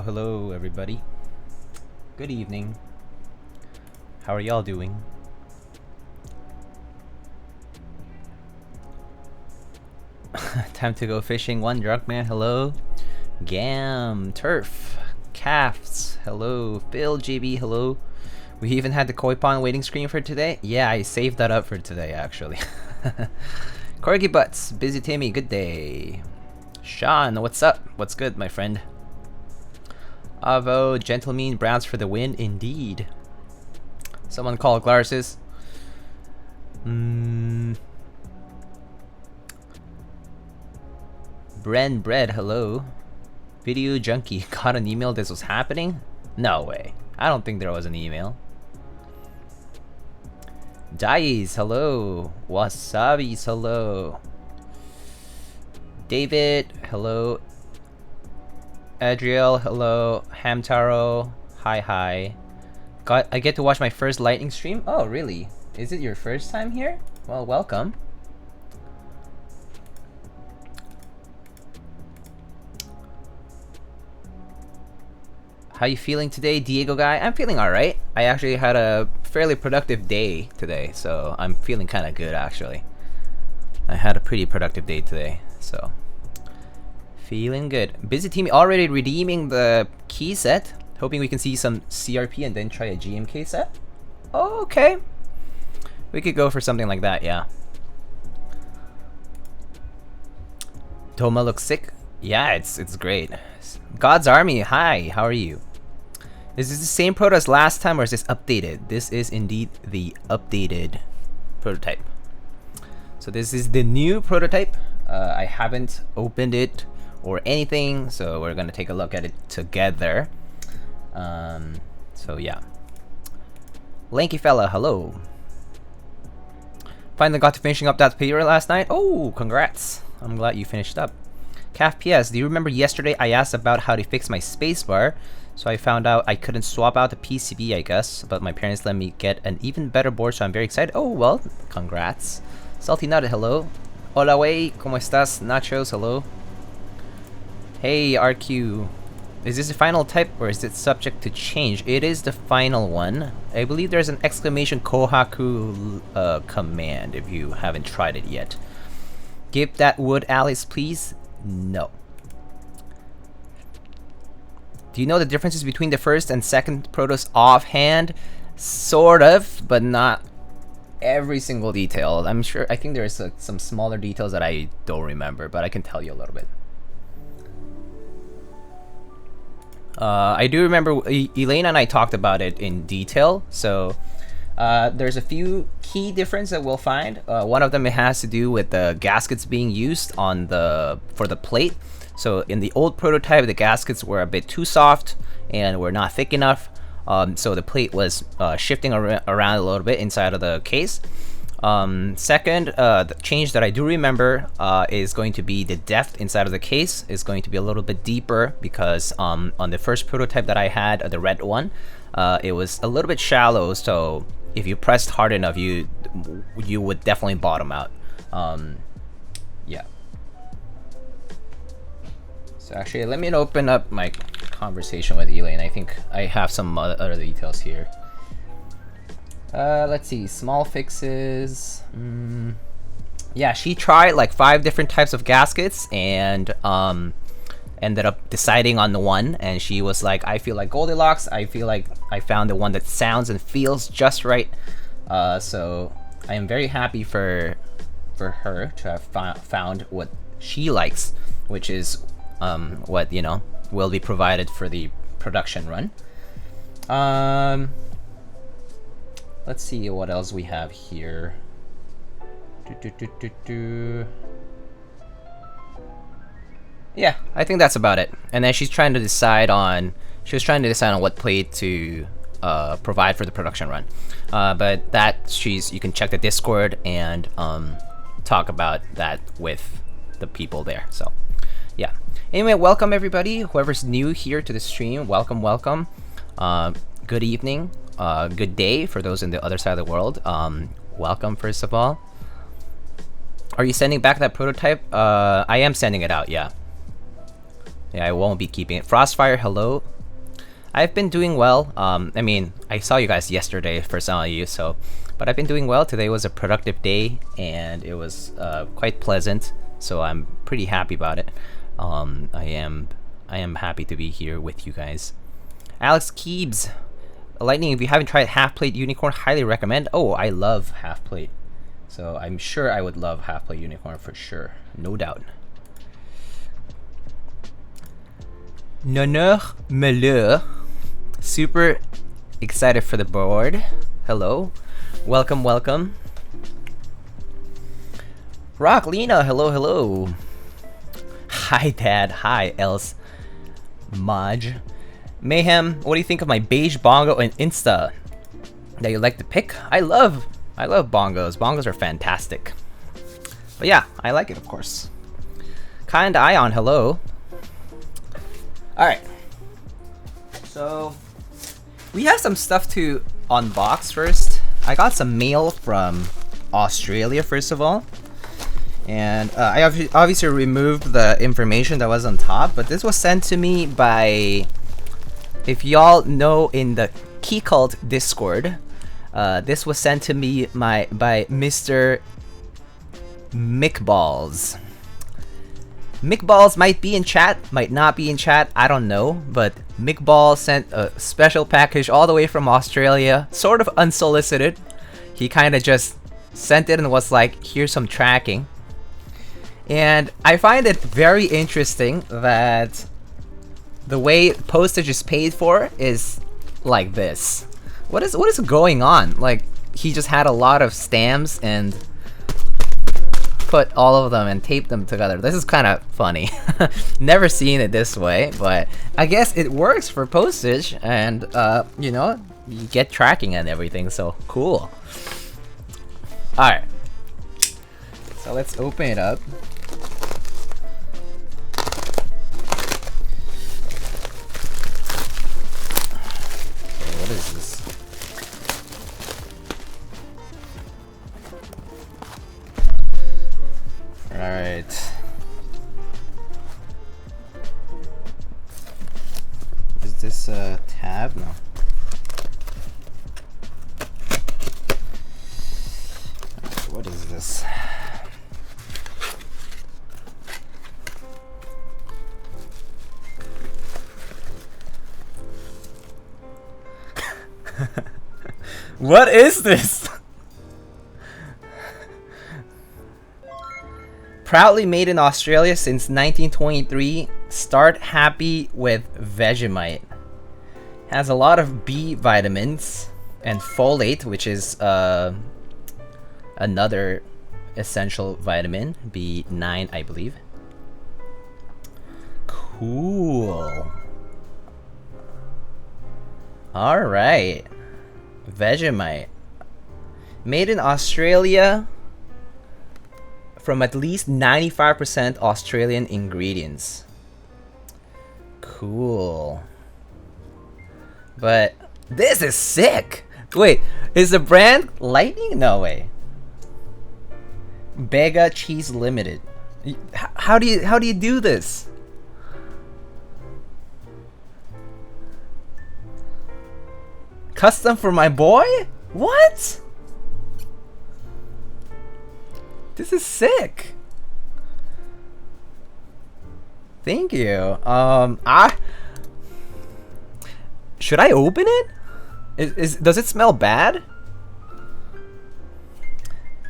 Hello, everybody. Good evening. How are y'all doing? Time to go fishing. One drunk man. Hello. Gam, Turf, Cafts. Hello. Phil, GB. Hello. We even had the koi pond waiting screen for today. Yeah, I saved that up for today actually. Corgi Butts, Busy Timmy. Good day. Sean, what's up? What's good, my friend? Avo, Gentleman, Browns for the win, indeed. Someone call Glarsis. Bren Bread, hello. Video Junkie, got an email this was happening? No way. I don't think there was an email. Dice, hello. Wasabi's, hello. David, hello. Adriel, hello. Hamtaro, hi. I get to watch my first lightning stream? Oh, really? Is it your first time here? Well, welcome. How you feeling today, Diego guy? I'm feeling alright. I actually had a fairly productive day today, so I'm feeling kind of good actually. I had a pretty productive day today, so feeling good. Busy team already redeeming the key set. Hoping we can see some CRP and then try a GMK set. Oh, okay. We could go for something like that, yeah. Toma looks sick. Yeah, it's great. God's Army, hi, how are you? Is this the same Proto as last time or is this updated? This is indeed the updated prototype. So this is the new prototype. I haven't opened it or anything, so we're gonna take a look at it together. So yeah. Lanky fella, hello. Finally got to finishing up that paper last night. Oh, congrats. I'm glad you finished up. Calf PS, do you remember yesterday I asked about how to fix my spacebar? So I found out I couldn't swap out the PCB, I guess, but my parents let me get an even better board, so I'm very excited. Oh, well, congrats. Salty Nut, hello. Hola, wey, ¿cómo estás? Nachos, hello. Hey, RQ. Is this the final type or is it subject to change? It is the final one. I believe there's an exclamation Kohaku command if you haven't tried it yet. Give that wood, Alice, please. No. Do you know the differences between the first and second Protos offhand? Sort of, but not every single detail. I think there's some smaller details that I don't remember, but I can tell you a little bit. I do remember Elena and I talked about it in detail. So there's a few key differences that we'll find. One of them has to do with the gaskets being used on for the plate. So in the old prototype, the gaskets were a bit too soft and were not thick enough. So the plate was shifting around a little bit inside of the case. Second, the change that I do remember is going to be the depth inside of the case is going to be a little bit deeper because on the first prototype that I had, the red one, it was a little bit shallow. So if you pressed hard enough, you would definitely bottom out. Yeah. So actually, let me open up my conversation with Elaine. I think I have some other details here. Let's see, small fixes. Yeah, she tried like 5 different types of gaskets and ended up deciding on the one, and she was like, I feel like Goldilocks. I feel like I found the one that sounds and feels just right. So I am very happy for her to have found what she likes, which is what, you know, will be provided for the production run. Let's see what else we have here. Yeah, I think that's about it. And then she was trying to decide on what plate to provide for the production run. But that you can check the Discord and talk about that with the people there. So yeah. Anyway, welcome everybody. Whoever's new here to the stream, welcome. Good evening. Good day for those in the other side of the world. Welcome, first of all. Are you sending back that prototype? I am sending it out, yeah. Yeah, I won't be keeping it. Frostfire, hello. I've been doing well. I mean, I saw you guys yesterday for some of you, but I've been doing well. Today was a productive day, and it was quite pleasant, so I'm pretty happy about it. I am happy to be here with you guys. Alex Keebs. Lightning, if you haven't tried half plate unicorn, highly recommend. Oh, I love half plate, so I'm sure I would love half plate unicorn for sure, no doubt. Noneur Meleur. Super excited for the board. Hello. Welcome, welcome. Rock Lena, hello, hello. Hi, Dad. Hi, Else. Maj. Mayhem, what do you think of my beige bongo and Insta that you like to pick? I love bongos. Bongos are fantastic. But yeah, I like it, of course. Kind Ion, hello. Alright. So, we have some stuff to unbox first. I got some mail from Australia, first of all. And I obviously removed the information that was on top, but this was sent to me by, if y'all know, in the Key Cult Discord, this was sent to me by Mr. Mickballs. Mickballs might be in chat, might not be in chat, I don't know, but Mickballs sent a special package all the way from Australia, sort of unsolicited. He kind of just sent it and was like, here's some tracking. And I find it very interesting that the way postage is paid for is like this. What is going on? Like, he just had a lot of stamps and put all of them and taped them together. This is kind of funny. Never seen it this way, but I guess it works for postage, and you know, you get tracking and everything, so cool. Alright. So let's open it up. What is this? Alright. Is this a tab? No. What is this? What is this? Proudly made in Australia since 1923. Start happy with Vegemite. Has a lot of B vitamins and folate, which is another essential vitamin, B9, I believe. Cool. All right. Vegemite. Made in Australia from at least 95% Australian ingredients. Cool. But this is sick. Wait, is the brand Lightning? No way. Bega Cheese Limited. How do you do this? Custom for my boy? What? This is sick. Thank you. Should I open it? Does it smell bad?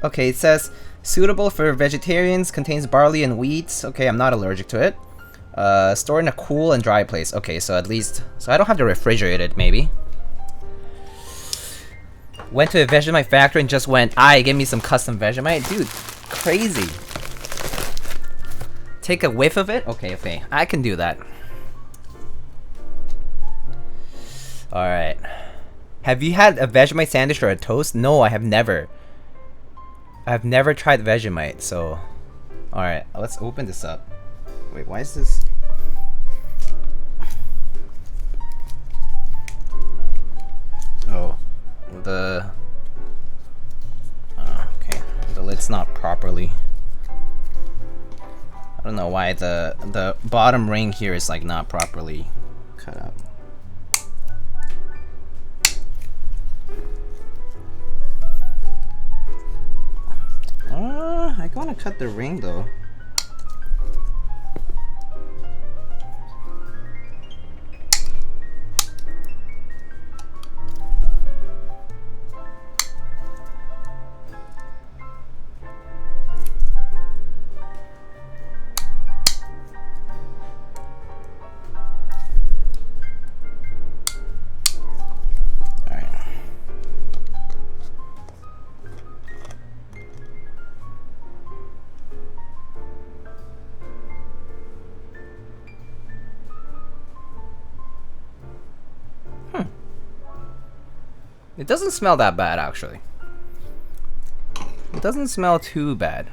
Okay, it says suitable for vegetarians, contains barley and wheat. Okay, I'm not allergic to it. Store in a cool and dry place. Okay, so at least, so I don't have to refrigerate it, maybe. Went to a Vegemite factory and just went, give me some custom Vegemite. Dude, crazy. Take a whiff of it? Okay, I can do that. Alright. Have you had a Vegemite sandwich or a toast? No, I have never. I've never tried Vegemite, so... Alright, let's open this up. Wait, why is this... Oh. The... okay. The lid's not properly... I don't know why the bottom ring here is like not properly cut up. I want to cut the ring though. It doesn't smell that bad, actually. It doesn't smell too bad.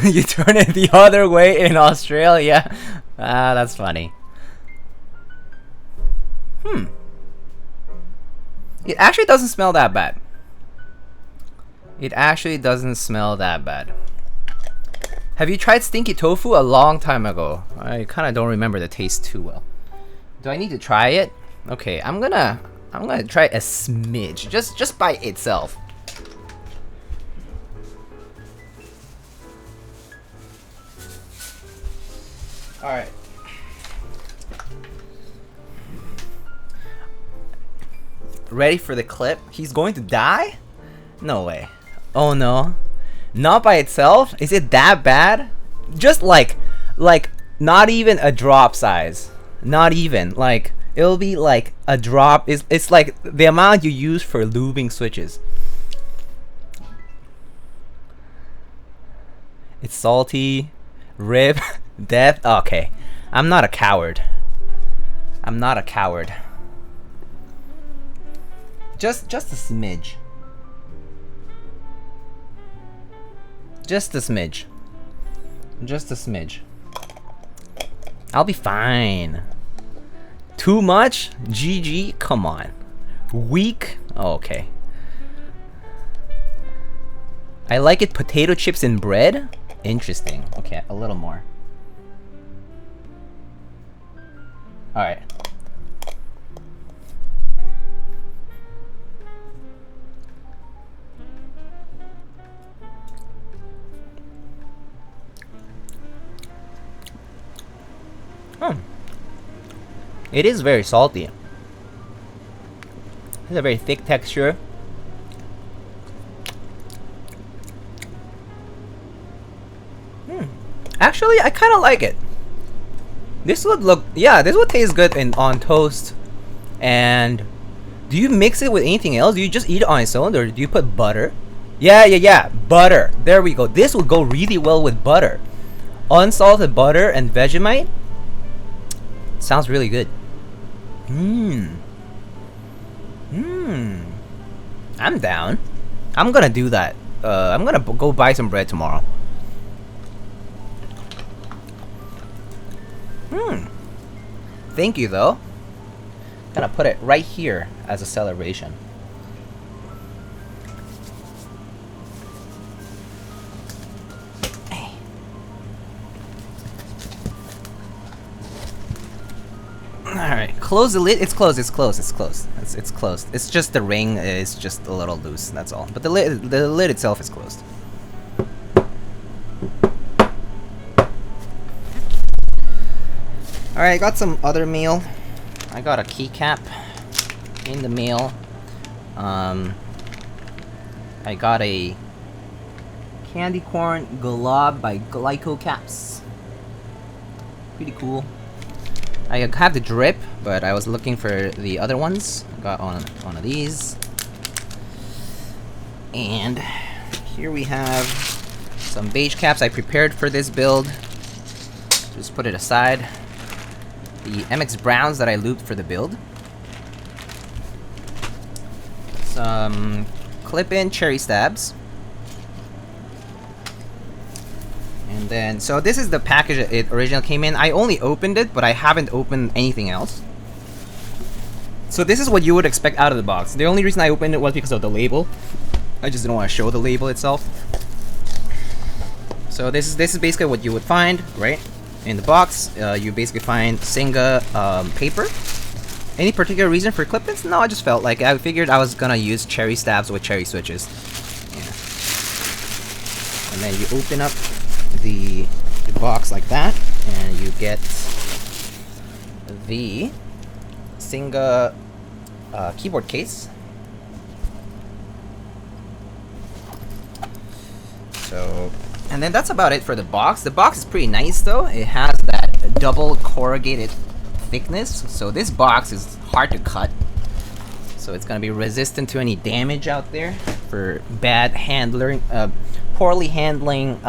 You turn it the other way in Australia. Ah, that's funny. It actually doesn't smell that bad. It actually doesn't smell that bad. Have you tried stinky tofu? A long time ago. I kind of don't remember the taste too well. Do I need to try it? Okay, I'm gonna try a smidge, just by itself. All right. Ready for the clip? He's going to die? No way. Oh no. Not by itself? Is it that bad? Just like not even a drop size. Not even. Like, it'll be like a drop. It's like the amount you use for lubing switches. It's salty. Rip. Death. Okay. I'm not a coward. I'm not a coward. Just a smidge. Just a smidge. Just a smidge. I'll be fine. Too much? GG? Come on. Weak? Oh, okay. I like it potato chips and bread? Interesting. Okay, a little more. Alright. It is very salty. It's a very thick texture. Actually, I kind of like it. This would look, yeah, this would taste good on toast. And do you mix it with anything else? Do you just eat it on its own, or do you put butter? Yeah, butter. There we go. This would go really well with butter. Unsalted butter and Vegemite. Sounds really good. I'm down. I'm gonna do that. I'm gonna go buy some bread tomorrow. Thank you, though. Gonna put it right here as a celebration. Alright, close the lid. It's closed, it's closed, it's closed. It's closed. It's just the ring is just a little loose, that's all. But the lid itself is closed. Alright, I got some other mail. I got a keycap in the mail. I got a candy corn glob by Keycaps. Pretty cool. I have the drip, but I was looking for the other ones. I got one of these. And here we have some beige caps I prepared for this build. Just put it aside. The MX Browns that I lubed for the build. Some clip-in cherry stabs. And then, so this is the package that it originally came in. I only opened it, but I haven't opened anything else. So this is what you would expect out of the box. The only reason I opened it was because of the label. I just didn't want to show the label itself. So this is basically what you would find, right? In the box, you basically find Singa paper. Any particular reason for clip-ins? No, I just felt like I figured I was gonna use cherry stabs with cherry switches. Yeah. And then you open up the box like that, and you get the Singa keyboard case. So, and then that's about it for the box. The box is pretty nice though. It has that double corrugated thickness, so this box is hard to cut. So it's gonna be resistant to any damage out there for bad handling, poorly handling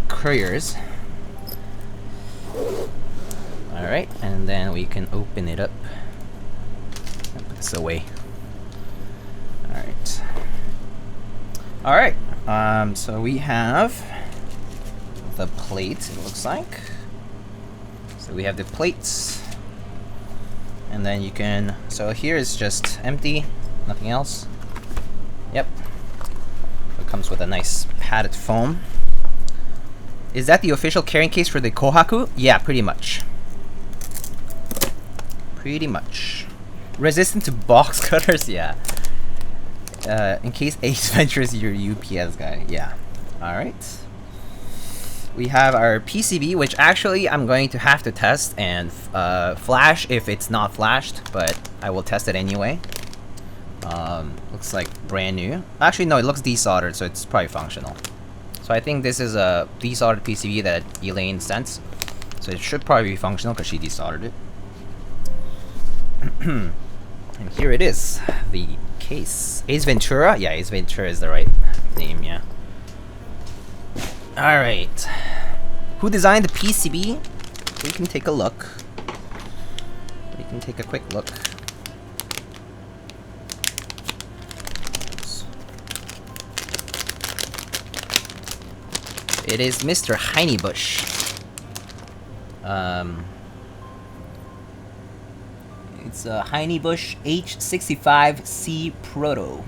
couriers. Alright, and then we can open it up. this away. Alright. Alright, so we have the plate, it looks like. So we have the plates. And then you can, so here is just empty, nothing else. Yep. It comes with a nice padded foam. Is that the official carrying case for the Kohaku? Yeah, pretty much. Pretty much. Resistant to box cutters? Yeah. In case Ace Venture is your UPS guy. Yeah. Alright. We have our PCB, which actually I'm going to have to test and flash if it's not flashed, but I will test it anyway. Looks like brand new. Actually, no, it looks desoldered, so it's probably functional. So I think this is a desoldered PCB that Elaine sent. So it should probably be functional because she desoldered it. And here it is, the case. Ace Ventura? Yeah, Ace Ventura is the right name, yeah. Alright. Who designed the PCB? We can take a look. We can take a quick look. It is Mr. Heinebusch. It's a Heinebusch H65C Proto.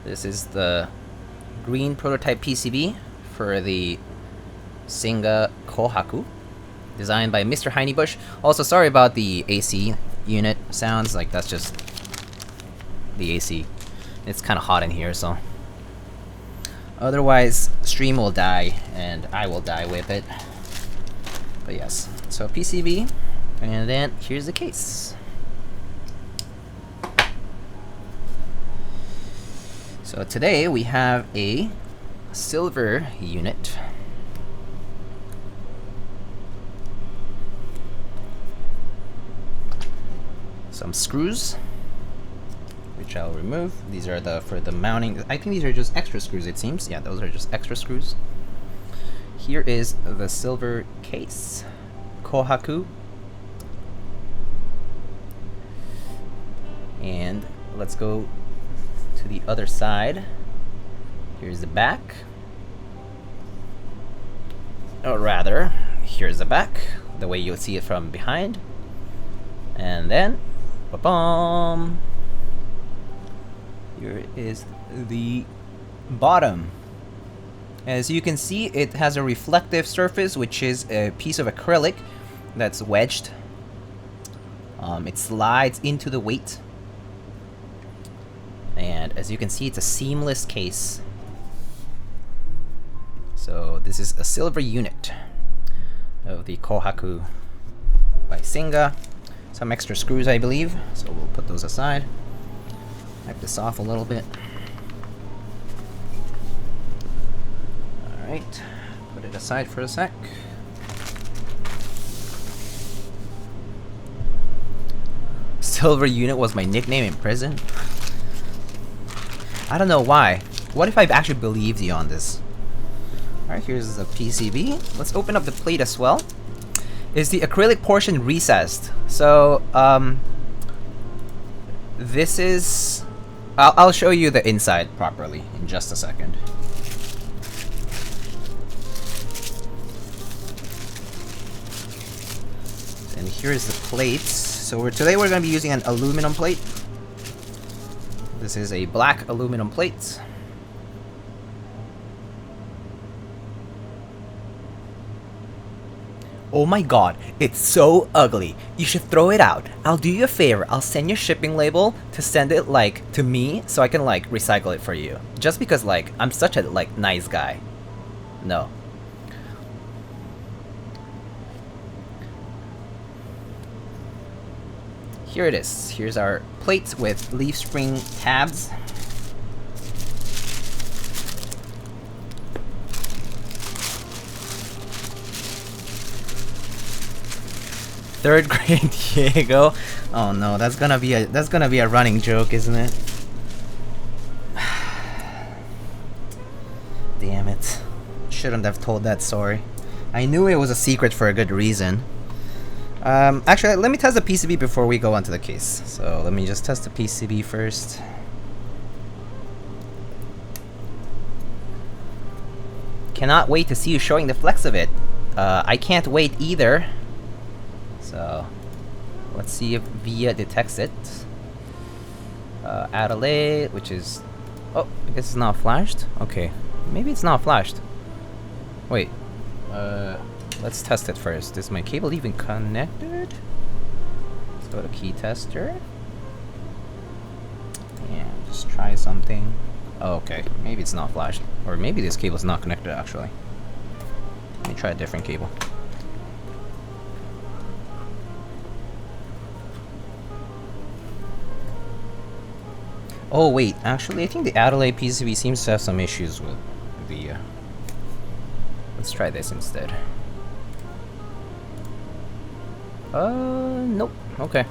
This is the green prototype PCB for the Singa Kohaku, designed by Mr. Heinebusch. Also, sorry about the AC unit sounds, like that's just the AC. It's kind of hot in here, so. Otherwise, stream will die, and I will die with it. But yes, so PCB, and then here's the case. So today we have a silver unit. Some screws, which I'll remove. These are for the mounting. I think these are just extra screws, it seems. Yeah, those are just extra screws. Here is the silver case. Kohaku. And let's go to the other side. Here's the back. Or rather, here's the back, the way you'll see it from behind. And then, ba-bum! Here is the bottom. As you can see, it has a reflective surface, which is a piece of acrylic that's wedged. It slides into the weight. And as you can see, it's a seamless case. So this is a silver unit of the Kohaku by Singa. Some extra screws, I believe, so we'll put those aside. Wipe this off a little bit. Alright, put it aside for a sec. Silver unit was my nickname in prison. I don't know why. What if I actually believed you on this? Alright, here's the PCB. Let's open up the plate as well. Is the acrylic portion recessed? So, this is... I'll show you the inside properly in just a second. And here's the plates. So today we're going to be using an aluminum plate. This is a black aluminum plate. Oh my god, it's so ugly. You should throw it out. I'll do you a favor. I'll send you a shipping label to send it like to me so I can like recycle it for you. Just because like I'm such a like nice guy. No. Here it is. Here's our plate with leaf spring tabs. Third grade Diego. Oh no, that's gonna be a running joke, isn't it? Damn it. Shouldn't have told that story. I knew it was a secret for a good reason. Actually, let me test the PCB before we go onto the case. So let me just test the PCB first. Cannot wait to see you showing the flex of it. I can't wait either. So let's see if VIA detects it. Adelaide, which is... Oh, I guess it's not flashed? Okay. Maybe it's not flashed. Wait. Let's test it first. Is my cable even connected? Let's go to key tester. Yeah, just try something. Oh, okay. Maybe it's not flashed. Or maybe this cable is not connected actually. Let me try a different cable. Oh wait, actually I think the Adelaide PCB seems to have some issues with the... Let's try this instead. Nope. Okay.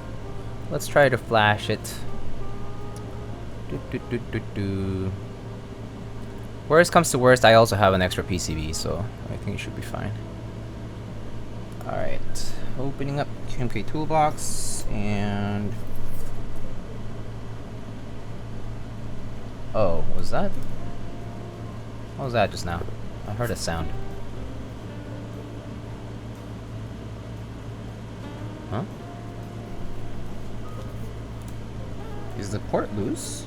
Let's try to flash it. Worst comes to worst, I also have an extra PCB, so I think it should be fine. Alright. Opening up GMK Toolbox, and... Oh, was that? What was that just now? I heard a sound. Huh? Is the port loose?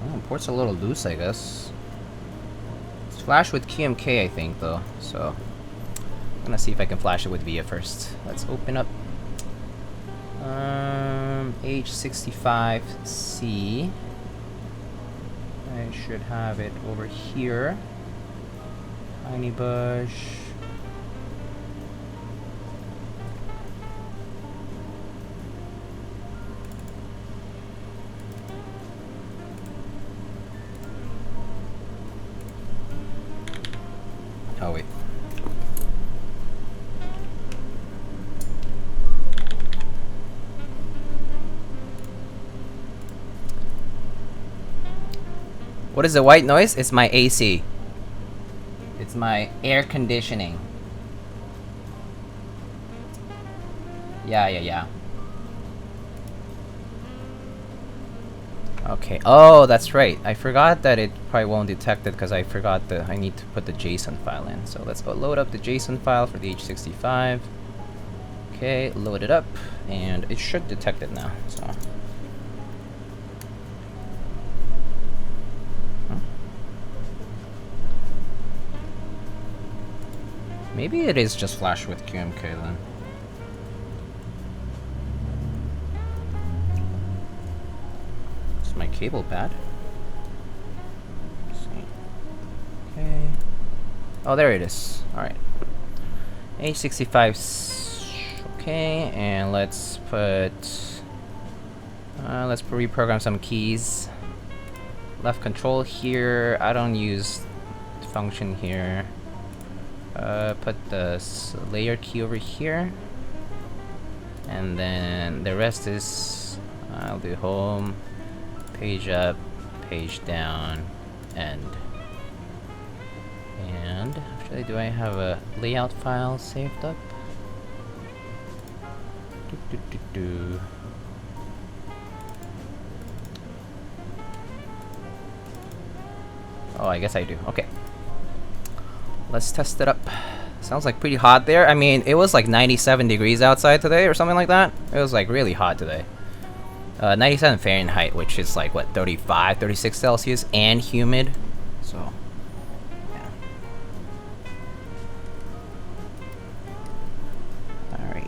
Oh, the port's a little loose, I guess. It's flashed with GMK, I think, though. So, I'm gonna see if I can flash it with VIA first. Let's open up H65C. I should have it over here. Tiny bush. Oh wait. What is the white noise? It's my AC. It's my air conditioning. Yeah. Okay. Oh, that's right. I forgot that it probably won't detect it because I forgot that I need to put the JSON file in. So let's go load up the JSON file for the H65. Okay, load it up, and it should detect it now. So. Maybe it is just flash with QMK then. It's my cable pad. Let's see. Okay. Oh, there it is. Alright. H65. Okay, and let's put... let's reprogram some keys. Left control here. I don't use function here. Put the layer key over here, and then the rest is I'll do home, page up, page down, end. And actually, do I have a layout file saved up? Oh, I guess I do. Okay. Let's test it up. Sounds like pretty hot there. I mean, it was like 97 degrees outside today or something like that. It was like really hot today. 97 Fahrenheit, which is like, what, 35, 36 Celsius and humid. So, yeah. Alright.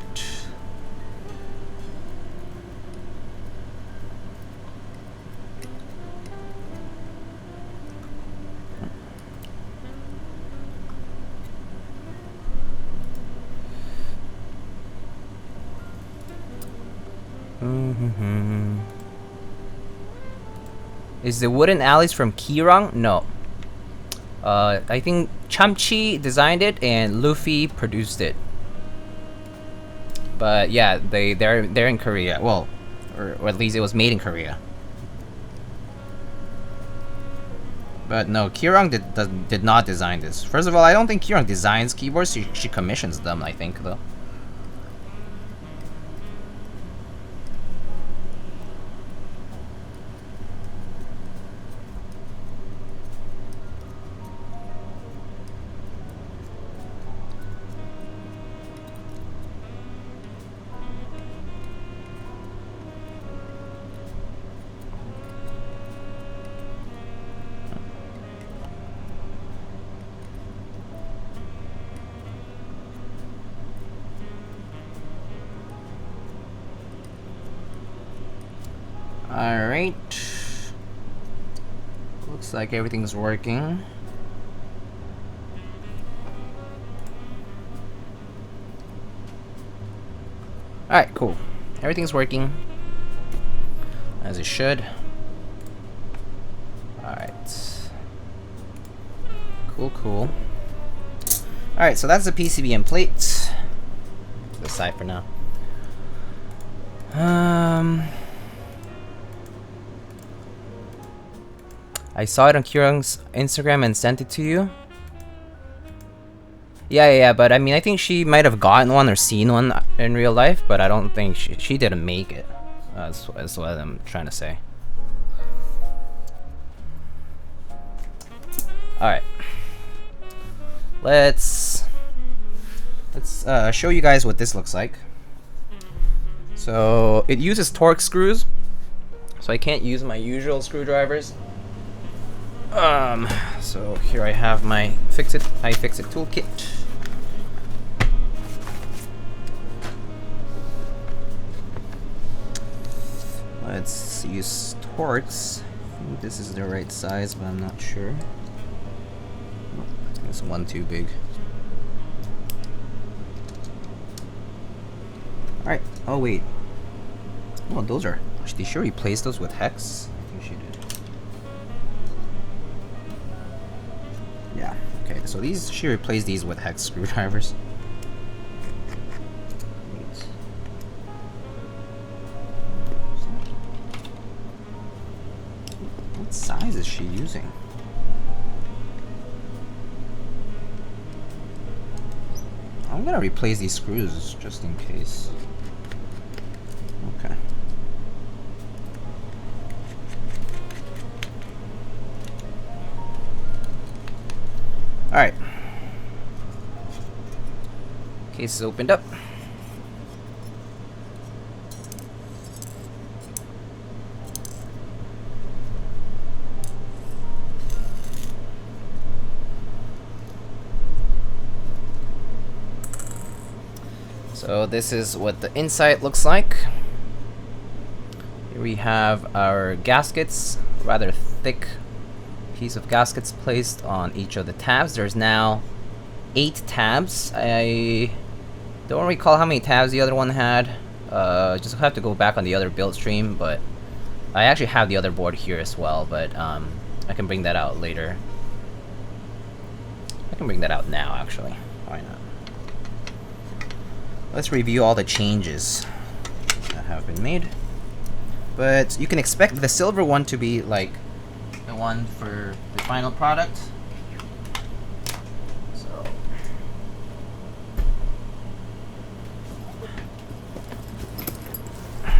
Is the wooden alleys from Kirang? No. I think Chamchi designed it and Luffy produced it. But yeah, they're in Korea. Well, or at least it was made in Korea. But no, Kirong did not design this. First of all, I don't think Kirong designs keyboards. She commissions them, I think, though. Alright. Looks like everything's working. Alright, cool. Everything's working as it should. Alright. Cool. Alright, so that's the PCB and plate. To the side for now. I saw it on Kirong's Instagram and sent it to you. Yeah, but I mean, I think she might have gotten one or seen one in real life, but I don't think she didn't make it. That's what I'm trying to say. Alright. Let's show you guys what this looks like. So, it uses torque screws, so I can't use my usual screwdrivers. So here I have my iFixit toolkit. Let's use torques. I think this is the right size, but I'm not sure. It's one too big. Alright, oh wait. Oh, those are... Did she sure replace those with hex? I think she did. Yeah, okay, so she replaced these with hex screwdrivers. What size is she using? I'm gonna replace these screws just in case. Okay. Alright. Case is opened up. So this is what the inside looks like. Here we have our gaskets, rather thick piece of gaskets placed on each of the tabs. There's now 8 tabs. I don't recall how many tabs the other one had. Just have to go back on the other build stream, but I actually have the other board here as well, but I can bring that out later. I can bring that out now, actually. Why not? Let's review all the changes that have been made. But you can expect the silver one to be like the one for the final product. So I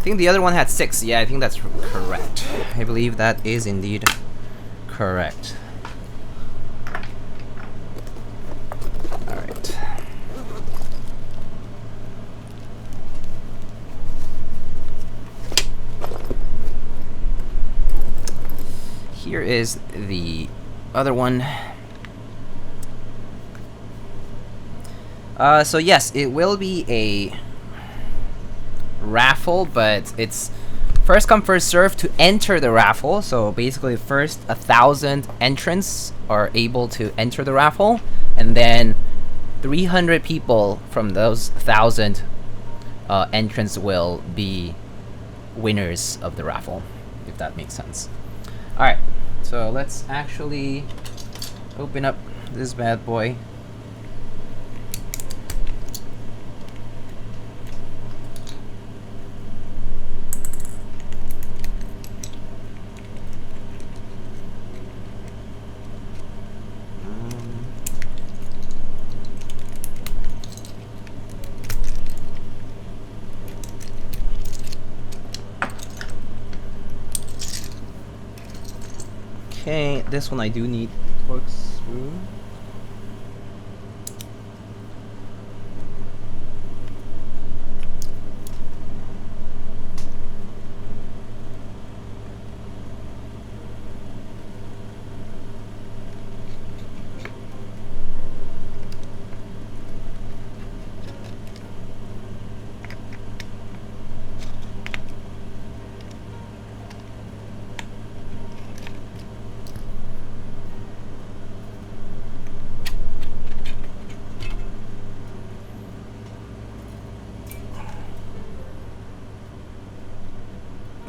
think the other one had 6. Yeah, I think that's correct. I believe that is indeed correct. Alright. Here is the other one. So yes, it will be a raffle, but it's first come first serve to enter the raffle. So basically first 1,000 entrants are able to enter the raffle, and then 300 people from those 1,000 entrants will be winners of the raffle, if that makes sense. Alright, so let's actually open up this bad boy. this one I do need corkscrew.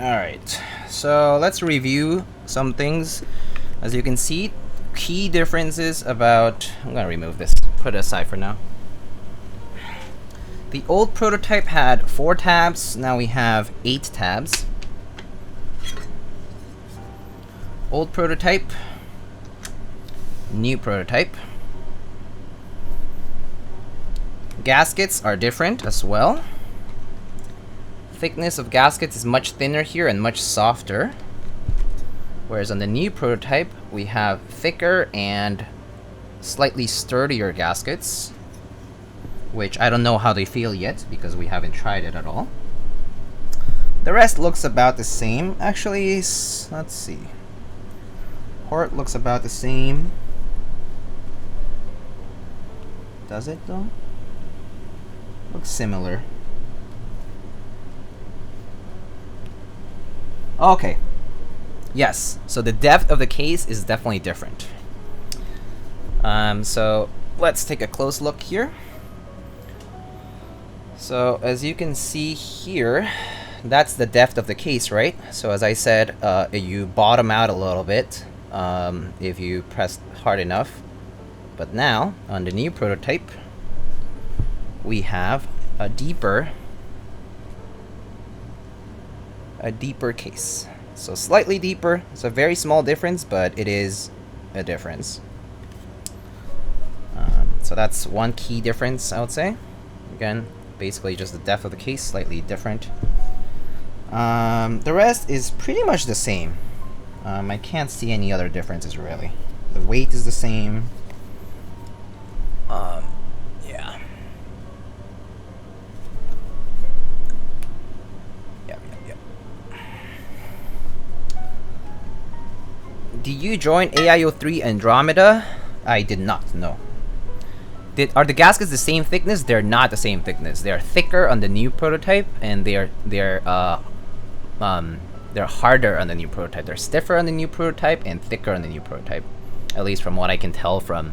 Alright, so let's review some things. As you can see, key differences about... I'm gonna remove this, put it aside for now. The old prototype had 4 tabs, now we have 8 tabs. Old prototype, new prototype. Gaskets are different as well. Thickness of gaskets is much thinner here and much softer. Whereas on the new prototype, we have thicker and slightly sturdier gaskets, which I don't know how they feel yet because we haven't tried it at all. The rest looks about the same. Actually, let's see. Port looks about the same. Does it though? Looks similar. Okay. Yes, so the depth of the case is definitely different. So let's take a close look here. So as you can see here, that's the depth of the case, right? So as I said, you bottom out a little bit if you press hard enough. But now, on the new prototype, we have a deeper case. So slightly deeper. It's a very small difference, but it is a difference. So that's one key difference, I would say. Again, basically just the depth of the case, slightly different. The rest is pretty much the same. I can't see any other differences really. The weight is the same. Yeah. Did you join AIO3 Andromeda? I did not, no. Are the gaskets the same thickness? They're not the same thickness. They're thicker on the new prototype, and they're harder on the new prototype. They're stiffer on the new prototype and thicker on the new prototype. At least from what I can tell from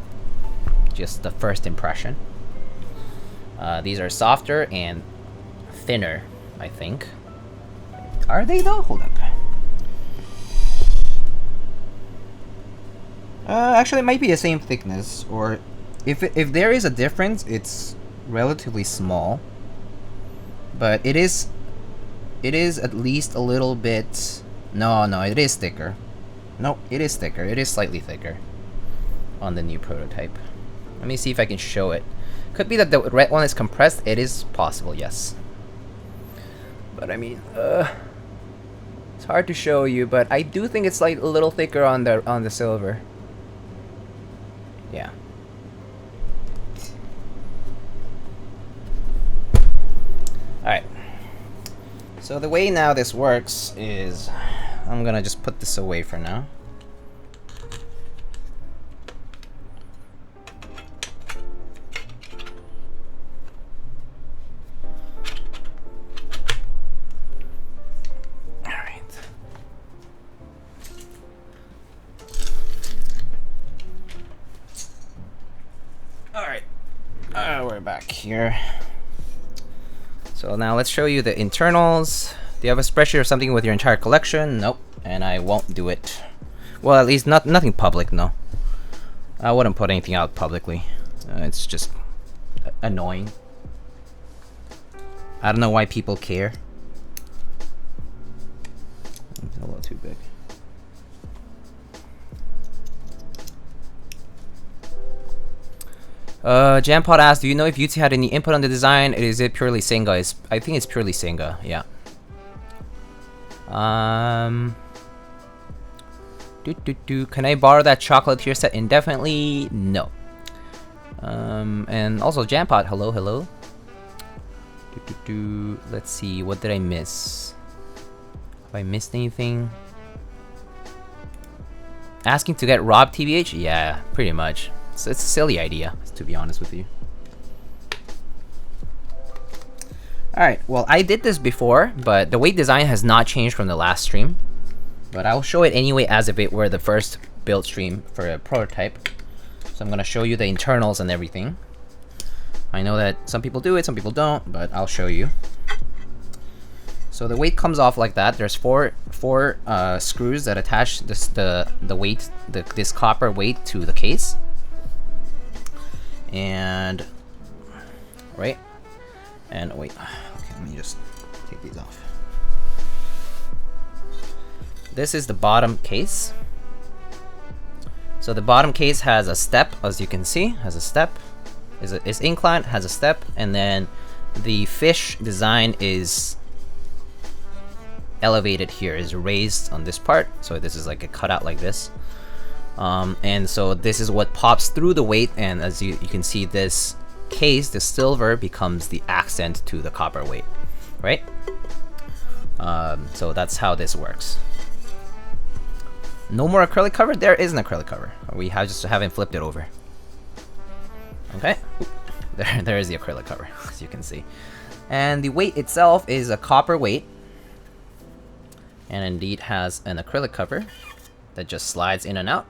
just the first impression. These are softer and thinner, I think. Are they though? Hold up. Actually, it might be the same thickness, or if there is a difference, it's relatively small. But it is at least a little bit. No, it is thicker. No, it is thicker. It is slightly thicker on the new prototype. Let me see if I can show it. Could be that the red one is compressed. It is possible, yes. But I mean, it's hard to show you, but I do think it's like a little thicker on the silver. Yeah. Alright. So the way now this works is, I'm gonna just put this away for now. We're back here. So now let's show you the internals. Do you have a spreadsheet or something with your entire collection? Nope. And I won't do it. Well, at least nothing public, no. I wouldn't put anything out publicly. It's just annoying. I don't know why people care. It's a little too big. Jampod asked, do you know if UT had any input on the design? Is it purely Singa? I think it's purely Singa, yeah. Can I borrow that chocolatier set indefinitely? No. And also Jampot, hello, hello. Let's see, what did I miss? Have I missed anything? Asking to get Rob TBH? Yeah, pretty much. So it's a silly idea, to be honest with you. Alright, well, I did this before, but the weight design has not changed from the last stream. But I'll show it anyway as if it were the first build stream for a prototype. So I'm gonna show you the internals and everything. I know that some people do it, some people don't, but I'll show you. So the weight comes off like that. There's four screws that attach this copper weight to the case. And right, and wait. Okay, let me just take these off. This is the bottom case. So the bottom case has a step, as you can see, has a step. Is inclined, has a step, and then the fish design is elevated here, is raised on this part. So this is like a cutout like this. And so this is what pops through the weight, and as you can see, this case, the silver, becomes the accent to the copper weight, right? So that's how this works. No more acrylic cover? There is an acrylic cover. We just haven't flipped it over. Okay, there is the acrylic cover, as you can see. And the weight itself is a copper weight, and indeed has an acrylic cover that just slides in and out.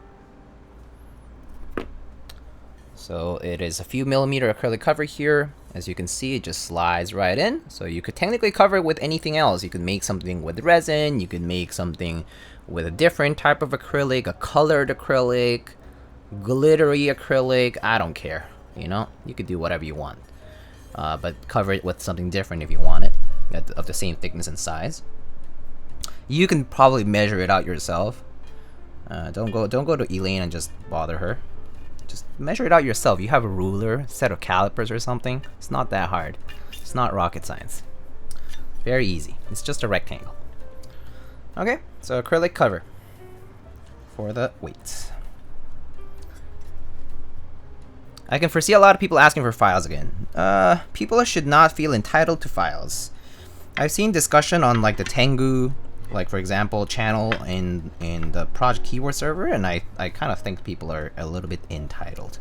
So it is a few millimeter acrylic cover here. As you can see, it just slides right in. So you could technically cover it with anything else. You could make something with resin, you could make something with a different type of acrylic, a colored acrylic, glittery acrylic, I don't care. You know, you could do whatever you want. But cover it with something different if you want it, of the same thickness and size. You can probably measure it out yourself. Don't go to Elaine and just bother her. Just measure it out yourself. You have a ruler, set of calipers or something. It's not that hard. It's not rocket science. Very easy. It's just a rectangle. Okay, so acrylic cover for the weights. I can foresee a lot of people asking for files again. People should not feel entitled to files. I've seen discussion on like the Tengu, like for example, channel in the project keyword server, and I kind of think people are a little bit entitled.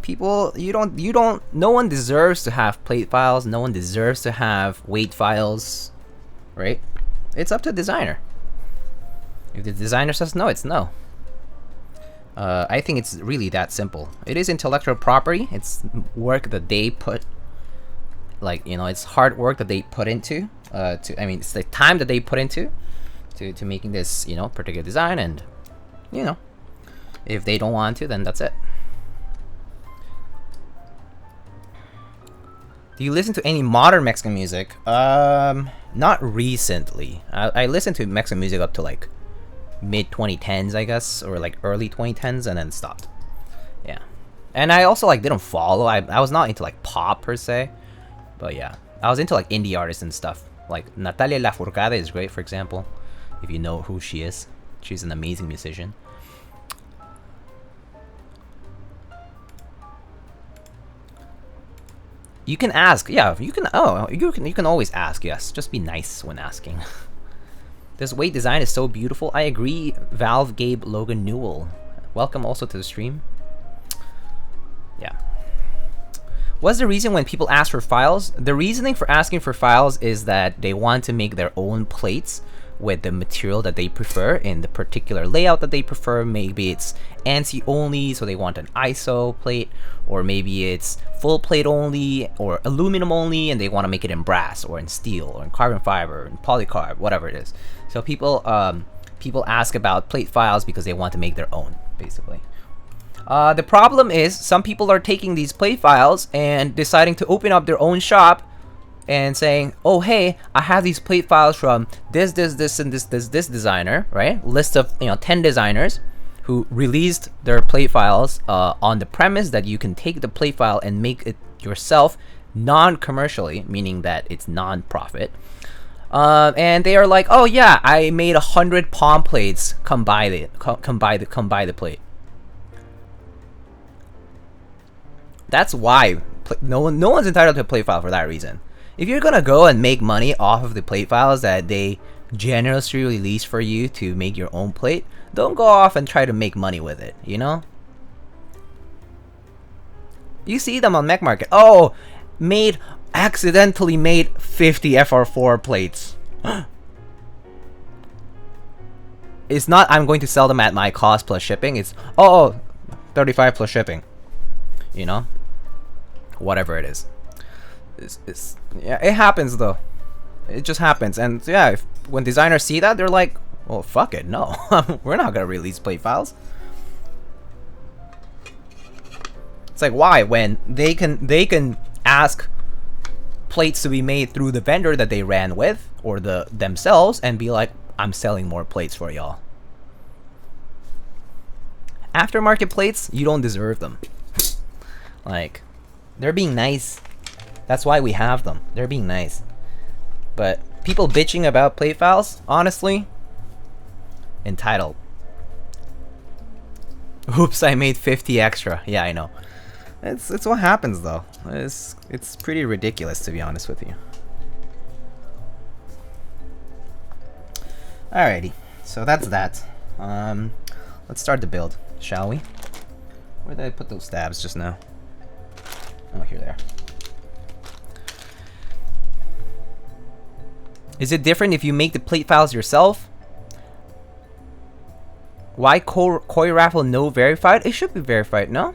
People, no one deserves to have plate files. No one deserves to have weight files, right? It's up to the designer. If the designer says no, it's no. I think it's really that simple. It is intellectual property. It's work that they put, like, you know, it's hard work that they put into. It's the time that they put into to making this, you know, particular design, and you know, if they don't want to, then that's it. Do you listen to any modern Mexican music? Not recently. I listened to Mexican music up to like mid 2010s, I guess, or like early 2010s, and then stopped. Yeah, and I also like didn't follow. I was not into like pop per se, but yeah, I was into like indie artists and stuff. Like Natalia Lafourcade is great, for example, if you know who she is. She's an amazing musician. You can ask, yeah. You can. Oh, you can always ask. Yes, just be nice when asking. This weight design is so beautiful. I agree. Valve Gabe Logan Newell, welcome also to the stream. Yeah. What's the reason when people ask for files? The reasoning for asking for files is that they want to make their own plates with the material that they prefer in the particular layout that they prefer. Maybe it's ANSI only, so they want an ISO plate, or maybe it's full plate only or aluminum only, and they want to make it in brass or in steel or in carbon fiber or in polycarb, whatever it is. So people ask about plate files because they want to make their own, basically. The problem is some people are taking these plate files and deciding to open up their own shop and saying, oh hey, I have these plate files from this and this designer, right? List of 10 designers who released their plate files on the premise that you can take the plate file and make it yourself non-commercially, meaning that it's non-profit. And they are like, oh yeah, I made 100 palm plates. Come buy the plate. That's why no one's entitled to a plate file for that reason. If you're gonna go and make money off of the plate files that they generously release for you to make your own plate, don't go off and try to make money with it, you know? You see them on Mech Market. Oh, accidentally made 50 FR4 plates. It's not I'm going to sell them at my cost plus shipping. It's 35 plus shipping. You know? Whatever it is. Yeah, it happens though. It just happens. And yeah, when designers see that, they're like, well, fuck it, no. We're not gonna release plate files. It's like, why? When they can ask plates to be made through the vendor that they ran with or themselves and be like, I'm selling more plates for y'all. Aftermarket plates, you don't deserve them. Like, they're being nice. That's why we have them. They're being nice. But people bitching about plate files, honestly, entitled. Oops, I made 50 extra. Yeah, I know. It's what happens though. It's pretty ridiculous, to be honest with you. Alrighty, so that's that. Let's start the build, shall we? Where did I put those stabs just now? Oh, here they are. Is it different if you make the plate files yourself? Why Koi raffle no verified? It should be verified, no?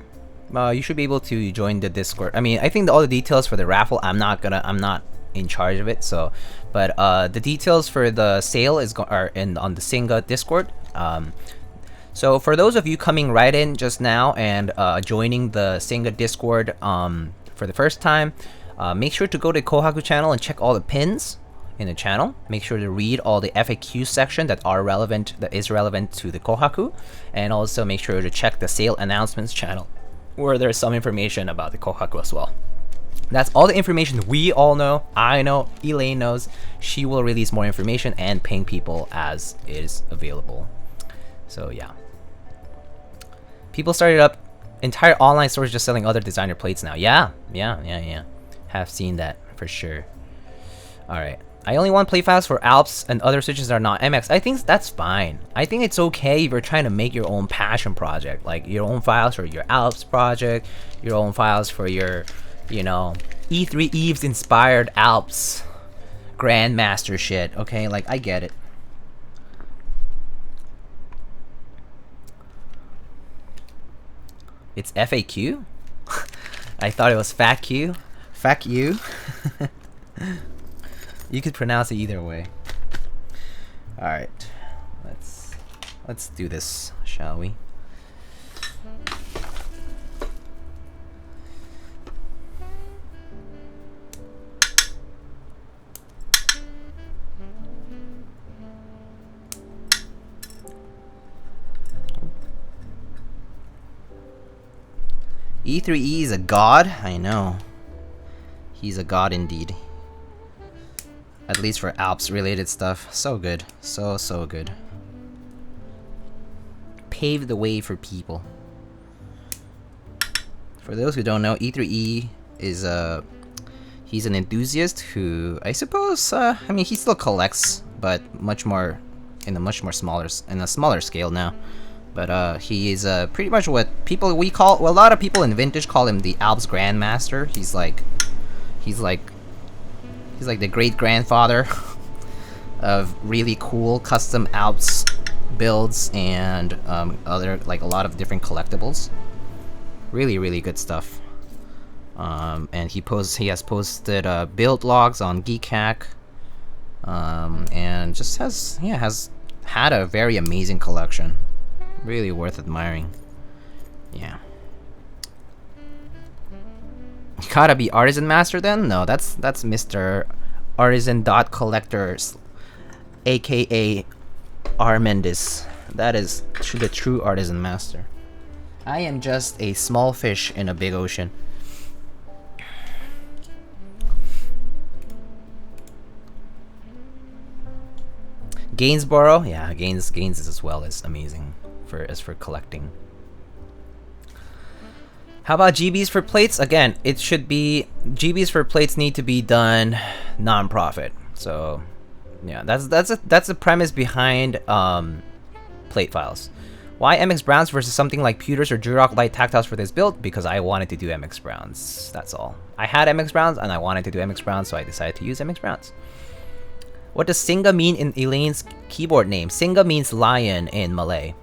You should be able to join the Discord. I mean, I think all the details for the raffle, I'm not in charge of it. So, but the details for the sale are on the Singa Discord. So for those of you coming right in just now and joining the Singa Discord for the first time, make sure to go to Kohaku channel and check all the pins in the channel. Make sure to read all the FAQ section that is relevant to the Kohaku, and also make sure to check the sale announcements channel, where there's some information about the Kohaku as well. That's all the information we all know. I know, Elaine knows. She will release more information and ping people as it is available. So yeah. People started up entire online stores just selling other designer plates now. Yeah. Have seen that for sure. Alright. I only want plate files for Alps and other switches that are not MX. I think that's fine. I think it's okay if you're trying to make your own passion project. Like your own files for your Alps project, your own files for your, you know, E3 Eves inspired Alps Grandmaster shit. Okay, like I get it. It's FAQ? I thought it was FAQ. Fuck you. You could pronounce it either way. Alright. Let's do this, shall we? E3E is a god? I know. He's a god indeed. At least for Alps related stuff. So good. So good. Paved the way for people. For those who don't know, E3E is he's an enthusiast who, I suppose, I mean, he still collects, but much more in a smaller scale now. But he is pretty much what a lot of people in vintage call him the Alps Grandmaster. He's like the great grandfather of really cool custom Alps builds and other, like, a lot of different collectibles. Really good stuff. And he has posted build logs on Keycap, and just has had a very amazing collection. Really worth admiring. Yeah. You gotta be Artisan Master then? No, that's Mr. Artisan.collectors, aka Armendis. That is the true Artisan Master. I am just a small fish in a big ocean. Gainsborough, yeah, Gaines is as well as amazing for collecting. How about GBs for plates? Again, it should be GBs for plates need to be done non-profit. So yeah, that's the premise behind plate files. Why MX Browns versus something like Pewters or Duroc Light Tactiles for this build? Because I wanted to do MX Browns. That's all. I had MX Browns and I wanted to do MX Browns, so I decided to use MX Browns. What does Singa mean in Elaine's keyboard name? Singa means lion in Malay.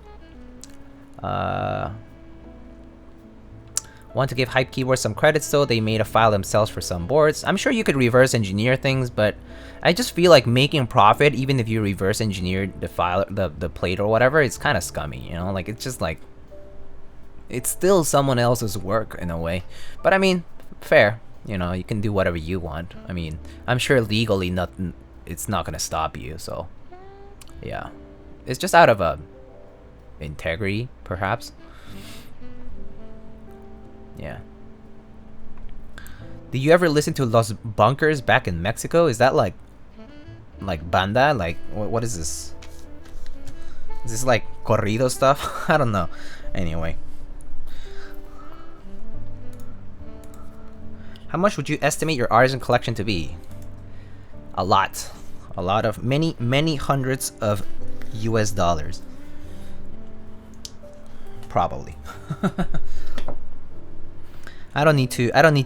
Want to give Hype Keyboards some credits though. They made a file themselves for some boards. I'm sure you could reverse engineer things, but I just feel like making profit, even if you reverse engineer the file, the plate or whatever, it's kind of scummy, you know? Like, it's just like, it's still someone else's work in a way. But I mean, fair. You know, you can do whatever you want. I mean, I'm sure legally nothing, it's not gonna stop you, so yeah. It's just out of integrity, perhaps. Yeah. Did you ever listen to Los Bunkers back in Mexico? Is that like banda? Like what is this? Is this like corrido stuff? I don't know. Anyway. How much would you estimate your artisan collection to be? A lot. A lot of many hundreds of US dollars. Probably. I don't need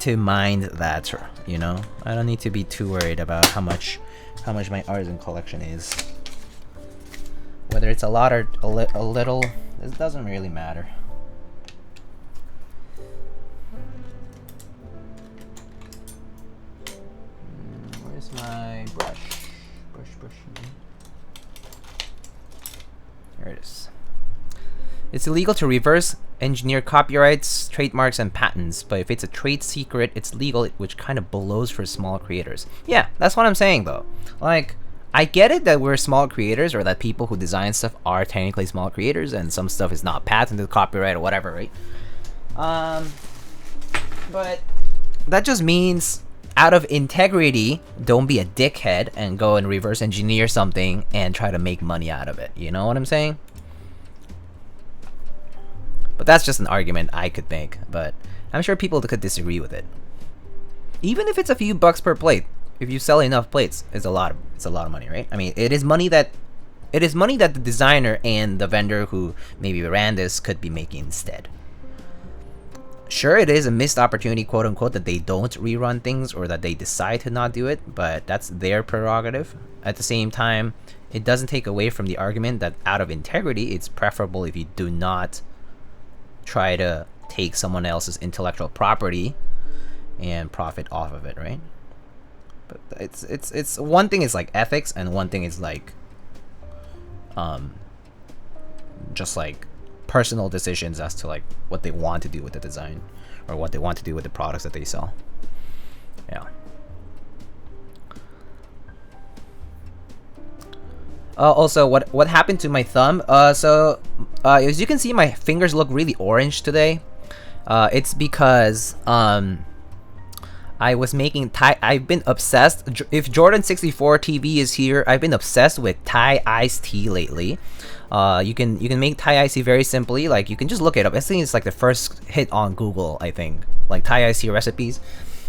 to mind that, you know. I don't need to be too worried about how much my artisan collection is. Whether it's a lot or a little, it doesn't really matter. Where's my brush? Brush. Here it is. It's illegal to reverse engineer copyrights, trademarks, and patents, but if it's a trade secret, it's legal, which kind of blows for small creators. Yeah, that's what I'm saying though. Like, I get it that we're small creators, or that people who design stuff are technically small creators, and some stuff is not patented, copyright, or whatever, right? But that just means, out of integrity, don't be a dickhead and go and reverse engineer something and try to make money out of it. You know what I'm saying? But that's just an argument I could make, but I'm sure people could disagree with it. Even if it's a few bucks per plate, if you sell enough plates, it's a lot of money, right? I mean, it is money that the designer and the vendor who maybe ran this could be making instead. Sure, it is a missed opportunity, quote unquote, that they don't rerun things or that they decide to not do it, but that's their prerogative. At the same time, it doesn't take away from the argument that out of integrity, it's preferable if you do not try to take someone else's intellectual property and profit off of it, right? But it's one thing is like ethics, and one thing is like just like personal decisions as to like what they want to do with the design or what they want to do with the products that they sell. Yeah. Also, what happened to my thumb? So as you can see, my fingers look really orange today. It's because I was making Thai. I've been obsessed. If Jordan 64 TV is here, I've been obsessed with Thai iced tea lately. You can make Thai iced tea very simply. Like, you can just look it up. I think it's like the first hit on Google, I think, like Thai iced tea recipes.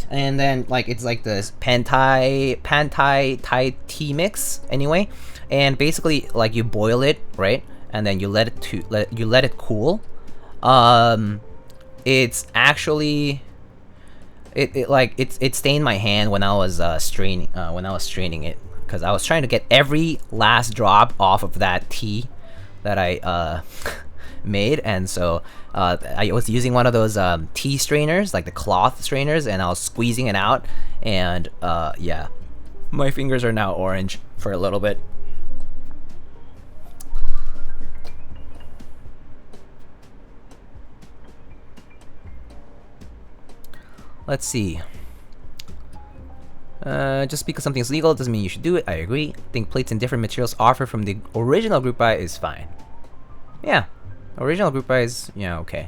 And then like it's like this pan Thai tea mix anyway. And basically, like, you boil it, right? And then you let it cool. It's actually it stained my hand when I was straining it, because I was trying to get every last drop off of that tea that I made, and so I was using one of those tea strainers, like the cloth strainers, and I was squeezing it out, and yeah, my fingers are now orange for a little bit. Let's see. Just because something's legal doesn't mean you should do it. I agree. I think plates and different materials offered from the original group buy is fine. Yeah. Original group buy is, yeah, okay.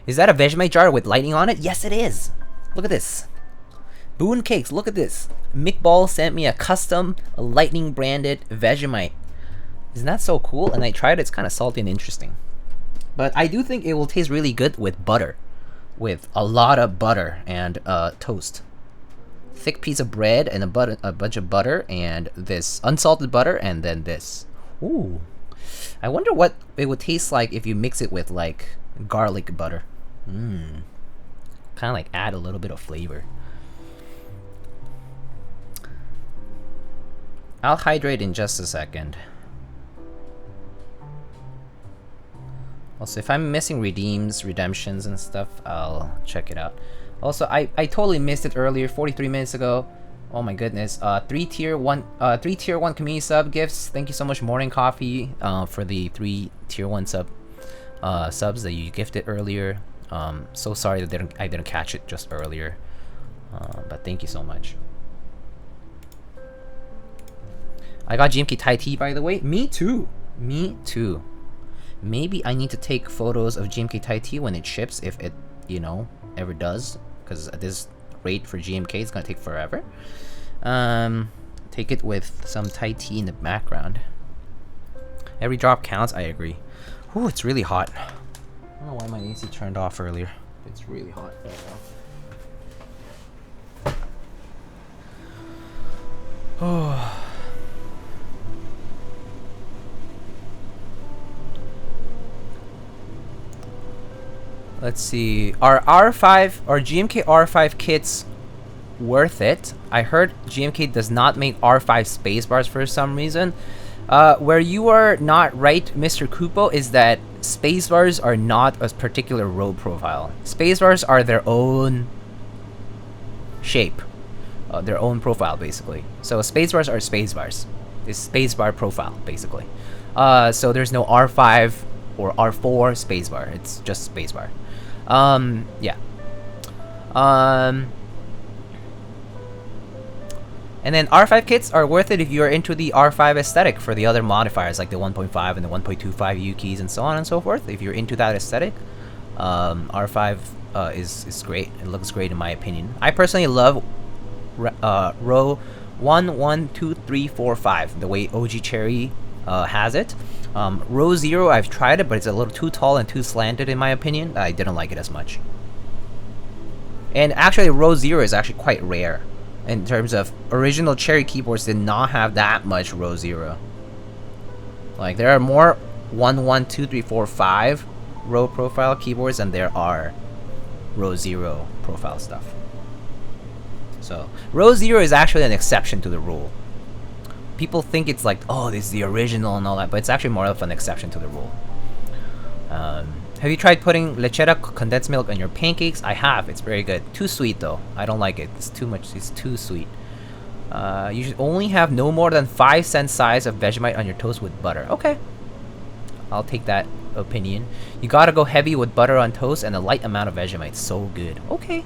Is that a Vegemite jar with lightning on it? Yes, it is. Look at this. Boone Cakes, look at this. Mick Ball sent me a custom lightning branded Vegemite Isn't that so cool? And I tried it, it's kind of salty and interesting. But I do think it will taste really good with butter. With a lot of butter and toast. Thick piece of bread and a bunch of butter and this unsalted butter and then this. Ooh. I wonder what it would taste like if you mix it with like garlic butter. Kind of like add a little bit of flavor. I'll hydrate in just a second. Also, if I'm missing redemptions and stuff, I'll check it out. Also, I totally missed it earlier, 43 minutes ago. Oh my goodness. 3 tier 1 community sub gifts. Thank you so much, Morning Coffee, for the 3 tier 1 subs that you gifted earlier. So sorry that I didn't catch it just earlier. But thank you so much. I got GMK Thai tea, by the way. Me too. Me too. Maybe I need to take photos of GMK Thai tea when it ships, if it, you know, ever does. Because at this rate for GMK, it's gonna take forever. Take it with some Thai tea in the background. Every drop counts, I agree. Ooh, it's really hot. I don't know why my AC turned off earlier. It's really hot right now. Oh. Let's see. Are GMK R5 kits worth it? I heard GMK does not make R5 spacebars for some reason. Where you are not right, Mr. Kupo, is that spacebars are not a particular row profile. Spacebars are their own shape, their own profile, basically. So spacebars are spacebars. It's spacebar profile, basically. So there's no R5 or R4 spacebar. It's just spacebar. Yeah. And then R5 kits are worth it if you're into the R5 aesthetic for the other modifiers, like the 1.5 and the 1.25 U keys and so on and so forth. If you're into that aesthetic, R5 is great. It looks great in my opinion. I personally love row 1, 1, 2, 3, 4, 5, the way OG Cherry has it. Row 0, I've tried it, but it's a little too tall and too slanted in my opinion. I didn't like it as much. And actually, row 0 is actually quite rare. In terms of original Cherry keyboards did not have that much row 0. Like, there are more 1, 1, 2, 3, 4, 5 row profile keyboards than there are row 0 profile stuff. So, row 0 is actually an exception to the rule. People think it's like, oh, this is the original and all that, but it's actually more of an exception to the rule. Have you tried putting lechera condensed milk on your pancakes? I have. It's very good. Too sweet though. I don't like it. It's too much. It's too sweet. You should only have no more than 5 cent size of Vegemite on your toast with butter. Okay. I'll take that opinion. You gotta go heavy with butter on toast and a light amount of Vegemite. So good. Okay.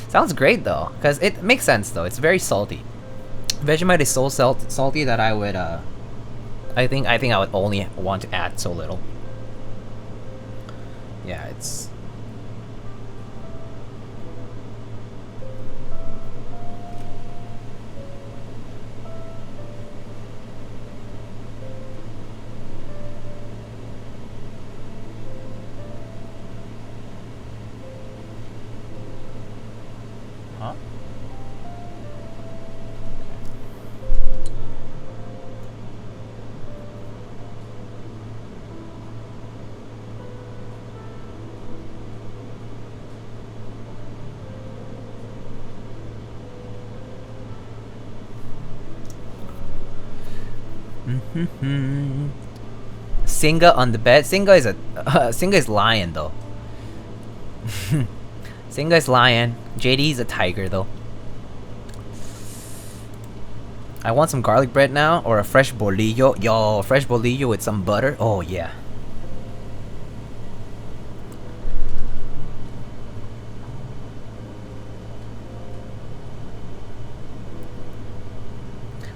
Sounds great though, because it makes sense though. It's very salty. Vegemite is so salty that I would I think I would only want to add so little. Yeah, it's huh? Singa on the bed. Singa is Singa is lion though. Singa is lion. JD is a tiger though. I want some garlic bread now or a fresh bolillo. Yo, fresh bolillo with some butter. Oh yeah.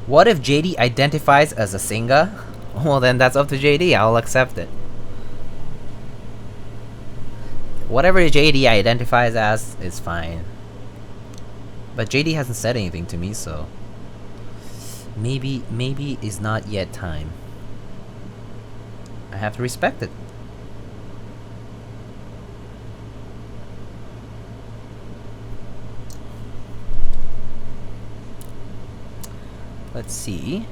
What if JD identifies as a Singa? Well, then that's up to JD. I'll accept it. Whatever JD identifies as is fine. But JD hasn't said anything to me, so maybe is not yet time. I have to respect it. Let's see.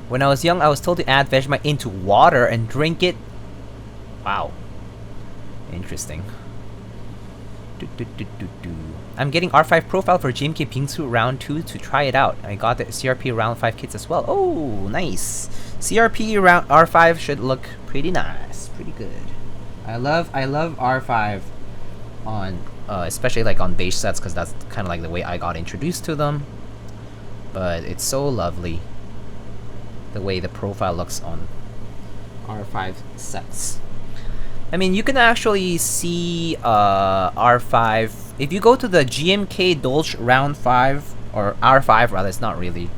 When I was young, I was told to add Vegemite into water and drink it. Wow. Interesting. I'm getting R5 profile for GMK Bingsu round 2 to try it out. I got the CRP round 5 kits as well. Oh, nice. CRP round R5 should look pretty nice. Pretty good. I love R5 on especially like on base sets, because that's kind of like the way I got introduced to them. But it's so lovely the way the profile looks on R5 sets. I mean, you can actually see R5 if you go to the GMK Dolch round 5, or R5 rather. It's not really,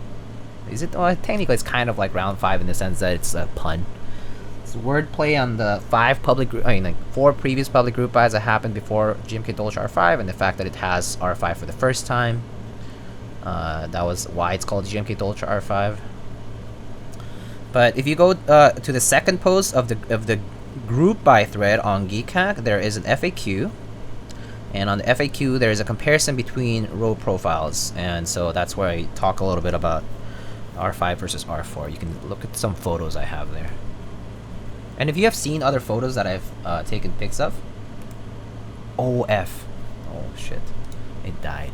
is it? Well, technically it's kind of like round 5 in the sense that it's a pun. It's wordplay on the 4 previous public group buys that happened before GMK Dolch R5, and the fact that it has R5 for the first time. That was why it's called GMK Dolch R5. But if you go to the second post of the group buy thread on Geekhack, there is an FAQ, and on the FAQ there is a comparison between row profiles, and so that's where I talk a little bit about R5 versus R4. You can look at some photos I have there, and if you have seen other photos that I've taken pics of. Oh shit, it died.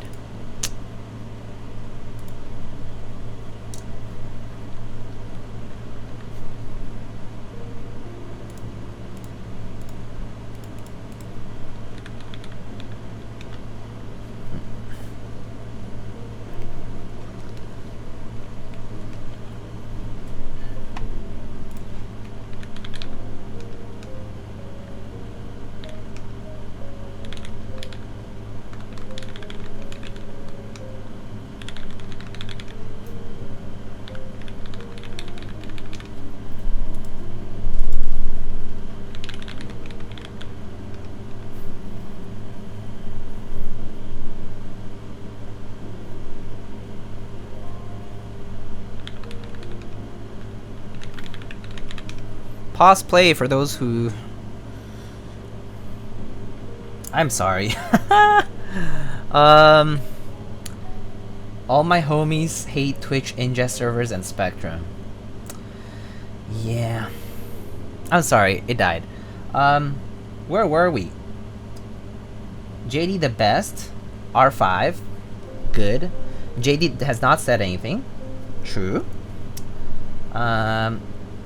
Pause play for those who... I'm sorry. All my homies hate Twitch ingest servers and Spectrum. Yeah. I'm sorry, it died. Where were we? JD the best. R5. Good. JD has not said anything. True.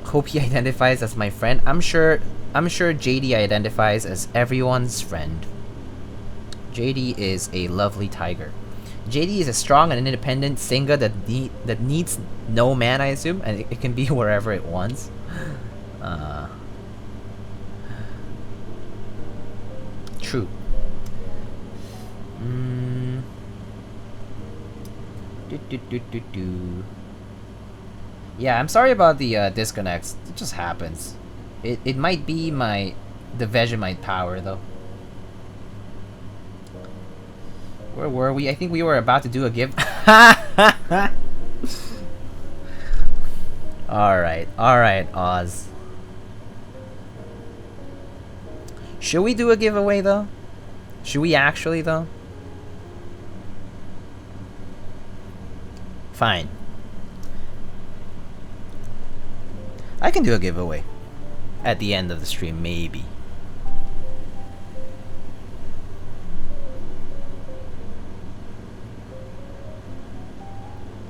Hope he identifies as my friend. I'm sure JD identifies as everyone's friend. JD is a lovely tiger. JD is a strong and independent Singa that needs no man, I assume, and it can be wherever it wants. True. Yeah, I'm sorry about the disconnects. It just happens. It might be the Vegemite power though. Where were we? I think we were about to do a give. Alright, Oz. Should we do a giveaway though? Should we actually though? Fine. I can do a giveaway at the end of the stream, maybe.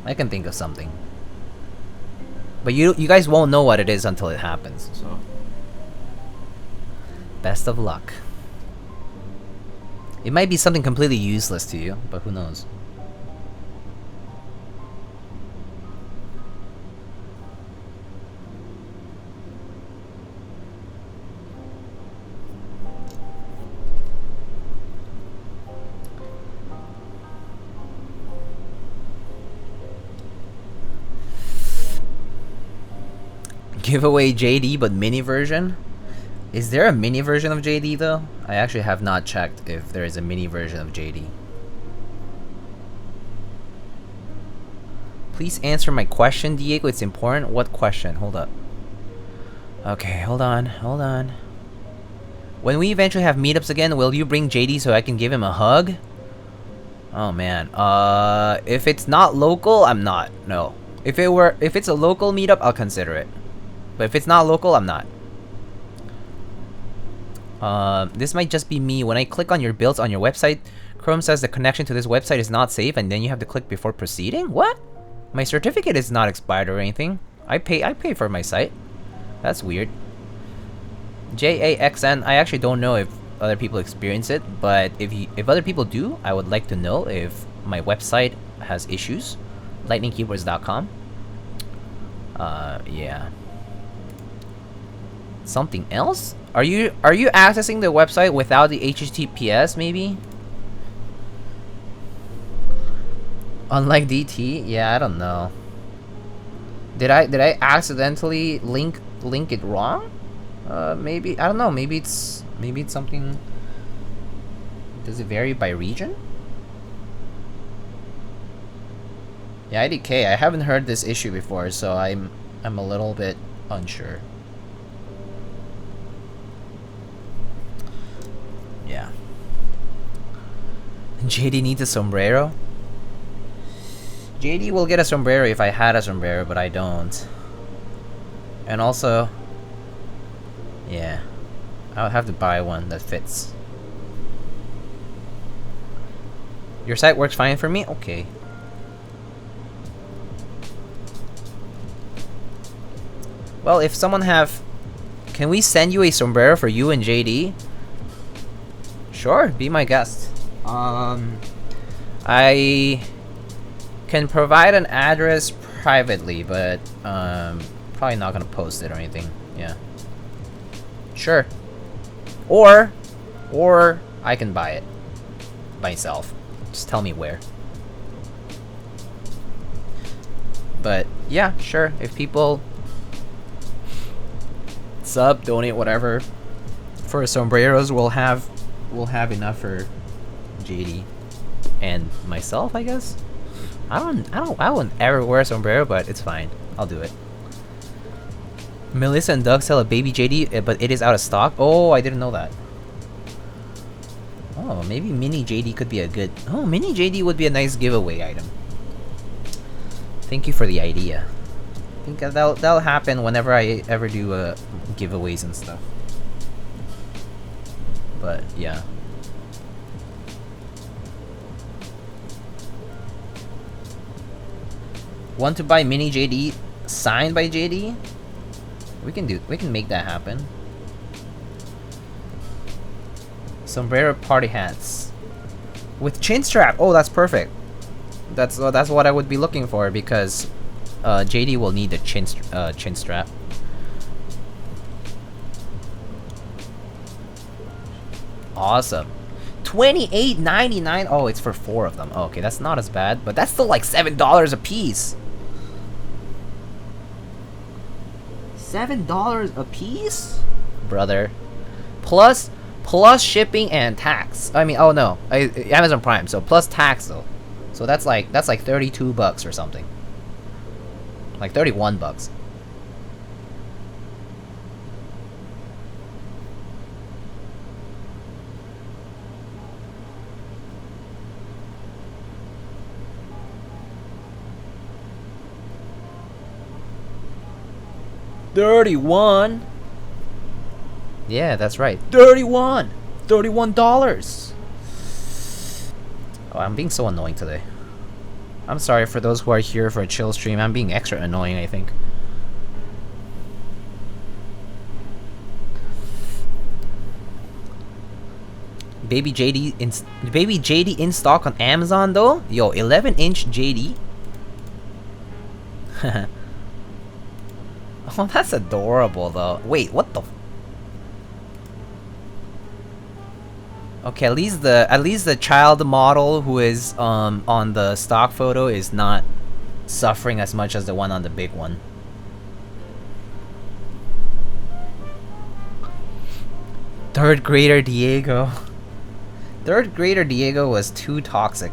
I can think of something. But you guys won't know what it is until it happens, so best of luck. It might be something completely useless to you, but who knows? Giveaway JD, but mini version? Is there a mini version of JD though? I actually have not checked if there is a mini version of JD. Please answer my question, Diego. It's important. What question? Hold up. Okay, hold on, hold on. When we eventually have meetups again, will you bring JD so I can give him a hug? Oh man, if it's not local, I'm not. No. If it's a local meetup, I'll consider it. But if it's not local, I'm not. This might just be me. When I click on your builds on your website, Chrome says the connection to this website is not safe, and then you have to click before proceeding? What? My certificate is not expired or anything. I pay for my site. That's weird. JAXN, I actually don't know if other people experience it, but if other people do, I would like to know if my website has issues. lightningkeyboards.com. Yeah. Something else? Are you accessing the website without the HTTPS maybe? Unlike DT? Yeah, I don't know. Did I accidentally link it wrong? Maybe, I don't know, maybe it's something. Does it vary by region? Yeah, IDK, I haven't heard this issue before, so I'm a little bit unsure. Yeah. JD needs a sombrero? JD will get a sombrero if I had a sombrero, but I don't. And also, yeah, I'll have to buy one that fits. Your site works fine for me? Okay. Well, if someone can we send you a sombrero for you and JD? Sure, be my guest. I can provide an address privately, but probably not gonna post it or anything. Yeah. Sure. Or I can buy it myself. Just tell me where. But yeah, sure. If people sub, donate, whatever for sombreros, we'll have enough for JD and myself, I guess. I wouldn't ever wear a sombrero, but it's fine. I'll do it. Melissa and Doug sell a baby JD, but it is out of stock. Oh, I didn't know that. Oh, maybe mini JD could be a good. Oh, mini JD would be a nice giveaway item. Thank you for the idea. I think that'll happen whenever I ever do giveaways and stuff. But yeah. Want to buy mini JD signed by JD? We can make that happen. Sombrero party hats with chin strap. Oh, that's perfect. That's what I would be looking for, because JD will need the chin strap. Awesome. $28.99. Oh, it's for 4 of them. Oh, okay, that's not as bad, but that's still like $7 a piece. $7 a piece, brother. Plus shipping and tax. I mean, oh no, Amazon Prime. So plus tax though. So that's like $32 or something. Like $31. $31. Yeah, that's right. $31. $31. Oh, I'm being so annoying today. I'm sorry for those who are here for a chill stream. I'm being extra annoying, I think. Baby JD in stock on Amazon though? Yo, 11-inch JD. Oh, that's adorable though. Wait, what the? Okay, at least the child model who is on the stock photo is not suffering as much as the one on the big one. Third grader Diego. Third grader Diego was too toxic.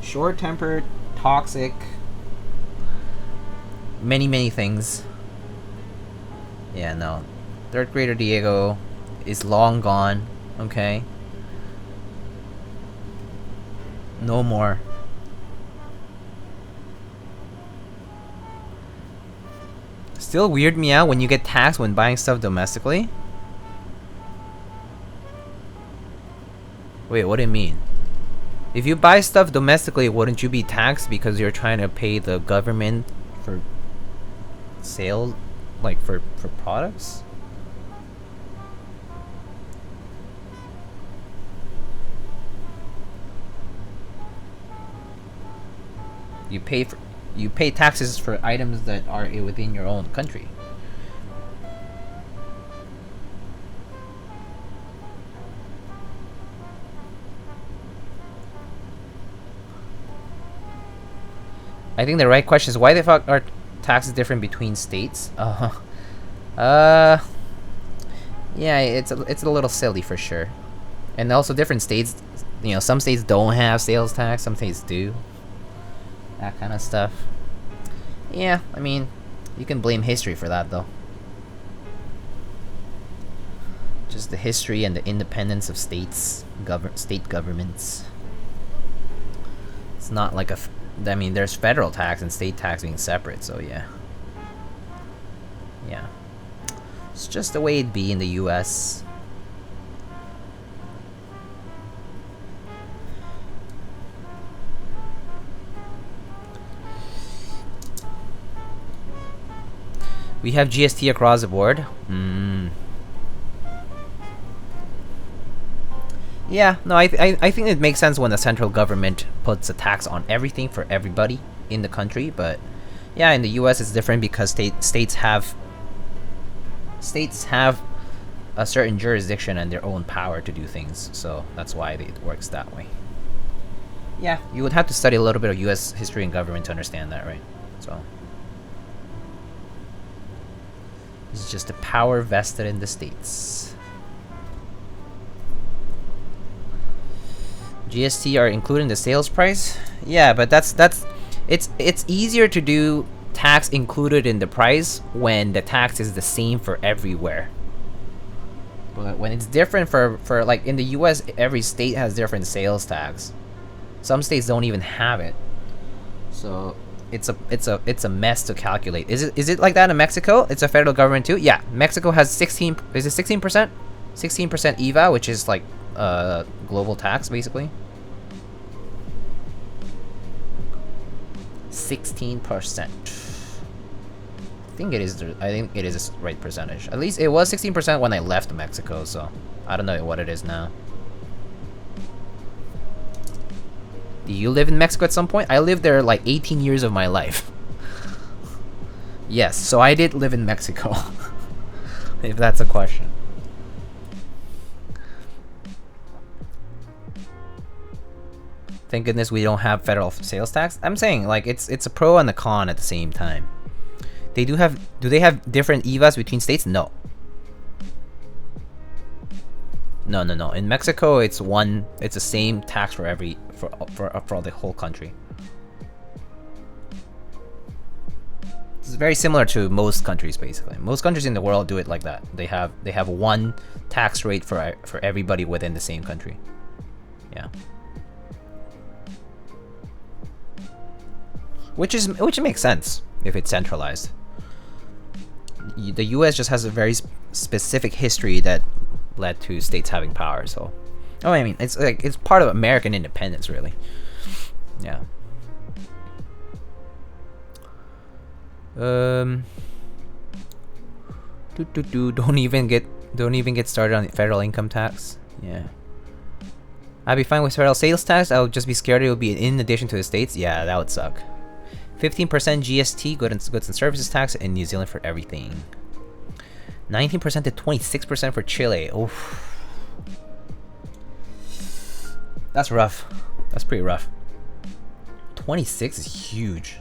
Short-tempered, toxic. Many things. Yeah, no. Third grader Diego is long gone. Okay. No more. Still weird me out when you get taxed when buying stuff domestically. Wait, what do you mean? If you buy stuff domestically, wouldn't you be taxed because you're trying to pay the government for sale, like for products? You pay taxes for items that are within your own country. I think the right question is why the fuck are taxes different between states? Yeah, it's a little silly for sure. And also different states, you know, some states don't have sales tax, some states do. That kind of stuff. Yeah, I mean, you can blame history for that though. Just the history and the independence of states, state governments. It's not like I mean, there's federal tax and state tax being separate, so yeah. Yeah. It's just the way it'd be in the US. We have GST across the board. Yeah, no, I think it makes sense when the central government puts a tax on everything for everybody in the country, but yeah, in the US it's different because states have a certain jurisdiction and their own power to do things, so that's why it works that way. Yeah, you would have to study a little bit of US history and government to understand that, right? So it's just the power vested in the states. GST are included in the sales price? Yeah, but it's easier to do tax included in the price when the tax is the same for everywhere. But when it's different for like in the US, every state has different sales tax. Some states don't even have it. So it's a mess to calculate. Is it like that in Mexico? It's a federal government too? Yeah, Mexico has 16%, 16% EVA, which is like global tax basically. 16%. I think it is the right percentage. At least it was 16% when I left Mexico, so I don't know what it is now. Do you live in Mexico at some point? I lived there like 18 years of my life. Yes, so I did live in Mexico. If that's a question. Thank goodness we don't have federal sales tax. I'm saying like it's a pro and a con at the same time. Do they have different EVAs between states? No. No. In Mexico it's the same tax for the whole country. It's very similar to most countries basically. Most countries in the world do it like that. They have one tax rate for everybody within the same country. Yeah. Which makes sense if it's centralized. The US just has a very specific history that led to states having power, so I mean it's part of American independence really. Yeah. Don't even get started on federal income tax. Yeah. I'd be fine with federal sales tax. I would just be scared it would be in addition to the states. Yeah, that would suck. 15% GST, goods and services tax in New Zealand for everything. 19% to 26% for Chile. Oof. That's rough. That's pretty rough. 26 is huge.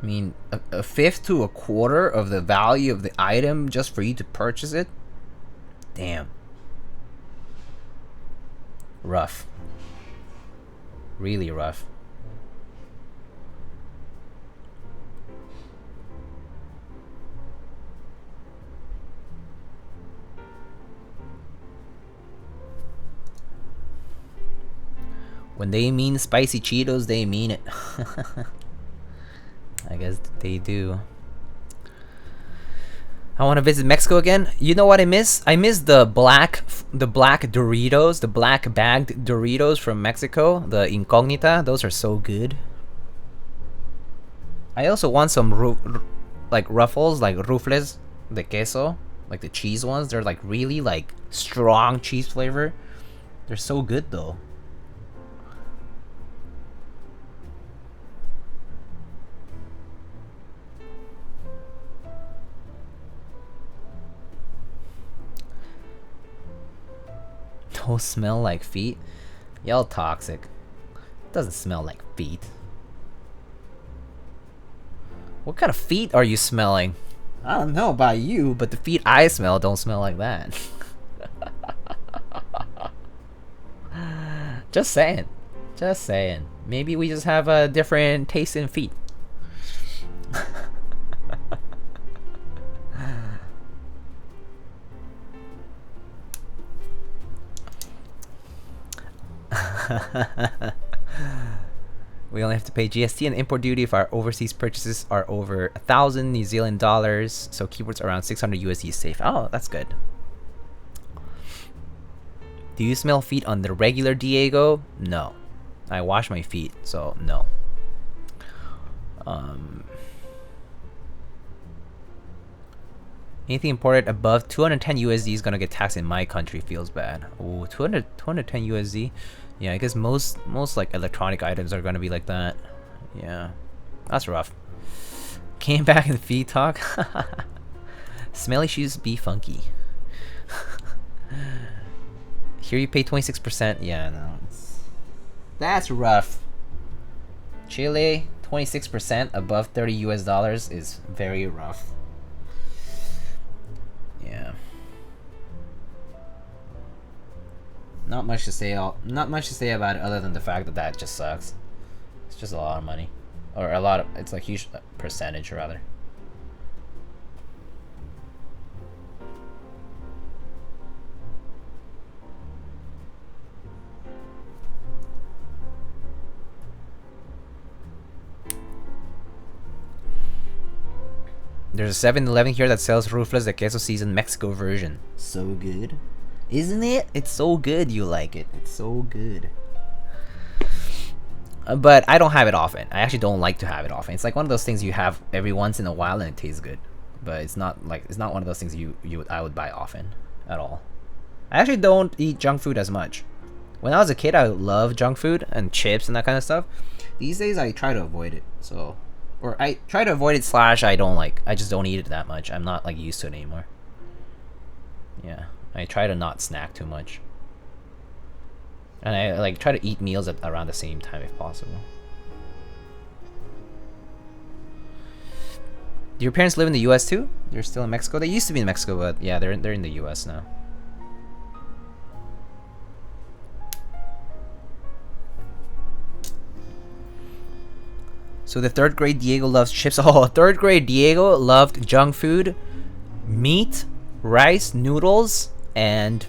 I mean, a fifth to a quarter of the value of the item just for you to purchase it? Damn. Rough. Really rough. When they mean spicy Cheetos, they mean it. I guess they do. I want to visit Mexico again. You know what I miss? I miss the black Doritos, the black bagged Doritos from Mexico, the Incognita. Those are so good. I also want some like Ruffles, like Rufles de queso, like the cheese ones. They're like really like strong cheese flavor. They're so good though. Don't smell like feet? Y'all toxic. Doesn't smell like feet. What kind of feet are you smelling? I don't know about you, but the feet I smell don't smell like that. Just saying. Just saying. Maybe we just have a different taste in feet. We only have to pay GST and import duty if our overseas purchases are over 1,000 New Zealand dollars. So keyboards around 600 USD is safe. Oh, that's good. Do you smell feet on the regular Diego? No. I wash my feet, so no. Anything imported above 210 USD is gonna get taxed in my country. Feels bad. Oh, 210 USD. Yeah, I guess most like electronic items are gonna be like that. Yeah, that's rough. Came back in feet talk. Smelly shoes be funky. Here you pay 26%. Yeah, no, that's rough. Chile, 26% above 30 US dollars is very rough. Yeah. Not much to say about it other than the fact that that just sucks. It's just a lot of money, or a lot of, it's like huge percentage rather. There's a 7-Eleven here that sells Rufles de Queso Season Mexico version. So good. Isn't it? It's so good you like it. It's so good. But I don't have it often. I actually don't like to have it often. It's like one of those things you have every once in a while and it tastes good. But it's not one of those things I would buy often at all. I actually don't eat junk food as much. When I was a kid, I loved junk food and chips and that kind of stuff. These days I try to avoid it. So, or I try to avoid it / I just don't eat it that much. I'm not like used to it anymore. Yeah. I try to not snack too much. And I like try to eat meals at around the same time if possible. Do your parents live in the US too? They're still in Mexico? They used to be in Mexico, but yeah, they're in the US now. So the 3rd grade Diego loves chips. Oh, 3rd grade Diego loved junk food, meat, rice, noodles, and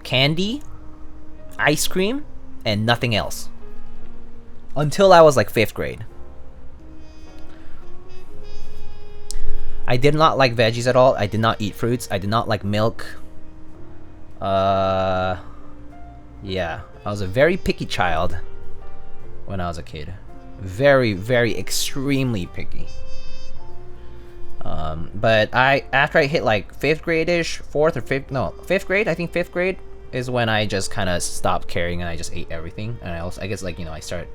candy, ice cream, and nothing else. Until I was like 5th grade. I did not like veggies at all. I did not eat fruits. I did not like milk. Yeah. I was a very picky child when I was a kid. Very, very extremely picky. But after I hit like 5th grade-ish, 4th or 5th, no, 5th grade, I think 5th grade is when I just kind of stopped caring and I just ate everything. And I guess like, I start,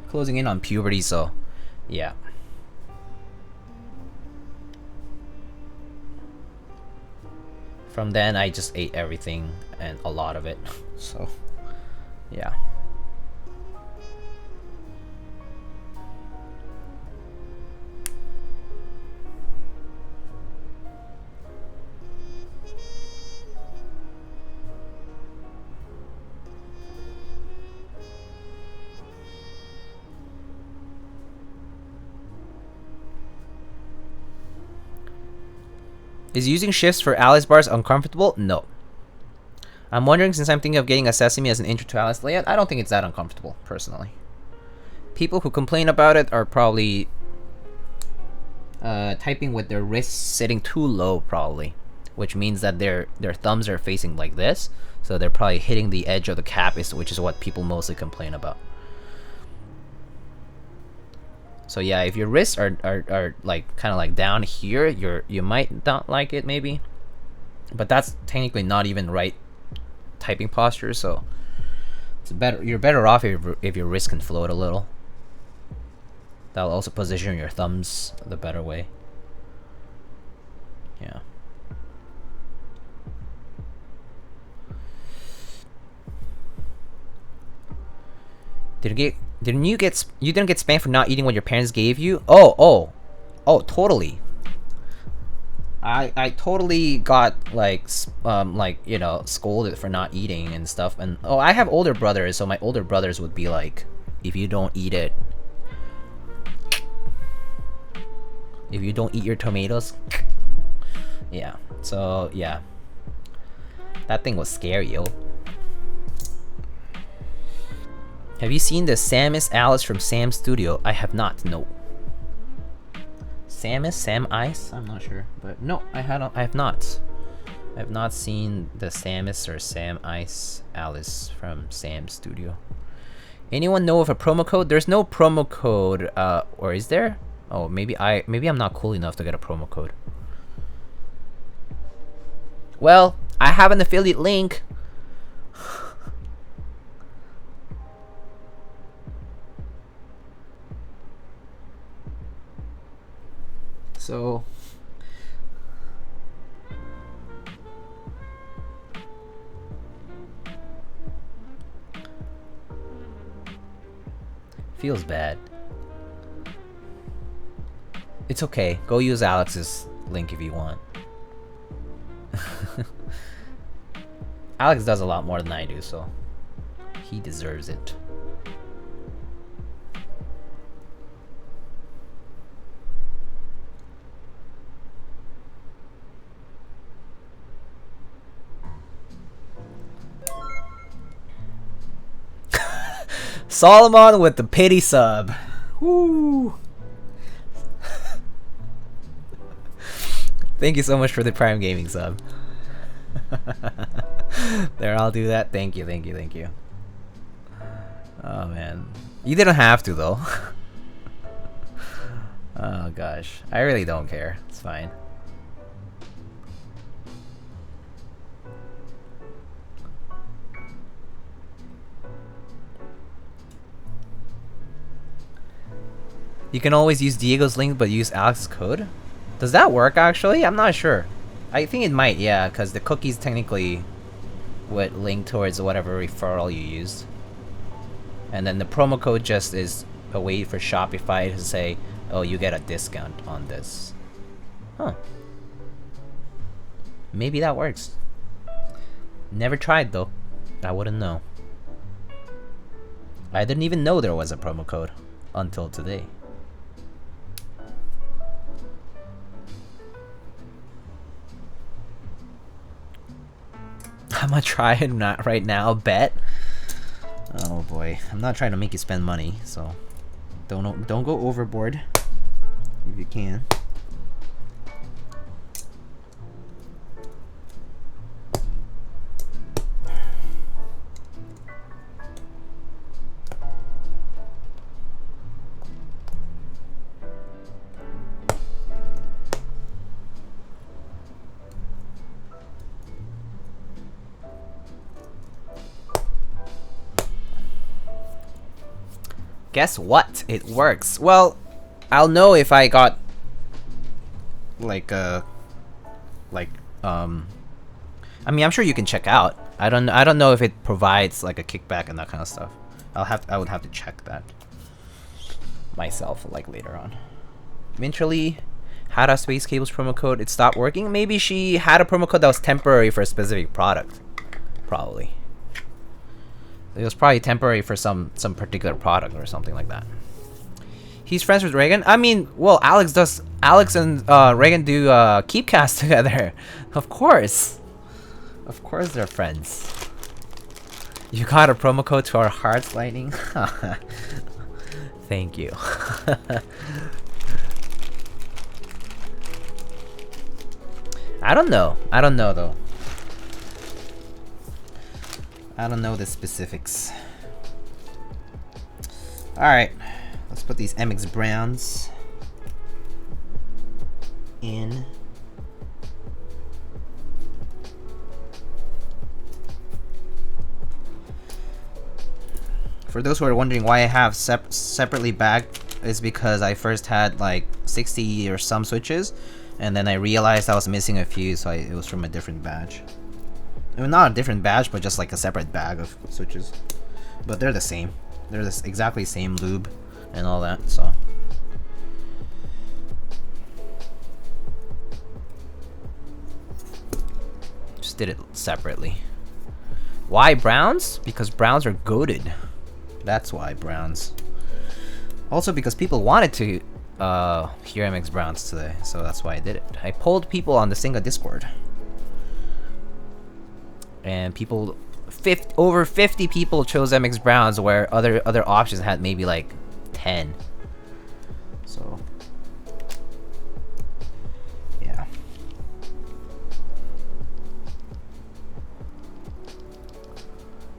closing in on puberty, so yeah. From then I just ate everything and a lot of it, so yeah. Is using shifts for Alice bars uncomfortable? No. I'm wondering, since I'm thinking of getting a Sesame as an intro to Alice layout, I don't think it's that uncomfortable, personally. People who complain about it are probably typing with their wrists sitting too low, probably. Which means that their thumbs are facing like this, so they're probably hitting the edge of the cap, which is what people mostly complain about. So yeah, if your wrists are like kind of like down here, you might not like it maybe, but that's technically not even right typing posture. So it's better. You're better off if your wrist can float a little. That'll also position your thumbs the better way. Yeah. Didn't you get spanked for not eating what your parents gave you? Oh, totally. I totally got like you know, scolded for not eating and stuff. And oh, I have older brothers, so my older brothers would be like, if you don't eat it, if you don't eat your tomatoes, yeah. So yeah, that thing was scary, yo. Have you seen the Samus Alice from Sam's Studio? I have not, no. Samus? Sam Ice? I'm not sure. But no, I have not. I have not seen the Samus or Sam Ice Alice from Sam's Studio. Anyone know of a promo code? There's no promo code, or is there? Oh, maybe I'm not cool enough to get a promo code. Well, I have an affiliate link. So feels bad. It's okay. Go use Alex's link if you want. Alex does a lot more than I do, so he deserves it. Solomon with the pity sub. Woo! Thank you so much for the Prime Gaming sub. There, I'll do that. Thank you, thank you, thank you. Oh man, you didn't have to though. Oh gosh, I really don't care. It's fine. You can always use Diego's link, but use Alex's code? Does that work, actually? I'm not sure. I think it might, yeah, because the cookies technically would link towards whatever referral you used. And then the promo code just is a way for Shopify to say, oh, you get a discount on this. Huh. Maybe that works. Never tried, though. I wouldn't know. I didn't even know there was a promo code until today. I'm gonna try it not right now, bet. Oh boy, I'm not trying to make you spend money, so don't go overboard if you can. Guess what? It works. Well, I'll know if I got like I mean, I'm sure you can check out. I don't know if it provides like a kickback and that kind of stuff. I would have to check that myself like later on. Mintrally had a Space Cables promo code. It stopped working. Maybe she had a promo code that was temporary for a specific product. Probably. It was probably temporary for some particular product or something like that. He's friends with Reagan? I mean, well, Alex and Reagan do Keycaps together. Of course. Of course they're friends. You got a promo code to our hearts, Lightning? Thank you. I don't know. I don't know, though. I don't know the specifics. Alright. Let's put these MX Browns in. For those who are wondering why I have separately bagged, is because I first had like 60 or some switches, and then I realized I was missing a few, so it was from a different batch. I mean, not a different batch, but just like a separate bag of switches. But they're the same. They're the exactly same lube and all that, so. Just did it separately. Why Browns? Because Browns are goated. That's why Browns. Also because people wanted to hear MX Browns today, so that's why I did it. I polled people on the Singa Discord. And people, over 50 people chose MX Browns, where other options had maybe like 10. So yeah.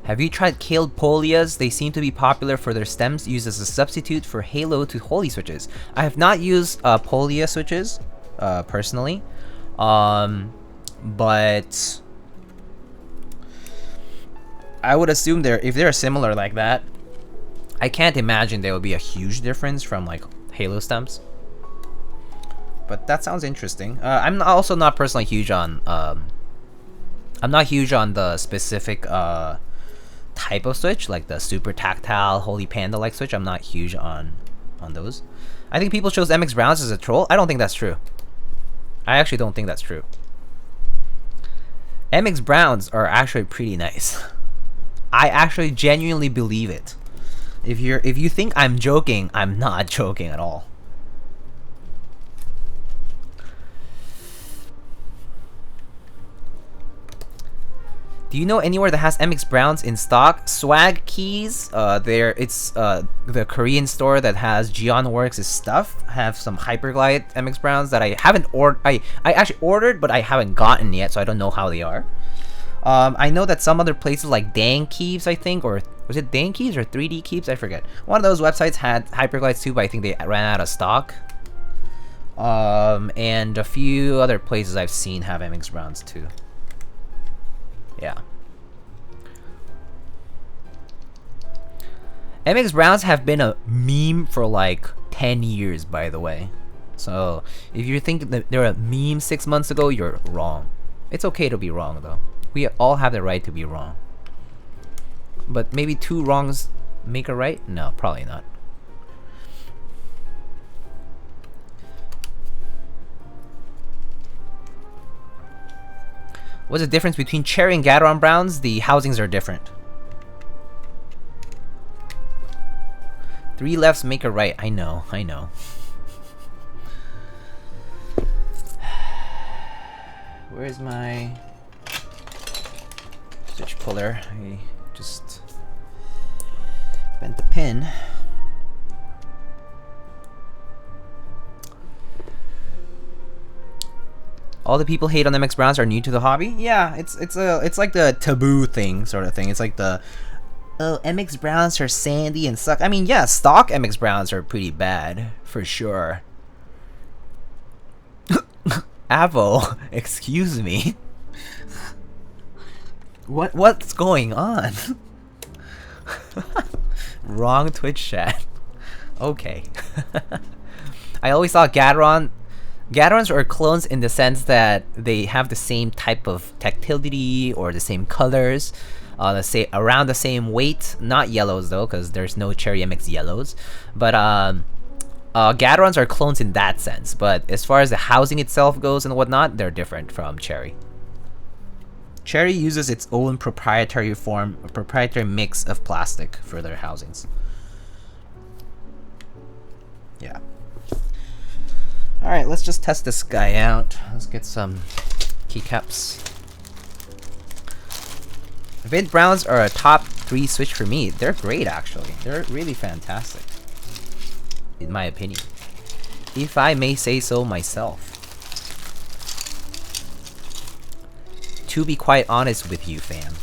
Have you tried Kaled Polias? They seem to be popular for their stems used as a substitute for Halo to Holy switches. I have not used Polia switches personally, but I would assume if they're similar like that, I can't imagine there would be a huge difference from like Halo stems. But that sounds interesting. I'm also not personally huge on. I'm not huge on the specific type of switch, like the super tactile Holy Panda like switch. I'm not huge on those. I think people chose MX Browns as a troll. I don't think that's true. I actually don't think that's true. MX Browns are actually pretty nice. I actually genuinely believe it. If you think I'm joking, I'm not joking at all. Do you know anywhere that has MX Browns in stock? Swag Keys, it's the Korean store that has Geonworks' stuff, have some Hyperglide MX Browns that I haven't ordered. I actually ordered, but I haven't gotten yet, so I don't know how they are. I know that some other places like Dang Keeps, I think, or was it Dang Keeps or 3D Keeps? I forget. One of those websites had Hyperglides too, but I think they ran out of stock. And a few other places I've seen have MX Browns too. Yeah. MX Browns have been a meme for like 10 years, by the way. So if you think that they're a meme 6 months ago, you're wrong. It's okay to be wrong, though. We all have the right to be wrong. But maybe 2 wrongs make a right? No, probably not. What's the difference between Cherry and Gateron Browns? The housings are different. 3 lefts make a right. I know, I know. Where's my switch puller? I just bent the pin. All the people hate on MX Browns are new to the hobby. Yeah, it's like the taboo thing sort of thing. It's like the, oh, MX Browns are sandy and suck. I mean, yeah, stock MX Browns are pretty bad for sure. Avo, excuse me. What's going on? Wrong Twitch chat. Okay. I always thought Gaterons are clones in the sense that they have the same type of tactility or the same colors, let's say around the same weight. Not yellows though, because there's no Cherry MX yellows. But Gaterons are clones in that sense. But as far as the housing itself goes and whatnot, they're different from Cherry. Cherry uses its own proprietary mix of plastic for their housings. Yeah. Alright, let's just test this guy out. Let's get some keycaps. Vid Browns are a top 3 switch for me. They're great, actually. They're really fantastic, in my opinion, if I may say so myself. To be quite honest with you, fam.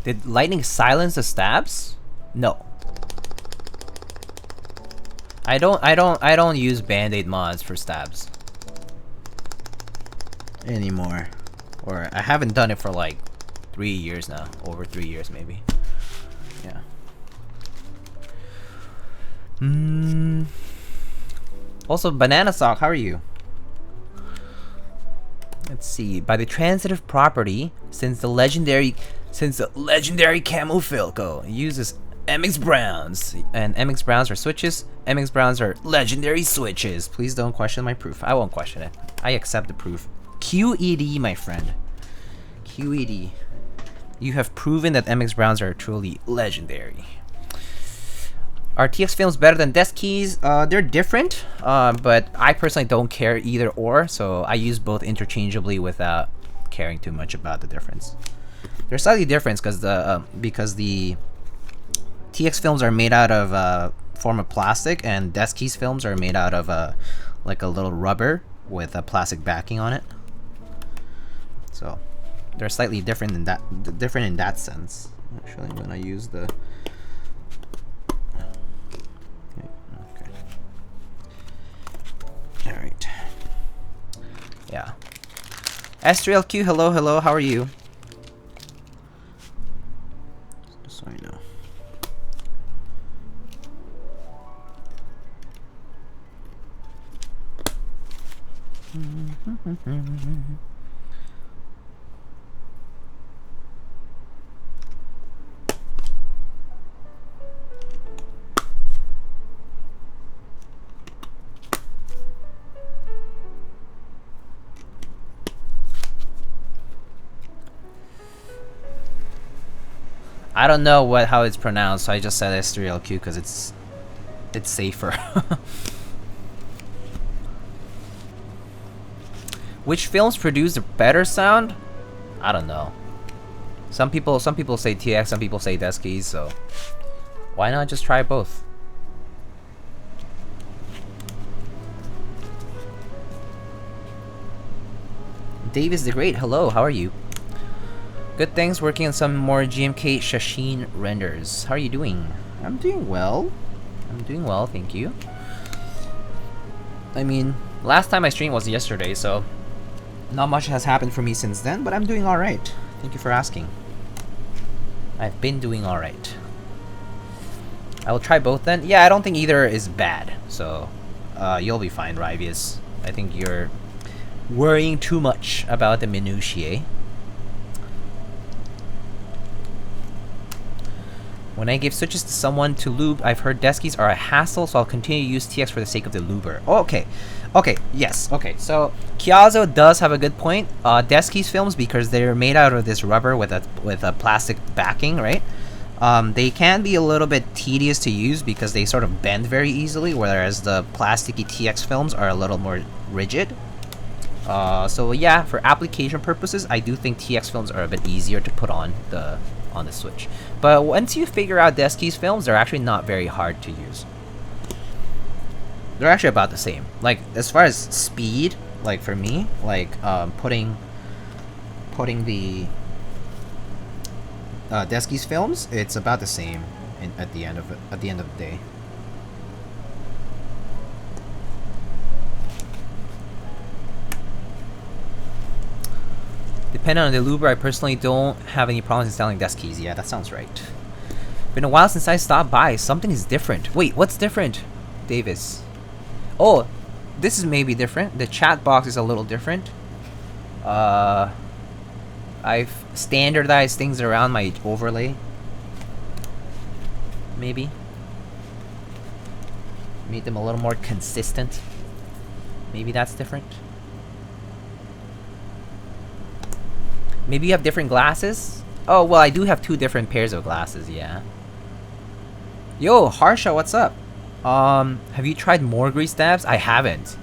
Did lightning silence the stabs? No. I don't use band-aid mods for stabs anymore. Or I haven't done it for like 3 years now. Over 3 years maybe. Yeah. Also, Banana Sock, how are you? Let's see. By the transitive property, since the legendary camo Filco uses MX Browns, and MX Browns are switches, MX Browns are legendary switches. Please don't question my proof. I won't question it. I accept the proof. QED, my friend. QED. You have proven that MX Browns are truly legendary. Are TX films better than desk keys? They're different, but I personally don't care either or, so I use both interchangeably without caring too much about the difference. They're slightly different because the TX films are made out of form of plastic, and desk keys films are made out of like a little rubber with a plastic backing on it. So they're slightly different in that sense. Actually, I'm gonna use the. Okay. All right. Yeah. S3LQ, hello, hello. How are you? Just so I know. I don't know how it's pronounced, so I just said S3LQ because it's safer. Which films produce a better sound? I don't know. Some people say TX, some people say desk keys, so why not just try both? Davis the Great, hello, how are you? Good, thanks. Working on some more GMK Shashin renders. How are you doing? I'm doing well. I'm doing well, thank you. I mean, last time I streamed was yesterday, so not much has happened for me since then, but I'm doing alright. Thank you for asking. I've been doing alright. I will try both then. Yeah, I don't think either is bad, so you'll be fine, Rivius. I think you're worrying too much about the minutiae. When I give switches to someone to lube, I've heard deskies are a hassle, so I'll continue to use TX for the sake of the luber. Oh, okay. Okay, yes, okay. So, Kiazo does have a good point. Deskies films, because they're made out of this rubber with a plastic backing, right? They can be a little bit tedious to use because they sort of bend very easily, whereas the plasticky TX films are a little more rigid. So yeah, for application purposes, I do think TX films are a bit easier to put on the Switch. But once you figure out Desky's films, they're actually not very hard to use. They're actually about the same. Like as far as speed, like for me, like putting the Desky's films, it's about the same at the end of the day. Depending on the Luber, I personally don't have any problems installing desk keys. Yeah, that sounds right. Been a while since I stopped by. Something is different. Wait, what's different, Davis? Oh, this is maybe different. The chat box is a little different. I've standardized things around my overlay. Maybe. Made them a little more consistent. Maybe that's different. Maybe you have different glasses? Oh, well, I do have 2 different pairs of glasses, yeah. Yo, Harsha, what's up? Have you tried more grease stabs? I haven't.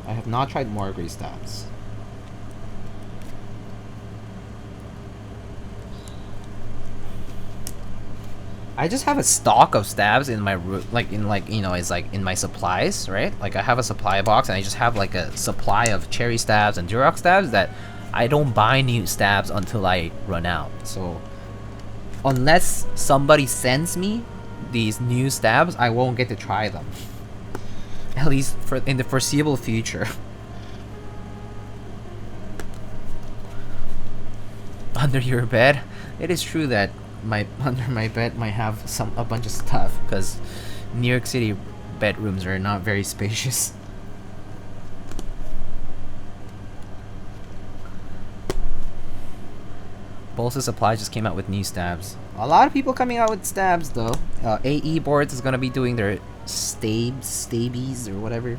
I have not tried more grease stabs. I just have a stock of stabs in my it's like in my supplies, right? Like I have a supply box and I just have like a supply of cherry stabs and Durox stabs that I don't buy new stabs until I run out. So unless somebody sends me these new stabs, I won't get to try them. At least in the foreseeable future. Under your bed? It is true that under my bed might have a bunch of stuff because New York City bedrooms are not very spacious. Bolsa Supply just came out with new stabs. A lot of people coming out with stabs though. AE Boards is gonna be doing their stabies or whatever.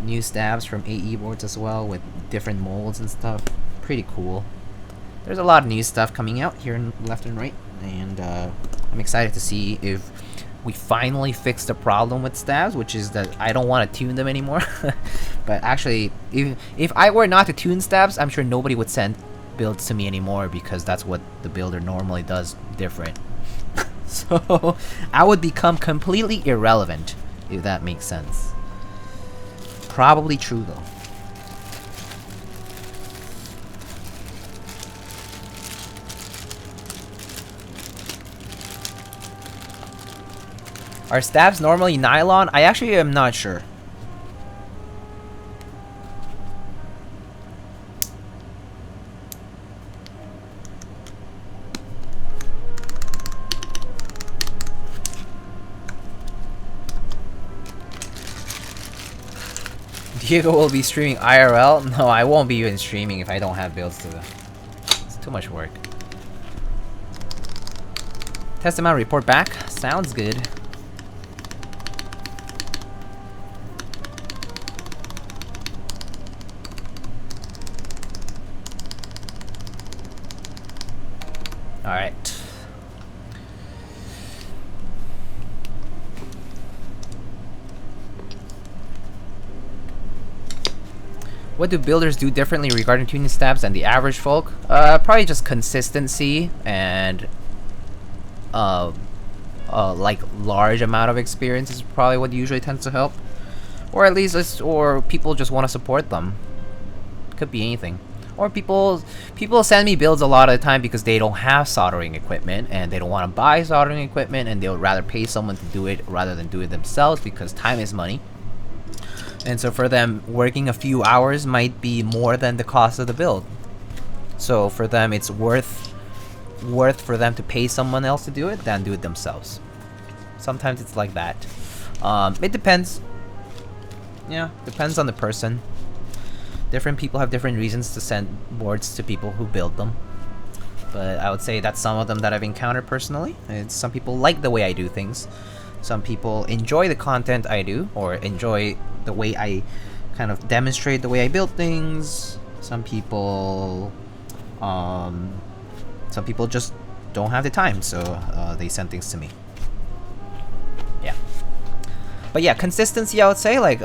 New stabs from AE Boards as well with different molds and stuff. Pretty cool. There's a lot of new stuff coming out here in left and right, and I'm excited to see if we finally fix the problem with stabs, which is that I don't want to tune them anymore. But actually, if I were not to tune stabs, I'm sure nobody would send builds to me anymore because that's what the builder normally does different. So I would become completely irrelevant, if that makes sense. Probably true though. Are stabs normally nylon? I actually am not sure. Diego will be streaming IRL? No, I won't be even streaming if I don't have builds to do. It's too much work. Test them out, report back. Sounds good. Alright. What do builders do differently regarding tuning stabs than the average folk? Probably just consistency and like large amount of experience is probably what usually tends to help, or at least or people just want to support them. Could be anything. Or people send me builds a lot of the time because they don't have soldering equipment and they don't want to buy soldering equipment and they would rather pay someone to do it rather than do it themselves because time is money. And so for them, working a few hours might be more than the cost of the build. So for them, it's worth for them to pay someone else to do it than do it themselves. Sometimes it's like that. It depends. Yeah, depends on the person. Different people have different reasons to send boards to people who build them. But I would say that's some of them that I've encountered personally. And some people like the way I do things. Some people enjoy the content I do, or enjoy the way I kind of demonstrate the way I build things. Some people just don't have the time, so they send things to me. Yeah. But yeah, consistency, I would say, like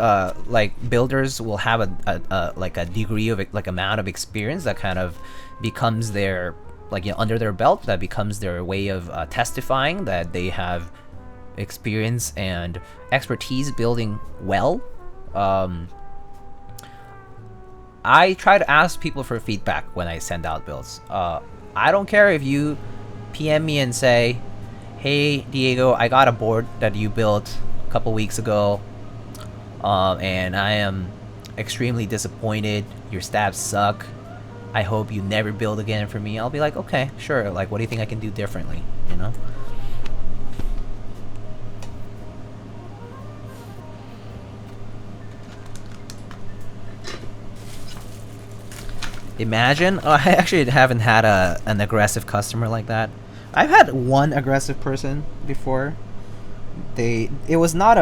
builders will have a like a degree of like amount of experience that kind of becomes their, like, you know, under their belt, that becomes their way of testifying that they have experience and expertise building well. I try to ask people for feedback when I send out builds. I don't care if you PM me and say, hey Diego, I got a board that you built a couple weeks ago, and I am extremely disappointed. Your stabs suck. I hope you never build again for me. I'll be like, okay, sure. Like, what do you think I can do differently? You know? Imagine, I actually haven't had an aggressive customer like that. I've had one aggressive person before. It was not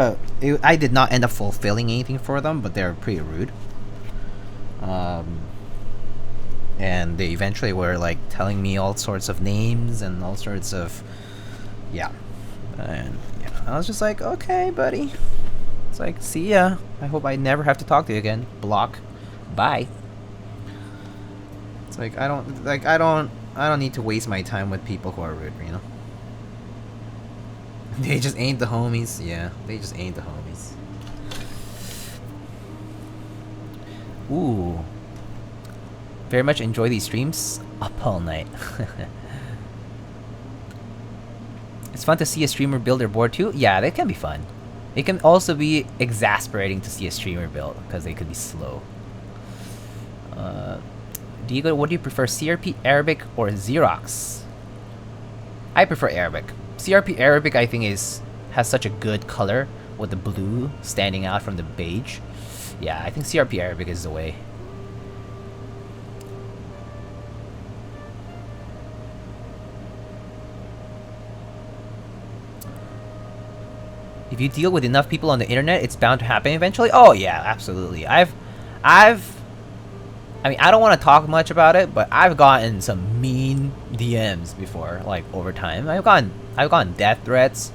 I did not end up fulfilling anything for them, but they're pretty rude. And they eventually were like telling me all sorts of names and all sorts of, yeah. And yeah, I was just like, okay, buddy. It's like, see ya. I hope I never have to talk to you again. Block. Bye. It's like, I don't need to waste my time with people who are rude, you know? They just ain't the homies. Yeah, they just ain't the homies. Ooh. Very much enjoy these streams. Up all night. It's fun to see a streamer build their board too. Yeah, that can be fun. It can also be exasperating to see a streamer build because they could be slow. Diego, what do you prefer, CRP Arabic or Xerox? I prefer Arabic. CRP Arabic, I think, has such a good color with the blue standing out from the beige. Yeah, I think CRP Arabic is the way. If you deal with enough people on the internet, it's bound to happen eventually. Oh yeah, absolutely. I mean, I don't want to talk much about it, but I've gotten some mean DMs before, like over time. I've gotten death threats.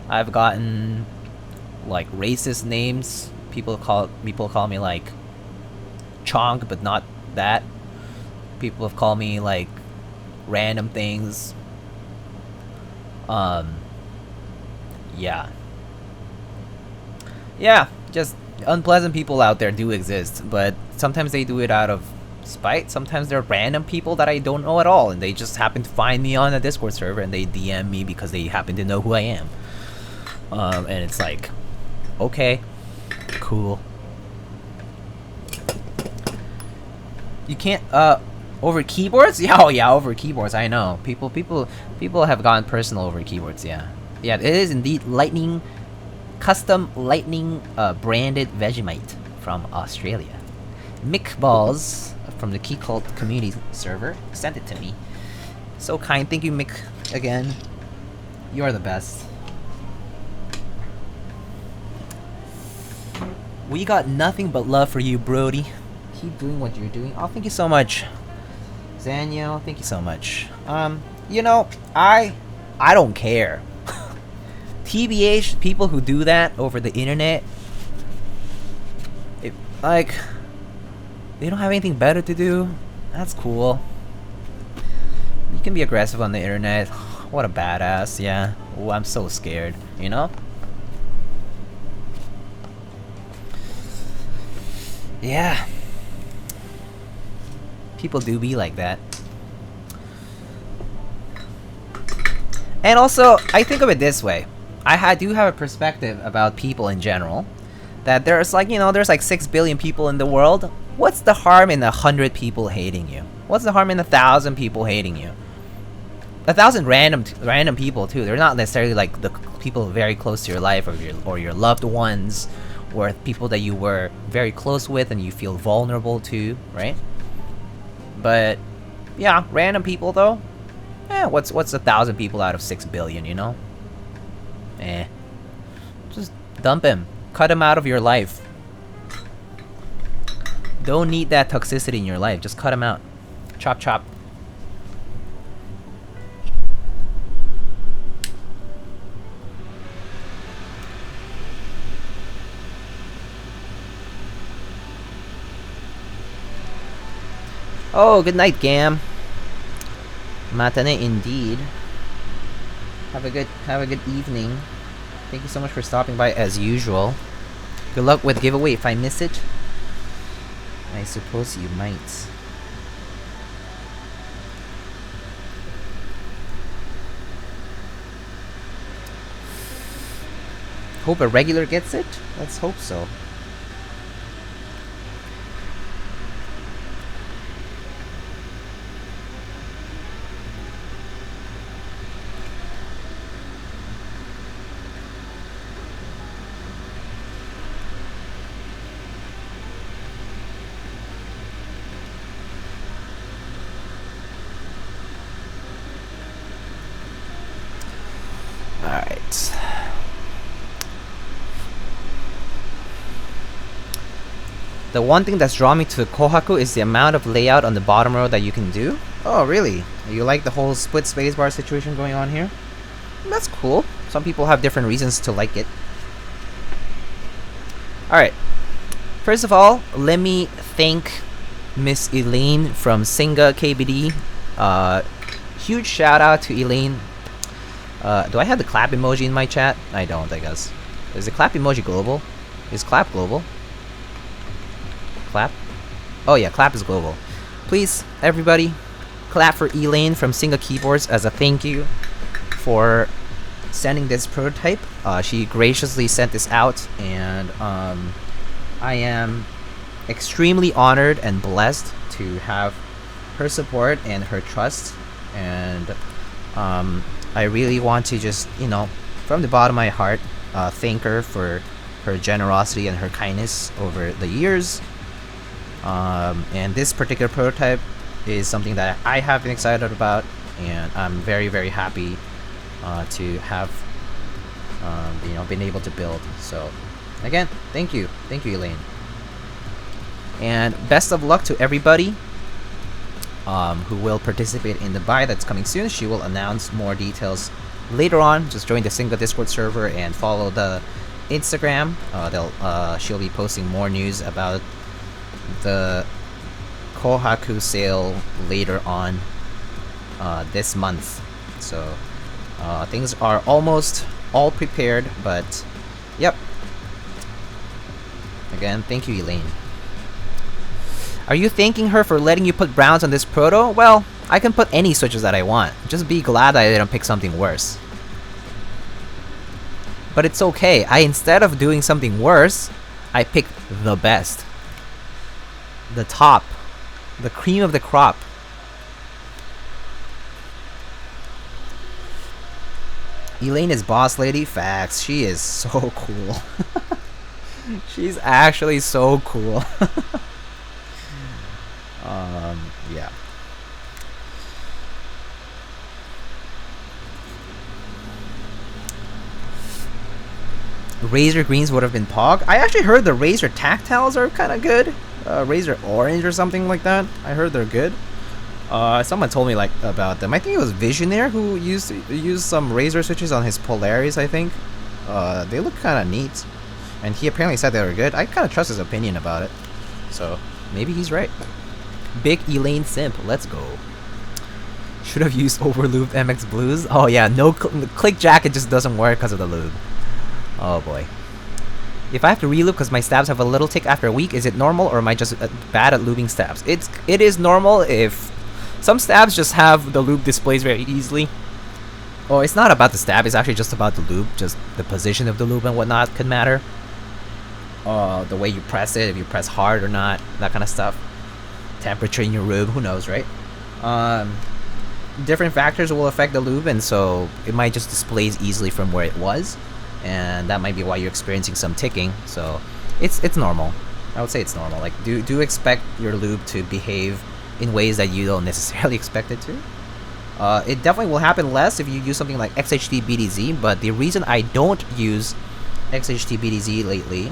I've gotten like racist names. People call me like Chonk, but not that. People have called me like random things. Yeah. Yeah, just unpleasant people out there do exist, but sometimes they do it out of spite. Sometimes they're random people that I don't know at all, and they just happen to find me on a Discord server and they DM me because they happen to know who I am. And it's like, okay, cool. You can't over keyboards? Yeah, oh yeah, over keyboards. I know people have gone personal over keyboards. Yeah, it is indeed lightning. Custom lightning branded Vegemite from Australia. Mick Balls from the Key Cult community server sent it to me. So kind. Thank you, Mick, again. You are the best. We got nothing but love for you, Brody. Keep doing what you're doing. Oh, thank you so much. Zanyo, thank you so much. You know, I don't care. TBH, people who do that over the internet, like, they don't have anything better to do. That's cool. You can be aggressive on the internet. What a badass, yeah. Oh, I'm so scared, you know? Yeah. People do be like that. And also, I think of it this way. I do have a perspective about people in general, that there's like, you know, there's like 6 billion people in the world. What's the harm in 100 people hating you? What's the harm in 1,000 people hating you? 1,000 random people too. They're not necessarily like the people very close to your life or your loved ones, or people that you were very close with and you feel vulnerable to, right? But yeah, random people though. What's 1,000 people out of 6 billion, you know? Just dump him. Cut him out of your life. Don't need that toxicity in your life. Just cut him out. Chop chop. Oh, good night, Gam. Matane indeed. Have a good evening. Thank you so much for stopping by as usual. Good luck with giveaway. If I miss it, I suppose you might. Hope a regular gets it? Let's hope so. Alright. The one thing that's drawn me to Kohaku is the amount of layout on the bottom row that you can do. Oh, really? You like the whole split spacebar situation going on here? That's cool. Some people have different reasons to like it. Alright. First of all, let me thank Miss Elaine from SINGAKBD. Huge shout out to Elaine. Do I have the clap emoji in my chat? I don't, I guess. Is the clap emoji global? Is clap global? Clap? Oh yeah, clap is global. Please, everybody, clap for Elaine from Singa Keyboards as a thank you for sending this prototype. She graciously sent this out, and I am extremely honored and blessed to have her support and her trust, and I really want to just, you know, from the bottom of my heart, thank her for her generosity and her kindness over the years. And this particular prototype is something that I have been excited about, and I'm very, very happy to have you know, been able to build. So again, thank you, Elaine, and best of luck to everybody who will participate in the buy that's coming soon. She will announce more details later on. Just join the Singa Discord server and follow the Instagram. She'll be posting more news about the Kohaku sale later on this month. So things are almost all prepared, but yep. Again, thank you, Elaine. Are you thanking her for letting you put browns on this Proto? Well, I can put any switches that I want. Just be glad that I didn't pick something worse. But it's okay. Instead of doing something worse, I picked the best. The top. The cream of the crop. Elaine is boss lady. Facts. She is so cool. She's actually so cool. Yeah. Razor greens would have been Pog. I actually heard the Razor tactiles are kind of good. Razor orange or something like that. I heard they're good. Someone told me like about them. I think it was Visionaire who used some Razor switches on his Polaris, I think. They look kind of neat, and he apparently said they were good. I kind of trust his opinion about it, so maybe he's right. Big Elaine simp, let's go. Should have used overlubed MX Blues. Oh yeah, no click jacket just doesn't work because of the lube. Oh boy. If I have to relube because my stabs have a little tick after a week, is it normal, or am I just bad at lubing stabs? It is normal if some stabs just have the lube displays very easily. Oh, it's not about the stab, it's actually just about the lube. Just the position of the lube and whatnot could matter. The way you press it, if you press hard or not, that kind of stuff. Temperature in your lube, who knows, right? Different factors will affect the lube, and so it might just displays easily from where it was, and that might be why you're experiencing some ticking. So it's normal. I would say it's normal. Like do expect your lube to behave in ways that you don't necessarily expect it to. It definitely will happen less if you use something like XHT BDZ, but the reason I don't use XHT BDZ lately,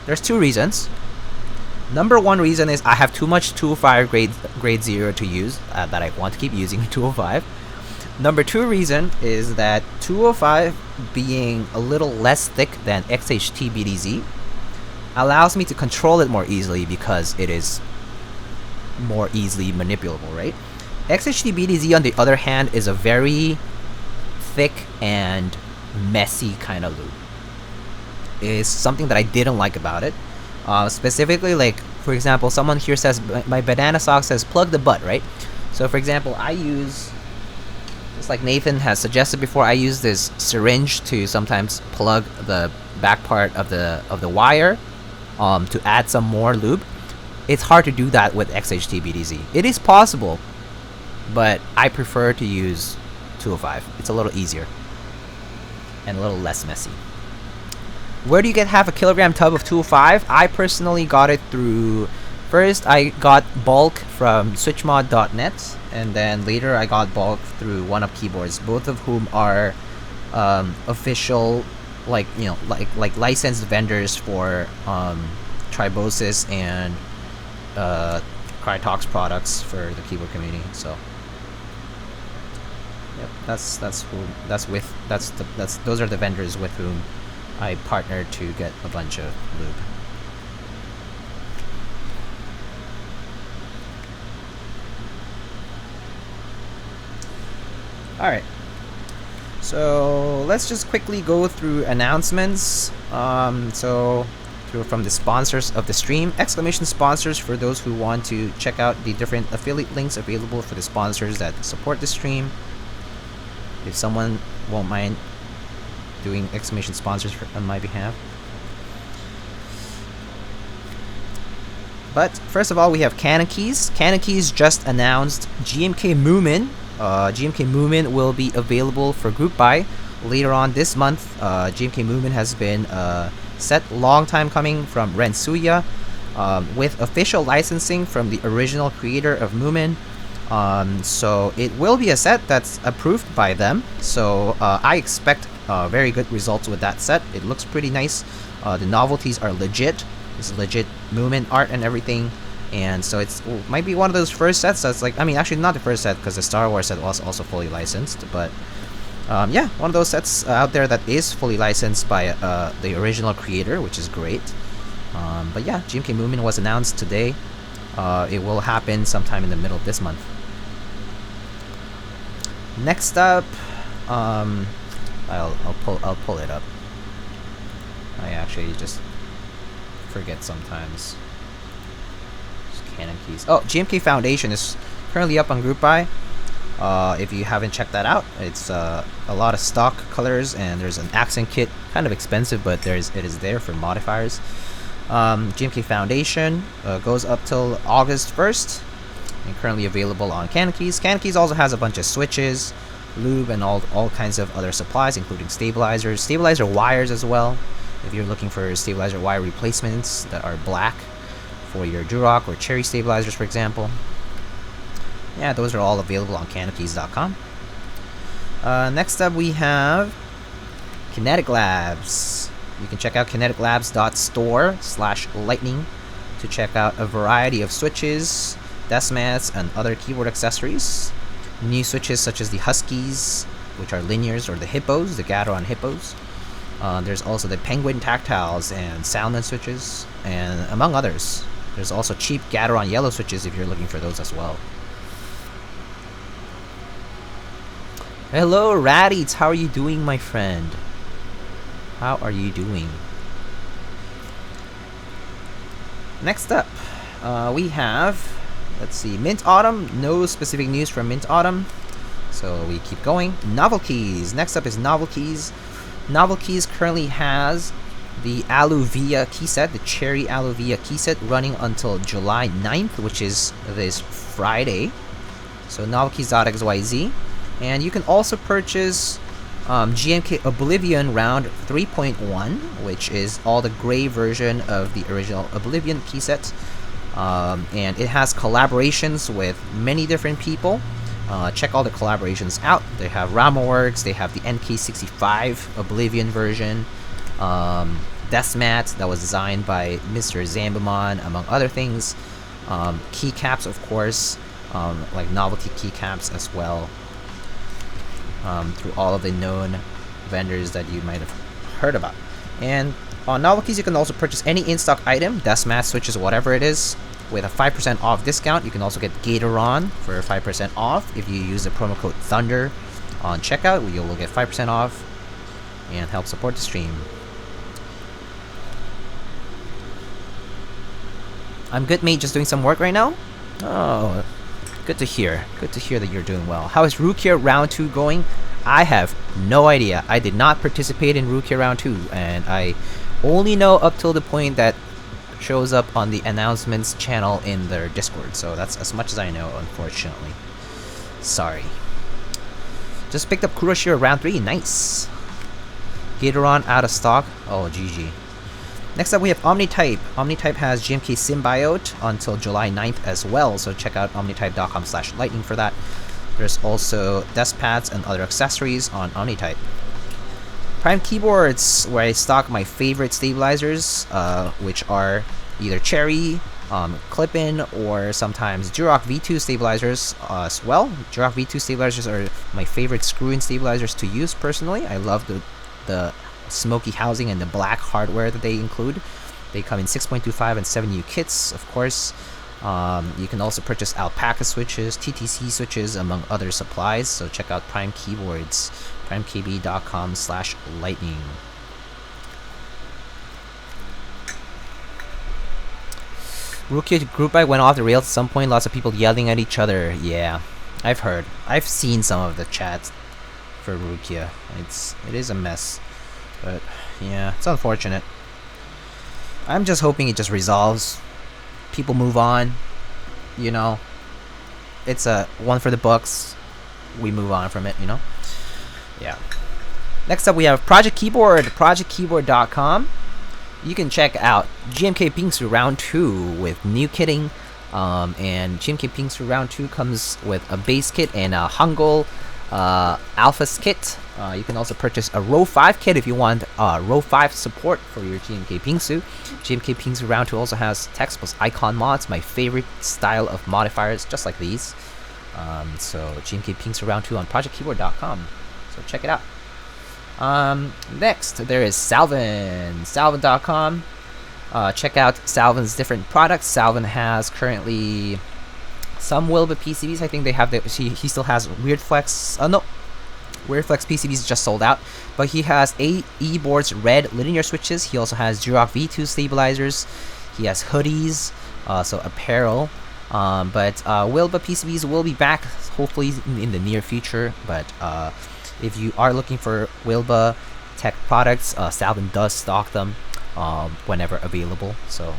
there's two reasons. Number one reason is I have too much 205 grade 0 to use that I want to keep using 205. Number two reason is that 205 being a little less thick than XHT BDZ allows me to control it more easily because it is more easily manipulable, right? XHT-BDZ, on the other hand, is a very thick and messy kind of lube. Is something that I didn't like about it. Specifically, like, for example, someone here says, my banana sock says plug the butt, right? So for example, I use, just like Nathan has suggested before, I use this syringe to sometimes plug the back part of the wire to add some more lube. It's hard to do that with XHT-BDZ. It is possible, but I prefer to use 205. It's a little easier and a little less messy. Where do you get half a kilogram tub of 205? I personally got it through, first I got bulk from switchmod.net, and then later I got bulk through One Up Keyboards, both of whom are official, like, you know, like licensed vendors for Tribosys and Krytox products for the keyboard community. So yep, those are the vendors with whom I partnered to get a bunch of lube. Alright, so let's just quickly go through announcements. From the sponsors of the stream, exclamation sponsors for those who want to check out the different affiliate links available for the sponsors that support the stream. If someone won't mind doing exclamation sponsors on my behalf. But first of all, we have Canon Keys. Canon Keys just announced GMK Moomin. GMK Moomin will be available for group buy later on this month. GMK Moomin has been set long time coming from Rensuya, with official licensing from the original creator of Moomin. So it will be a set that's approved by them. So I expect very good results with that set. It looks pretty nice. The novelties are legit. It's legit Moomin art and everything. And so it might be one of those first sets that's like, I mean, actually not the first set, because the Star Wars set was also fully licensed, but yeah, one of those sets out there that is fully licensed by the original creator, which is great. But yeah, GMK Moomin was announced today. It will happen sometime in the middle of this month. Next up, I'll pull it up. I actually just forget sometimes. Canon Keys. Oh, GMK Foundation is currently up on group buy. If you haven't checked that out, it's a lot of stock colors, and there's an accent kit, kind of expensive, but it is there for modifiers. GMK Foundation goes up till August 1st, and currently available on Canon Keys. Canon Keys also has a bunch of switches, lube, and all kinds of other supplies, including stabilizers, stabilizer wires as well. If you're looking for stabilizer wire replacements that are black for your Duroc or Cherry stabilizers, for example. Yeah, those are all available on canonkeys.com. Next up, we have Kinetic Labs. You can check out kineticlabs.store/lightning to check out a variety of switches, desk mats, and other keyboard accessories. New switches such as the Huskies, which are linears, or the Hippos, the Gateron Hippos. There's also the Penguin Tactiles and Salmon switches, and among others. There's also cheap Gateron yellow switches if you're looking for those as well. Hello, Raditz. How are you doing, my friend? How are you doing? Next up, we have, let's see, Mint Autumn. No specific news from Mint Autumn, so we keep going. Novel Keys. Next up is Novel Keys. Novel Keys currently has the Aluvia key set, the Cherry Aluvia key set, running until July 9th, which is this Friday. So novelkeys.xyz. And you can also purchase GMK Oblivion Round 3.1, which is all the gray version of the original Oblivion key set. And it has collaborations with many different people. Check all the collaborations out. They have Ramaworks, they have the NK65 Oblivion version, Deathmat that was designed by Mr. Zambamon, among other things. Keycaps, of course, like novelty keycaps as well, through all of the known vendors that you might have heard about. And on Novel Keys, you can also purchase any in-stock item, Deathmat, switches, whatever it is, with a 5% off discount. You can also get Gatoron for 5% off. If you use the promo code Thunder on checkout, you will get 5% off and help support the stream. I'm good, mate. Just doing some work right now. Oh, good to hear. Good to hear that you're doing well. How is Rukia Round 2 going? I have no idea. I did not participate in Rukia Round 2, and I only know up till the point that shows up on the announcements channel in their Discord. So that's as much as I know, unfortunately. Sorry. Just picked up Kuroshiro Round 3. Nice. Gatoron out of stock. Oh, GG. Next up, we have Omnitype. Omnitype has GMK Symbiote until July 9th as well, so check out omnitype.com/lightning for that. There's also desk pads and other accessories on Omnitype. Prime Keyboards, where I stock my favorite stabilizers, which are either Cherry, Clip-In, or sometimes Durock V2 stabilizers as well. Durock V2 stabilizers are my favorite screw-in stabilizers to use personally. I love the smoky housing and the black hardware that they include. They come in 6.25 and 7U kits, of course. You can also purchase Alpaca switches, TTC switches, among other supplies. So check out Prime Keyboards, primekb.com/lightning. Rukia group buy went off the rails at some point. Lots of people yelling at each other. Yeah, I've heard. I've seen some of the chats for Rukia. It is a mess. But yeah, it's unfortunate. I'm just hoping it just resolves. People move on. You know, it's a one for the books. We move on from it, you know? Yeah. Next up, we have Project Keyboard, projectkeyboard.com. You can check out GMK Bingsu Round 2 with new kitting. And GMK Bingsu Round 2 comes with a base kit and a Hangul Alphas kit. You can also purchase a Row 5 kit if you want Row 5 support for your GMK Bingsu. GMK Bingsu Round 2 also has text plus icon mods, my favorite style of modifiers, just like these. So GMK Bingsu Round 2 on projectkeyboard.com. So check it out. Next, there is Salvin. Salvin.com. Check out Salvin's different products. Salvin has currently some Wilbur PCBs. I think they have he still has Weird Flex. No, Weird Flex PCBs just sold out. But he has AE boards, red linear switches. He also has Durock V2 stabilizers. He has hoodies, so apparel. But Wilbur PCBs will be back hopefully in the near future. But if you are looking for Wilbur tech products, Salvin does stock them whenever available. So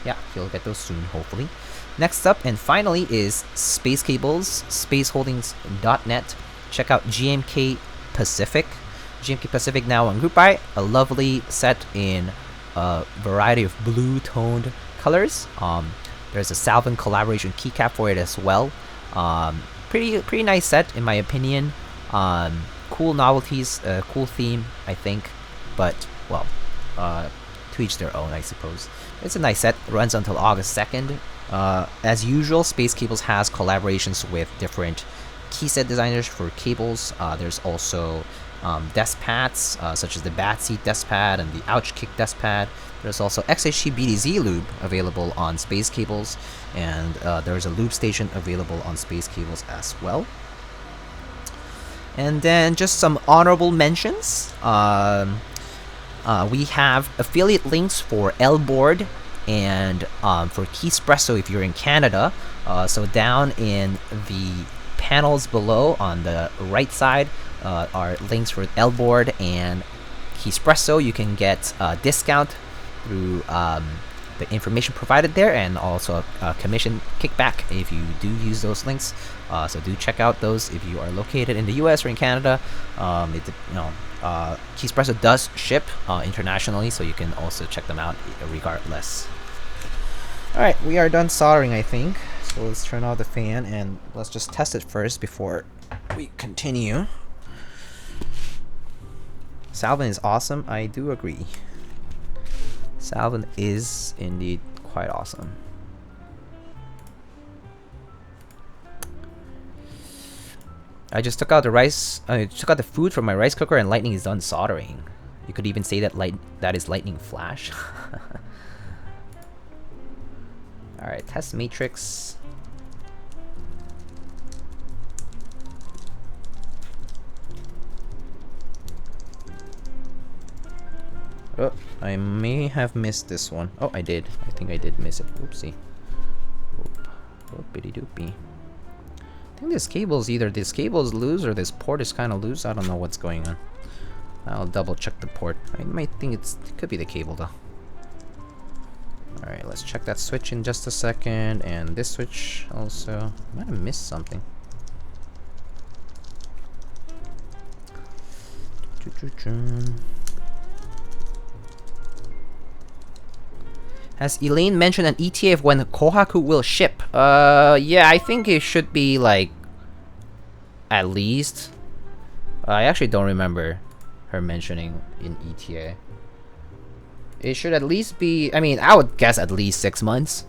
yeah, you'll get those soon, hopefully. Next up and finally is Space Cables, spaceholdings.net. Check out GMK Pacific. GMK Pacific now on group buy. A lovely set in a variety of blue-toned colors. There's a Salvin collaboration keycap for it as well. Pretty nice set in my opinion. Cool novelties, cool theme, I think. But well, to each their own, I suppose. It's a nice set. It runs until August 2nd. As usual, Space Cables has collaborations with different key set designers for cables. There's also desk pads, such as the Bat Seat desk pad and the Ouch Kick desk pad. There's also XHG BDZ lube available on Space Cables, and there's a lube station available on Space Cables as well. And then just some honorable mentions. We have affiliate links for L-Board and for Keyspresso if you're in Canada. So down in the panels below on the right side are links for L-Board and Keyspresso. You can get a discount through the information provided there, and also a commission kickback if you do use those links. So do check out those if you are located in the US or in Canada. Keyspresso does ship internationally, so you can also check them out regardless. Alright, we are done soldering, I think. So let's turn off the fan and let's just test it first before we continue. Salvin is awesome, I do agree. Salvin is indeed quite awesome. I just took out the rice. I took out the food from my rice cooker, and Lightning is done soldering. You could even say that that is Lightning Flash. All Alright, test matrix. Oh, I may have missed this one. Oh, I did. I think I did miss it. Oopsie. Oop. Oopity doopy. I think this cable's either this cable's loose or this port is kind of loose. I don't know what's going on. I'll double check the port. I might think it could be the cable though. Alright, let's check that switch in just a second. And this switch also. I might have missed something. Has Elaine mentioned an ETA of when Kohaku will ship? Yeah, I think it should be like at least. I actually don't remember her mentioning in ETA. It should at least be. I mean, I would guess at least 6 months.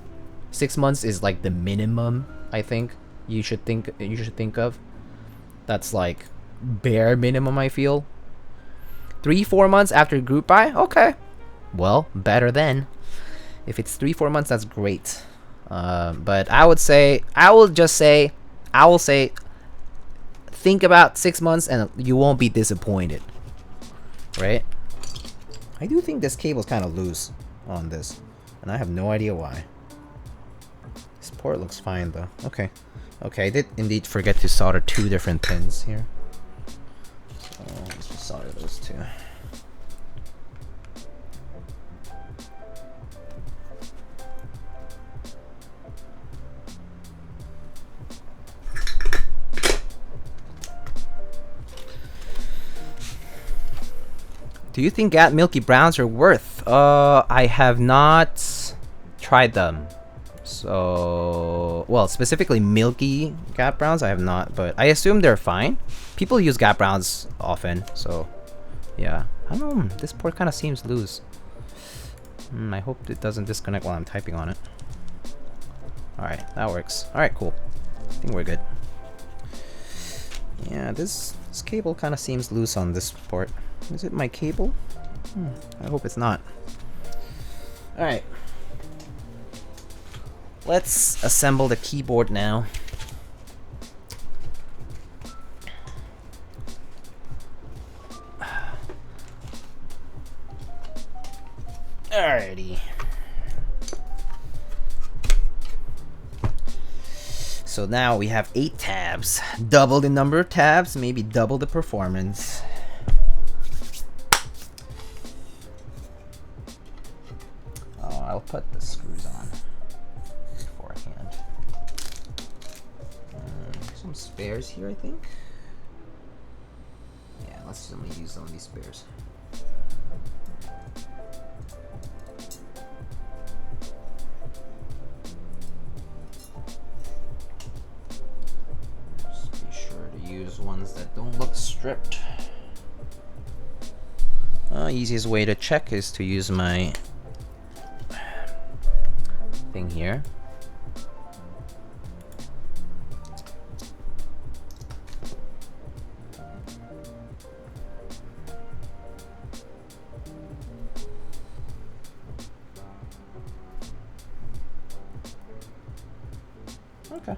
6 months is like the minimum. I think you should think of. That's like bare minimum. I feel. 3-4 months after group buy. Okay, well, better then. If it's 3-4 months, that's great. But I will say, think about 6 months and you won't be disappointed, right? I do think this cable's kind of loose on this, and I have no idea why. This port looks fine though. Okay, I did indeed forget to solder 2 different pins here. So let's just solder those 2. Do you think Gap Milky Browns are worth? I have not tried them. So, well, specifically Milky Gap Browns, I have not, but I assume they're fine. People use Gap Browns often, so yeah. I don't know, this port kind of seems loose. I hope it doesn't disconnect while I'm typing on it. Alright, that works. Alright, cool. I think we're good. Yeah, this cable kind of seems loose on this port. Is it my cable? I hope it's not. Alright. Let's assemble the keyboard now. Alrighty. So now we have 8 tabs. Double the number of tabs, maybe double the performance. I'll put the screws on beforehand. Some spares here, I think. Yeah, let's only use some of these spares. Just be sure to use ones that don't look stripped. Easiest way to check is to use my thing here. Okay.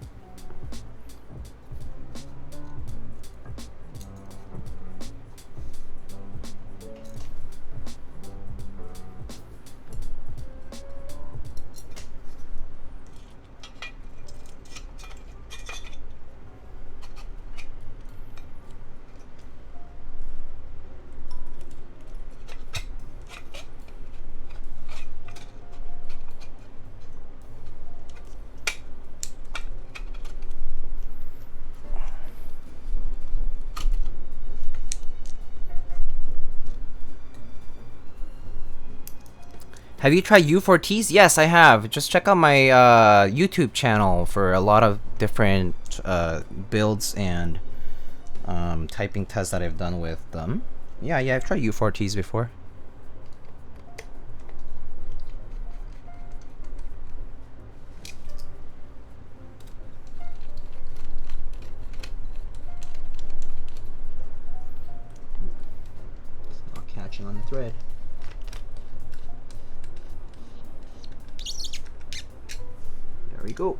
Have you tried U4Ts? Yes, I have. Just check out my YouTube channel for a lot of different builds and typing tests that I've done with them. Yeah, I've tried U4Ts before. It's not catching on the thread. go.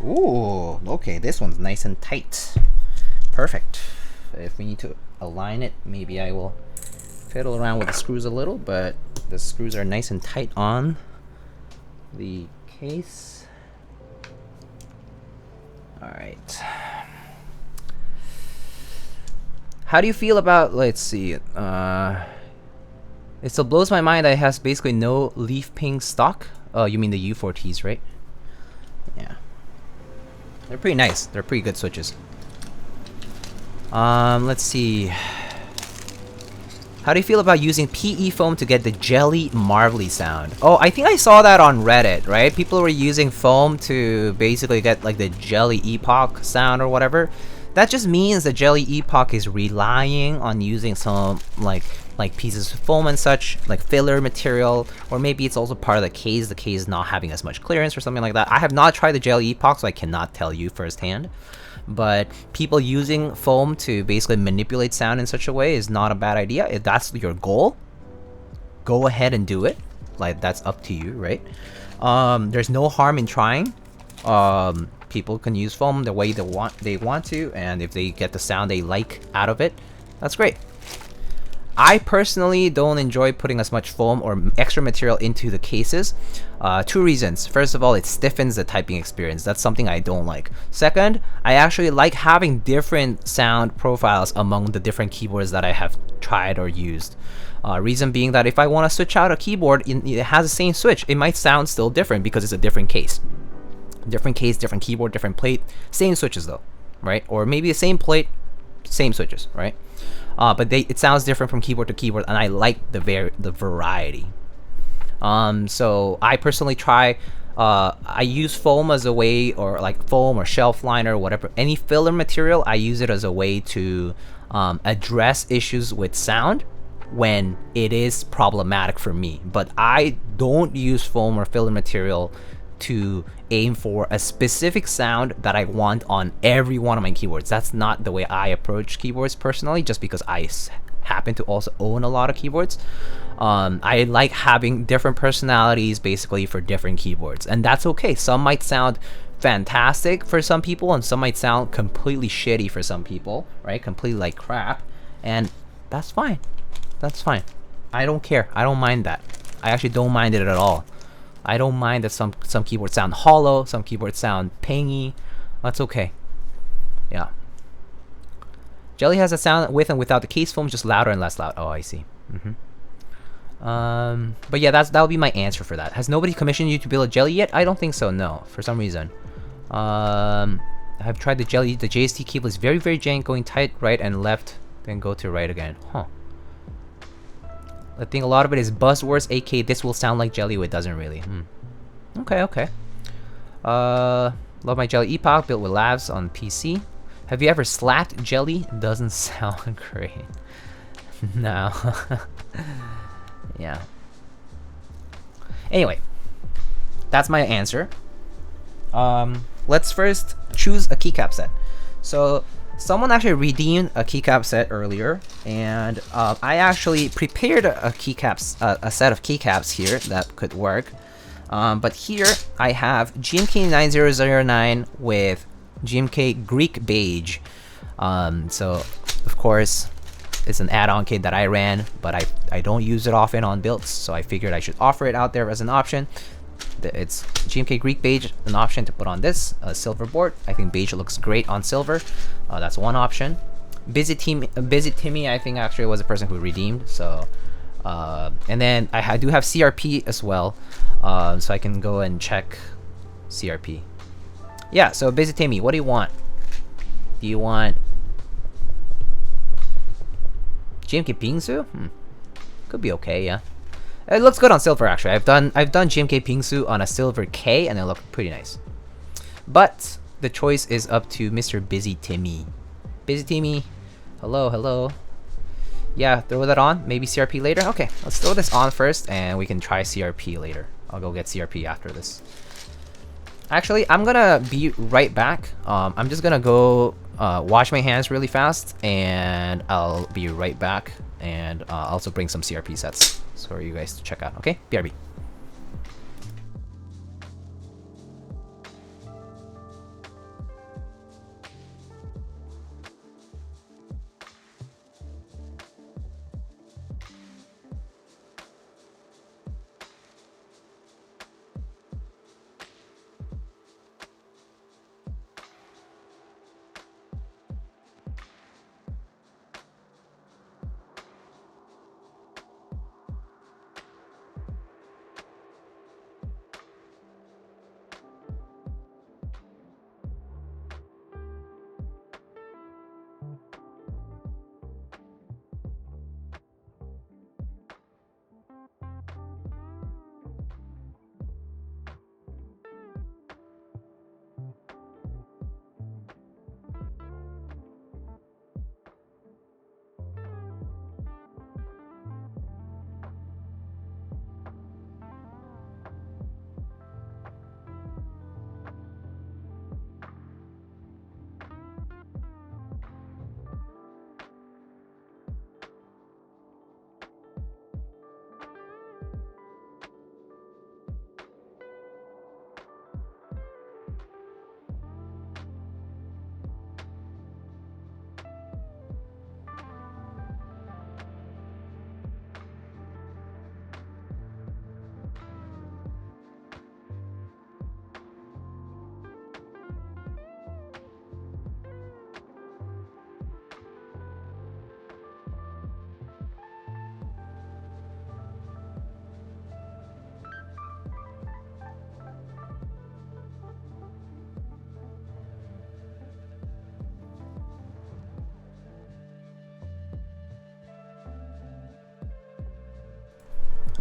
Ooh, okay, this one's nice and tight. Perfect. If we need to align it, maybe I will fiddle around with the screws a little, but the screws are nice and tight on the case. Alright. How do you feel about, let's see, it still blows my mind that it has basically no leaf ping stock. Oh, you mean the U4Ts, right? Yeah. They're pretty nice. They're pretty good switches. Let's see. How do you feel about using PE foam to get the jelly marbly sound? Oh, I think I saw that on Reddit, right? People were using foam to basically get like the jelly epoch sound or whatever. That just means the jelly epoch is relying on using some like pieces of foam and such, like filler material, or maybe it's also part of the case not having as much clearance or something like that. I have not tried the jelly epoch, so I cannot tell you firsthand. But people using foam to basically manipulate sound in such a way is not a bad idea. If that's your goal, go ahead and do it. Like, that's up to you, right? There's no harm in trying. People can use foam the way they want to, and if they get the sound they like out of it, that's great. I personally don't enjoy putting as much foam or extra material into the cases. 2 reasons. First of all, it stiffens the typing experience. That's something I don't like. Second, I actually like having different sound profiles among the different keyboards that I have tried or used. Reason being that if I want to switch out a keyboard, it has the same switch. It might sound still different because it's a different case. Different case, different keyboard, different plate. Same switches though, right? Or maybe the same plate, same switches, right? But it sounds different from keyboard to keyboard, and I like the variety. So I personally try. I use foam as a way, or like foam or shelf liner, whatever. Any filler material, I use it as a way to address issues with sound when it is problematic for me. But I don't use foam or filler material to aim for a specific sound that I want on every one of my keyboards. That's not the way I approach keyboards personally, just because I happen to also own a lot of keyboards. I like having different personalities basically for different keyboards, and that's okay. Some might sound fantastic for some people, and some might sound completely shitty for some people, right? Completely like crap, and that's fine. That's fine. I don't care. I don't mind that. I actually don't mind it at all. I don't mind that some keyboards sound hollow, some keyboards sound pangy. That's okay. Yeah. Jelly has a sound with and without the case foam, just louder and less loud. Oh, I see. But yeah, that would be my answer for that. Has nobody commissioned you to build a jelly yet? I don't think so. No, for some reason. I've tried the jelly. The JST cable is very, very jank, going tight right and left, then go to right again. Huh. I think a lot of it is buzzwords, aka this will sound like jelly, it doesn't really. Okay, okay. Love my jelly epoch, built with labs on PC. Have you ever slapped jelly? Doesn't sound great. No. Yeah. Anyway, that's my answer. Let's first choose a keycap set. So someone actually redeemed a keycap set earlier, and I actually prepared a set of keycaps here that could work. But here I have GMK 9009 with GMK Greek Beige. So of course it's an add-on kit that I ran, but I don't use it often on builds, so I figured I should offer it out there as an option. It's GMK Greek Beige, an option to put on this silver board. I think beige looks great on silver. That's one option. Busy Timmy, I think actually was the person who redeemed. So, and then I do have CRP as well, so I can go and check CRP. Yeah. So Busy Timmy, what do you want? Do you want GMK Bingsu? Could be okay. Yeah. It looks good on silver actually. I've done GMK Bingsu on a silver K and it looked pretty nice. But the choice is up to Mr. Busy Timmy. Busy Timmy, hello, hello. Yeah, throw that on. Maybe CRP later. Okay, let's throw this on first, and we can try CRP later. I'll go get CRP after this. Actually, I'm gonna be right back. I'm just gonna go wash my hands really fast, and I'll be right back. And also bring some CRP sets for you guys to check out. Okay, BRB.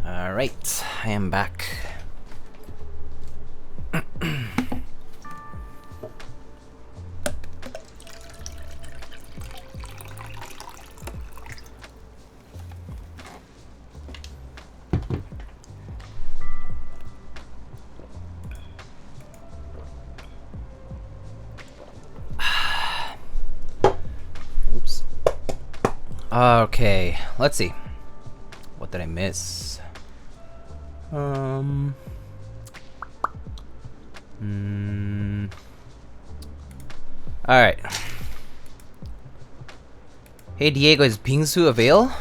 Alright, I am back. Oops. Okay, let's see. What did I miss? Alright. Hey Diego, is Bingsu avail?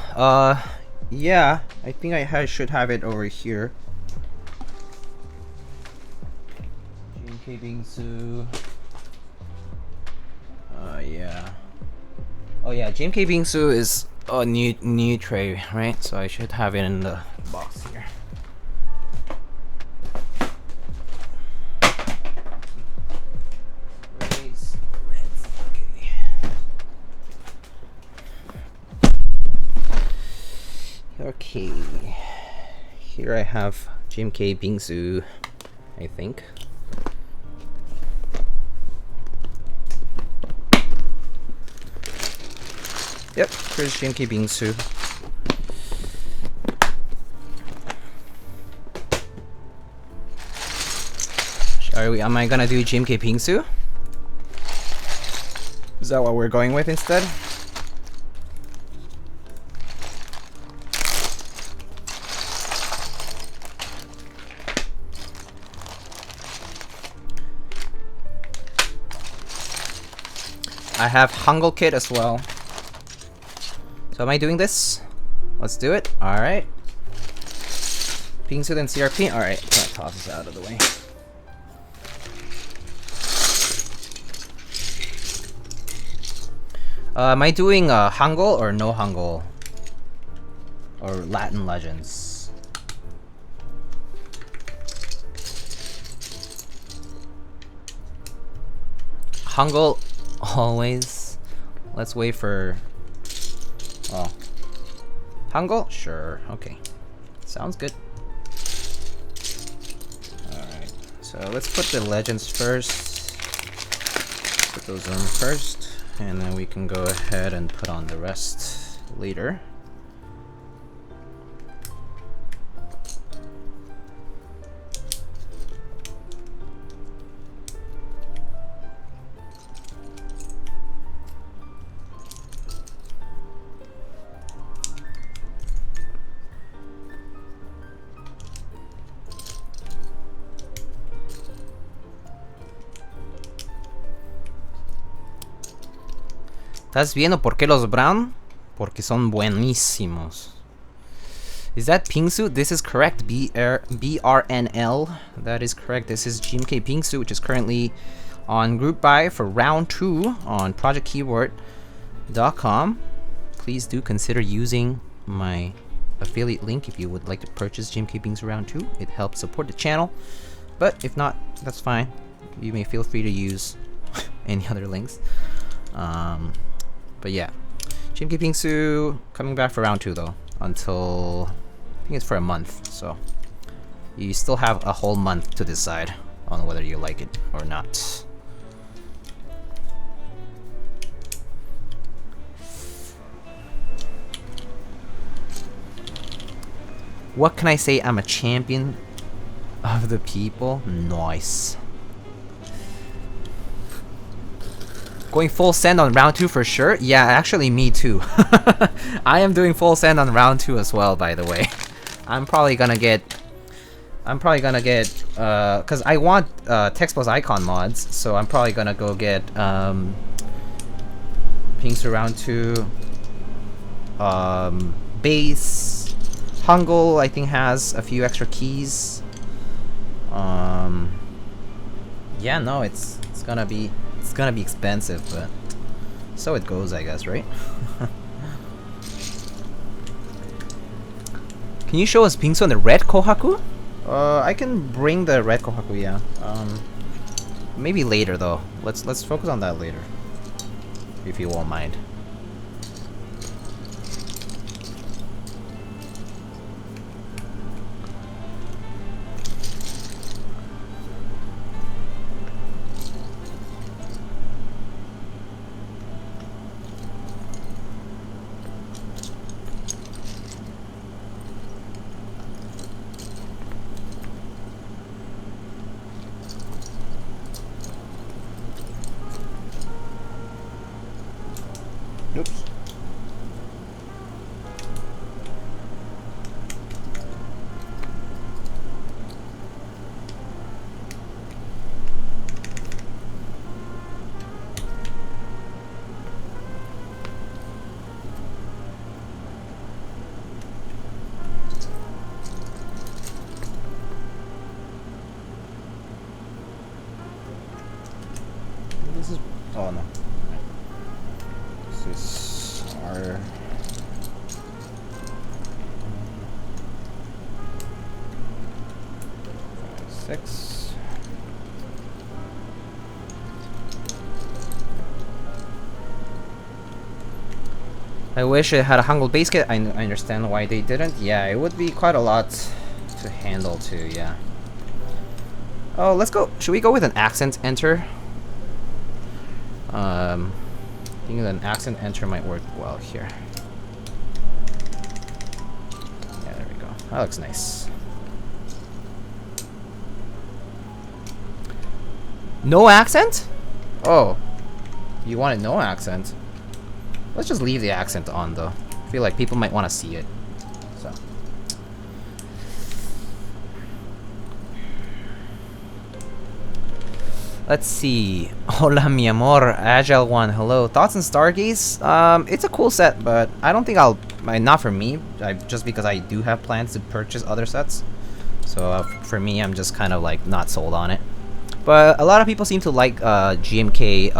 Yeah, I think I should have it over here. GMK Bingsu. Yeah. Oh yeah, GMK Bingsu is a new tray, right? So I should have it in the box here. Okay, here I have GMK Bingsu, I think. Yep, here's GMK Bingsu. Am I gonna do GMK Bingsu? Is that what we're going with instead? I have Hangul kit as well. So am I doing this? Let's do it. Alright. Bingsu and CRP. Alright, I'm gonna toss this out of the way. Am I doing Hangul or no Hangul? Or Latin Legends? Hangul always. Let's wait for... Oh. Hangul? Sure. Okay. Sounds good. Alright. So let's put the legends first. Put those on first, and then we can go ahead and put on the rest later. ¿Estás viendo por qué los brown? Porque son buenísimos. Is that Bingsu? This is correct. BRNL. That is correct. This is GMK Bingsu, which is currently on group buy for round 2 on projectkeyword.com. Please do consider using my affiliate link if you would like to purchase GMK Bingsu round 2. It helps support the channel. But if not, that's fine. You may feel free to use any other links. But yeah, GMK Bingsu coming back for round 2 though, until I think it's for a month, so you still have a whole month to decide on whether you like it or not. What can I say? I'm a champion of the people. Nice. Going full send on round 2 for sure? Yeah, actually me too. I am doing full send on round 2 as well, by the way. I'm probably gonna get cause I want text plus icon mods, so I'm probably gonna go get Bingsu round 2, base, Hangul I think has a few extra keys. Yeah, no, it's gonna be expensive, but so it goes, I guess, right? Can you show us Bingsu on the red Kohaku? I can bring the red Kohaku, yeah. Maybe later though. Let's focus on that later, if you won't mind. Oops. This is, oh no. This is our 6. I wish it had a Hangul base kit. I understand why they didn't. Yeah, it would be quite a lot to handle too, yeah. Oh, let's go. Should we go with an accent enter? I think an accent enter might work well here. Yeah, there we go. That looks nice. No accent? Oh, you wanted no accent? Let's just leave the accent on though. I feel like people might want to see it. So. Let's see. Hola mi amor, Agile One. Hello. Thoughts on Stargaze? It's a cool set, but I don't think not for me. Just because I do have plans to purchase other sets. So for me, I'm just kind of like not sold on it. But a lot of people seem to like GMK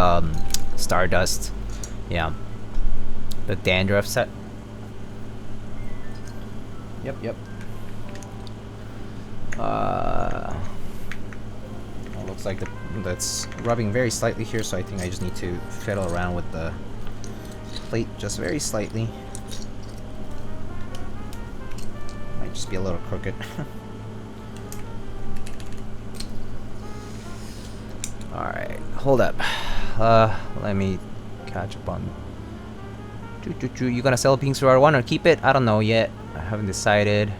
Stardust. Yeah. The dandruff set. Yep. It looks like that's rubbing very slightly here, so I think I just need to fiddle around with the plate just very slightly. Might just be a little crooked. Alright, hold up. Let me catch up on. You gonna sell Bingsu R1 or keep it? I don't know yet. I haven't decided.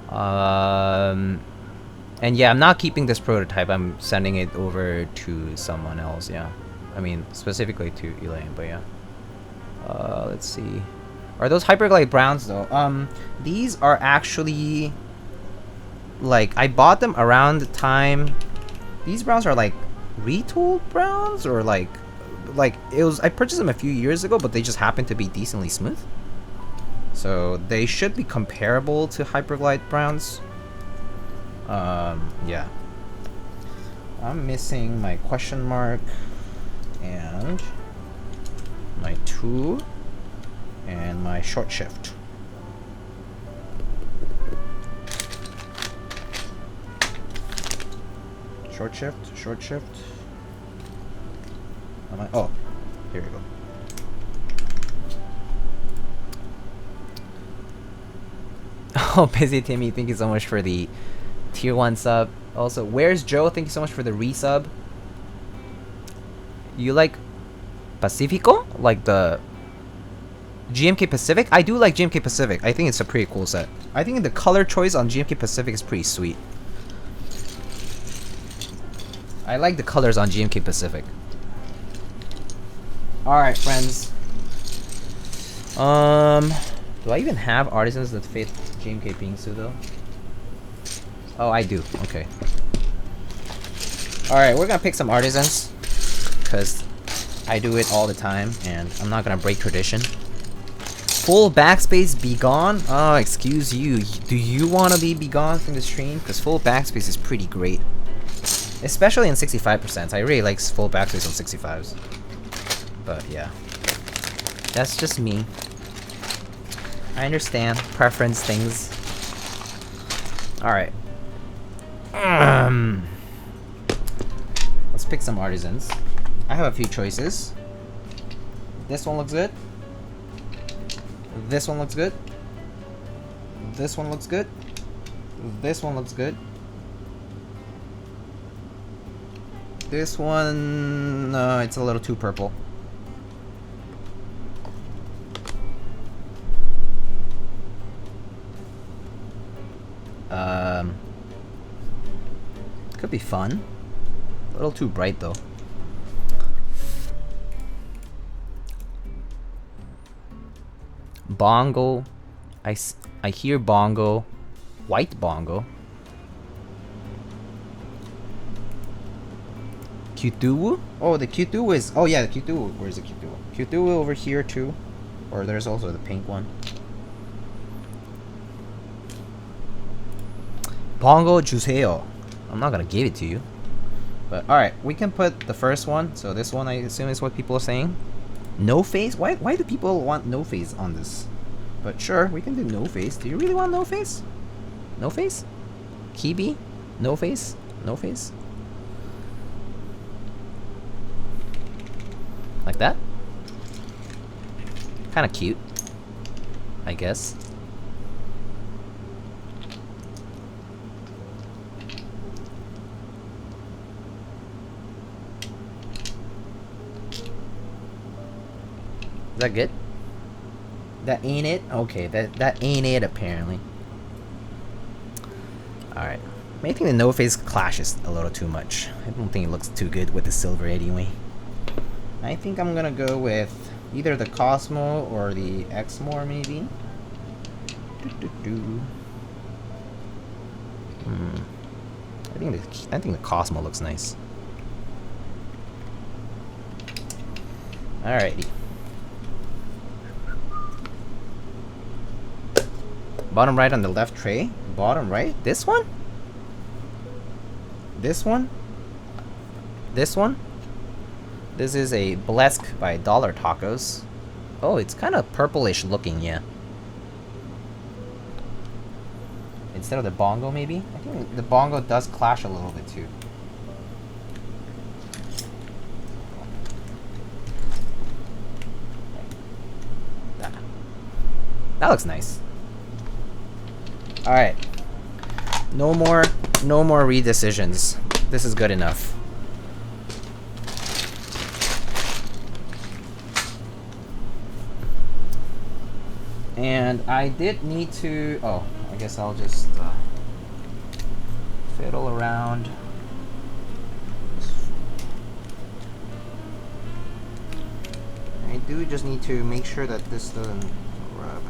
And yeah, I'm not keeping this prototype. I'm sending it over to someone else. Yeah, I mean specifically to Elaine. But yeah. Let's see. Are those Hyperglide browns though? These are actually like I bought them around the time. These browns are like retooled browns or like it was. I purchased them a few years ago, but they just happen to be decently smooth. So they should be comparable to Hyperglide browns. Yeah. I'm missing my question mark and my 2 and my short shift. Short shift. Oh, here we go. Oh, busy Timmy, thank you so much for the tier 1 sub. Also, where's Joe? Thank you so much for the resub. You like Pacifico? Like the GMK Pacific? I do like GMK Pacific. I think it's a pretty cool set. I think the color choice on GMK Pacific is pretty sweet. I like the colors on GMK Pacific. Alright, friends. Do I even have artisans that fit GMK Bingsu though? Oh, I do. Okay. Alright, we're gonna pick some artisans. Because I do it all the time and I'm not gonna break tradition. Full backspace be gone? Oh, excuse you. Do you wanna be gone from the stream? Because full backspace is pretty great. Especially in 65%. I really like full backspace on 65s. But yeah. That's just me. I understand preference things. Alright. Let's pick some artisans. I have a few choices. This one looks good. This one looks good. This one looks good. This one looks good. This one, it's a little too purple. Could be fun. A little too bright though. Bongo. I hear bongo. White bongo. Kyutuwu? Oh, the Kyutuwu is... Oh yeah, the Kyutuwu. Where's the Kyutuwu? Kyutuwu over here too. Or there's also the pink one. Bongo Juseo. I'm not gonna give it to you. But alright, we can put the first one. So this one I assume is what people are saying. No face? Why do people want no face on this? But sure, we can do no face. Do you really want no face? No face? Kibi? No face? No face? Like that? Kinda cute, I guess. Is that good? That ain't it? Okay, that ain't it apparently. Alright. I think the no face clashes a little too much. I don't think it looks too good with the silver anyway. I think I'm gonna go with either the Cosmo or the Exmore maybe. I think the Cosmo looks nice. Alrighty. Bottom right on the left tray. Bottom right? This one? This one? This one? This is a Blesk by Dollar Tacos. Oh, it's kind of purplish looking, yeah. Instead of the bongo, maybe? I think the bongo does clash a little bit too. That looks nice. Alright. No more redecisions. This is good enough. And I did need to, oh, I guess I'll just fiddle around. I do just need to make sure that this doesn't rub.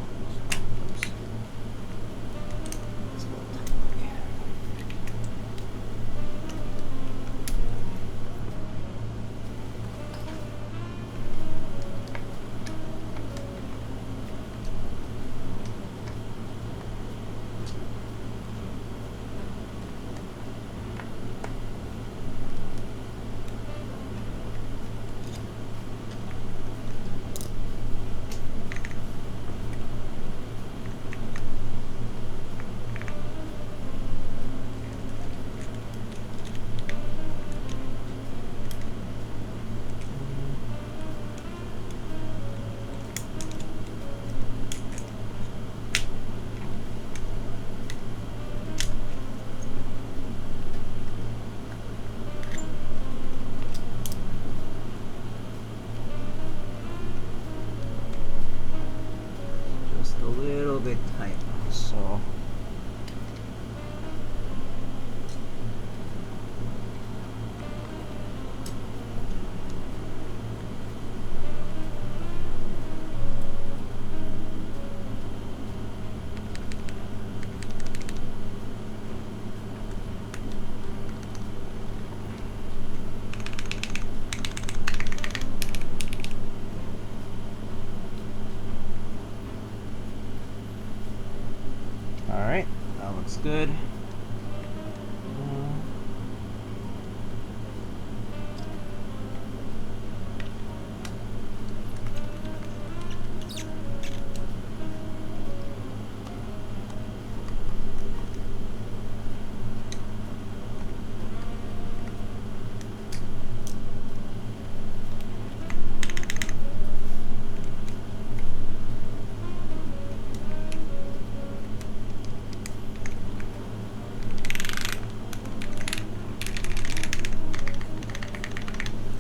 Alright, that looks good.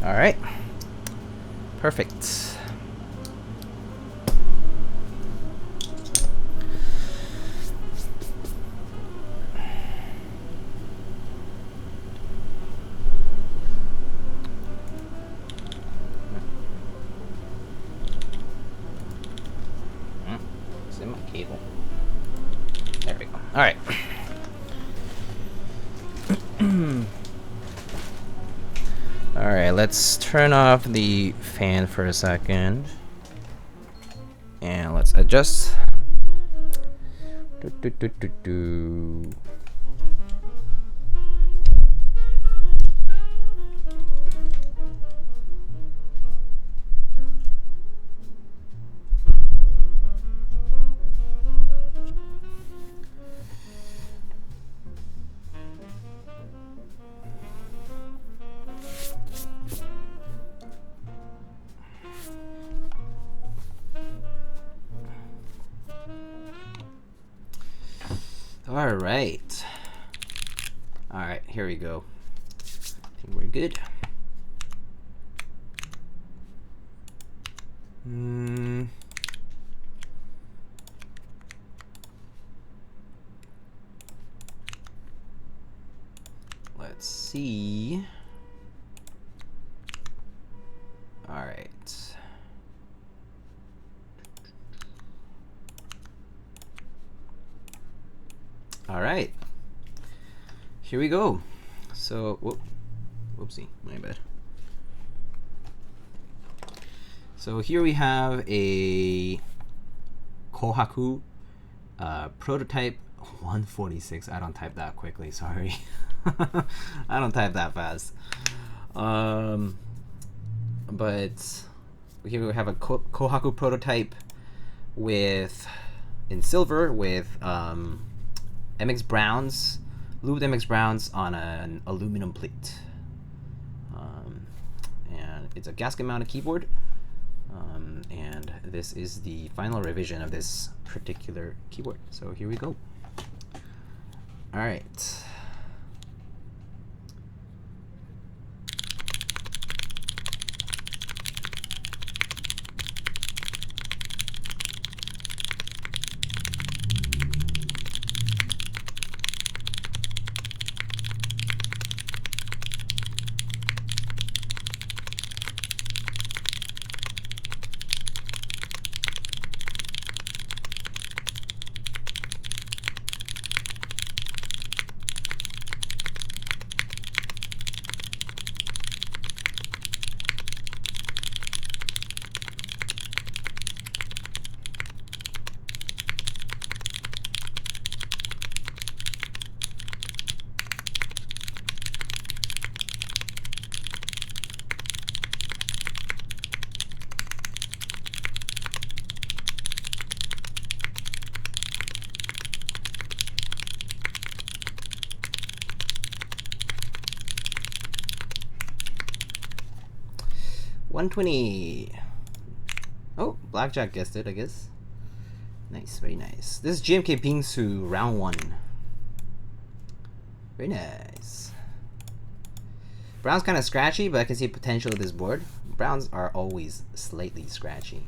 All right, perfect. It's in my cable. There we go. All right. Alright, let's turn off the fan for a second. And let's adjust. Alright. Alright, here we go. I think we're good. Let's see. Alright. Alright, here we go. So, whoopsie, my bad. So here we have a Kohaku prototype 146. I don't type that quickly, sorry. I don't type that fast. But here we have a Kohaku prototype with in silver with MX Browns, lubed MX Browns on an aluminum plate. And it's a gasket mounted keyboard. And this is the final revision of this particular keyboard. So here we go. All right. 120. Oh, Blackjack guessed it, I guess. Nice, very nice. This is GMK Bingsu round 1. Very nice. Brown's kind of scratchy, but I can see potential of this board. Browns are always slightly scratchy,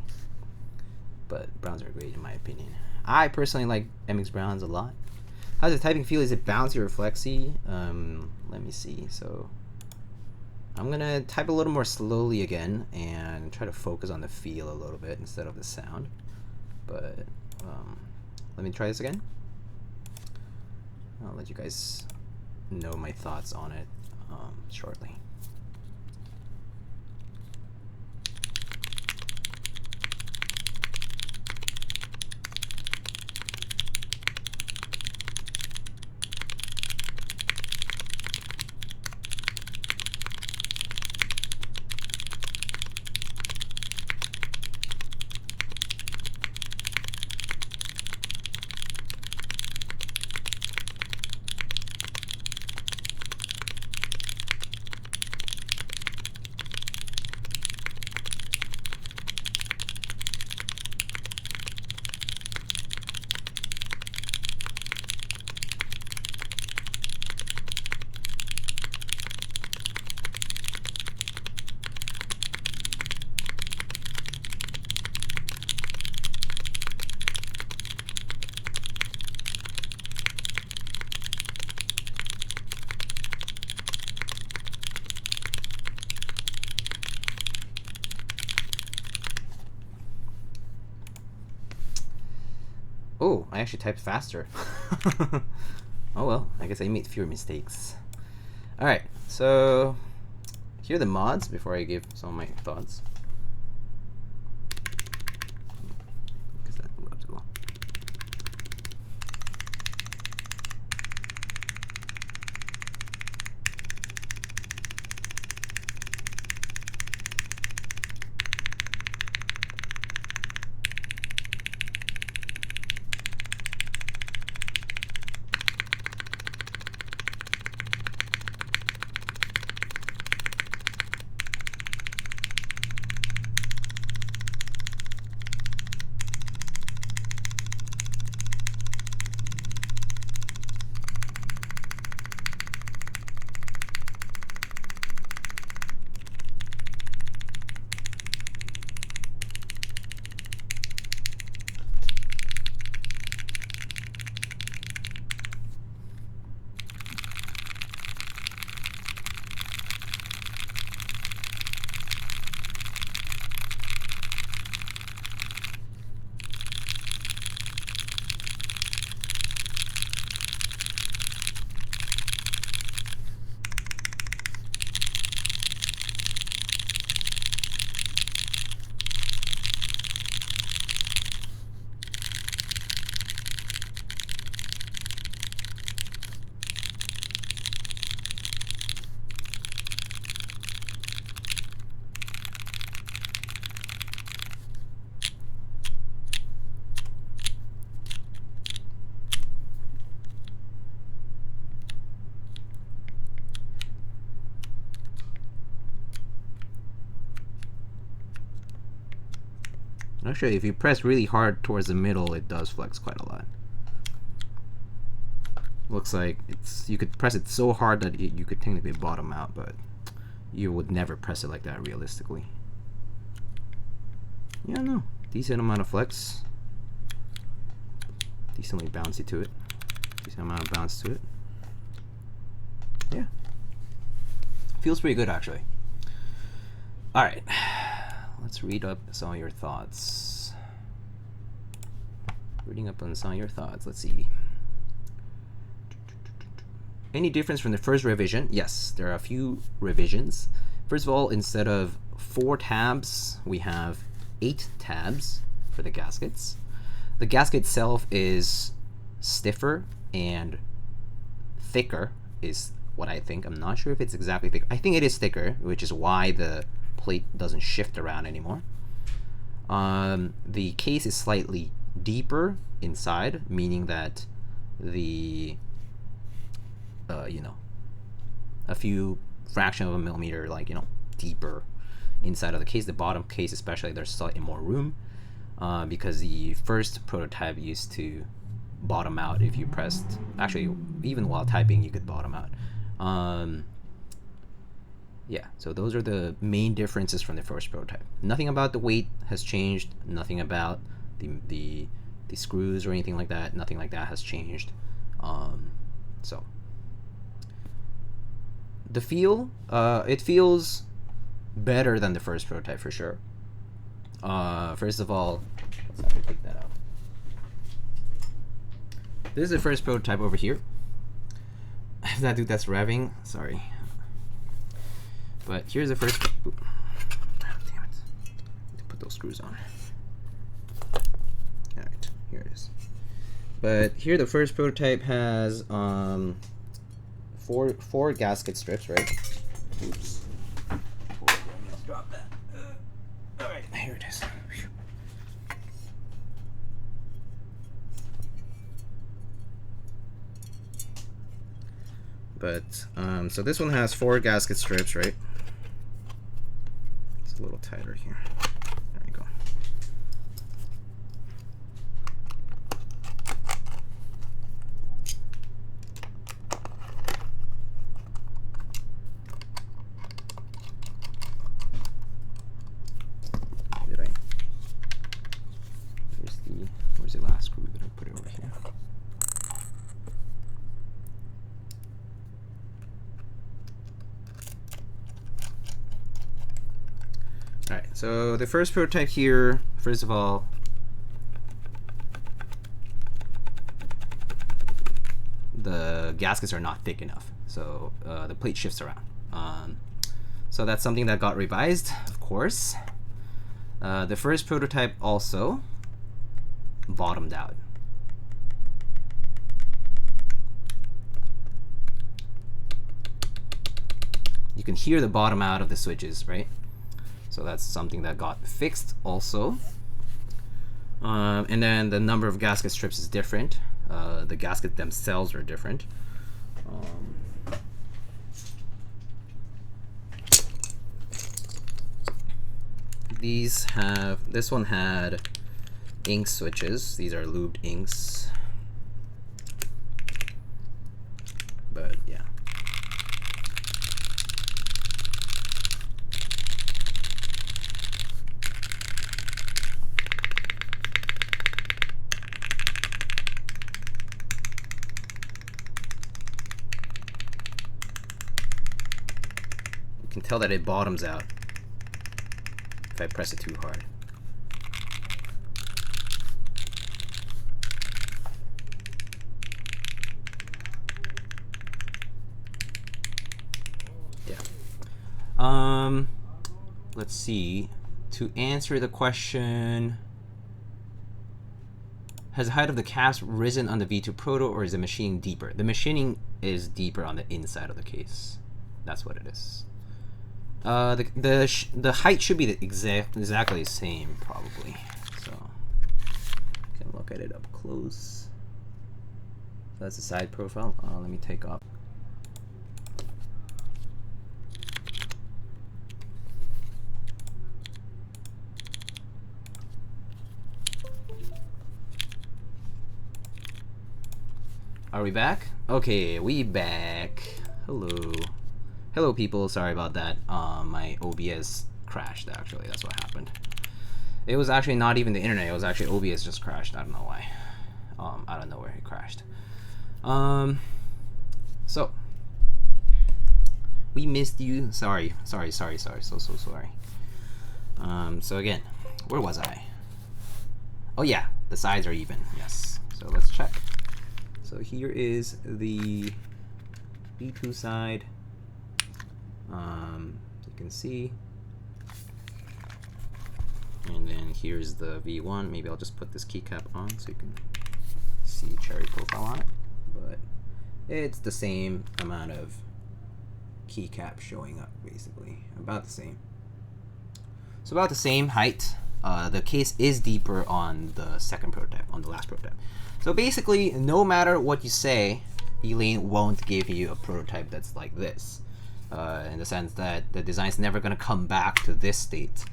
but browns are great in my opinion. I personally like MX Browns a lot. How's the typing feel? Is it bouncy or flexy? Let me see. So I'm gonna type a little more slowly again and try to focus on the feel a little bit instead of the sound. But let me try this again. I'll let you guys know my thoughts on it shortly. Oh, I actually typed faster. Oh well, I guess I made fewer mistakes. Alright, so here are the mods before I give some of my thoughts. Because that rubs well. Actually, if you press really hard towards the middle, it does flex quite a lot. Looks like you could press it so hard that you could technically bottom out, but you would never press it like that realistically. Yeah, no, decent amount of flex, decently bouncy to it, decent amount of bounce to it. Yeah, feels pretty good actually. All right. Let's read up some of your thoughts. Reading up on some of your thoughts. Let's see. Any difference from the first revision? Yes, there are a few revisions. First of all, instead of 4 tabs, we have 8 tabs for the gaskets. The gasket itself is stiffer and thicker, is what I think. I'm not sure if it's exactly thicker. I think it is thicker, which is why the plate doesn't shift around anymore. The case is slightly deeper inside, meaning that the you know, a few fraction of a millimeter, like, you know, deeper inside of the case. The bottom case especially, there's slightly more room because the first prototype used to bottom out if you pressed, actually even while typing you could bottom out. Yeah, so those are the main differences from the first prototype. Nothing about the weight has changed, nothing about the screws or anything like that, nothing like that has changed. So the feel, it feels better than the first prototype for sure. First of all, let's have to take that out. This is the first prototype over here. That dude that's revving, sorry. But here's the first. Oh, damn it! Need to put those screws on. All right, here it is. But here the first prototype has four gasket strips, right? Oops. Drop that. All right, here it is. But so this one has 4 gasket strips, right? It's a little tighter here. There we go. Where's the last screw that I put it over here? Alright, so the first prototype here, first of all, the gaskets are not thick enough, so the plate shifts around. So that's something that got revised, of course. The first prototype also bottomed out. You can hear the bottom out of the switches, right? So that's something that got fixed also. And then the number of gasket strips is different. The gaskets themselves are different. This one had ink switches. These are lubed inks. But yeah. You can tell that it bottoms out if I press it too hard. Let's see. To answer the question, has the height of the caps risen on the V2 Proto, or is the machining deeper? The machining is deeper on the inside of the case. That's what it is. The height should be exactly the same, probably. So you can look at it up close. So that's the side profile. Let me take off. Are we back? Okay, we back. Hello. Hello people, sorry about that. My OBS crashed actually, that's what happened. It was actually not even the internet, it was actually OBS just crashed, I don't know why. I don't know where it crashed. So we missed you. Sorry, so sorry. So again, where was I? Oh yeah, the sides are even, yes. So let's check. So here is the V2 side. You can see. And then here's the V1. Maybe I'll just put this keycap on so you can see cherry profile on it. But it's the same amount of keycap showing up, basically. About the same. So about the same height. The case is deeper on the second prototype, on the last prototype. So basically, no matter what you say, Elaine won't give you a prototype that's like this. in the sense that the design is never going to come back to this state.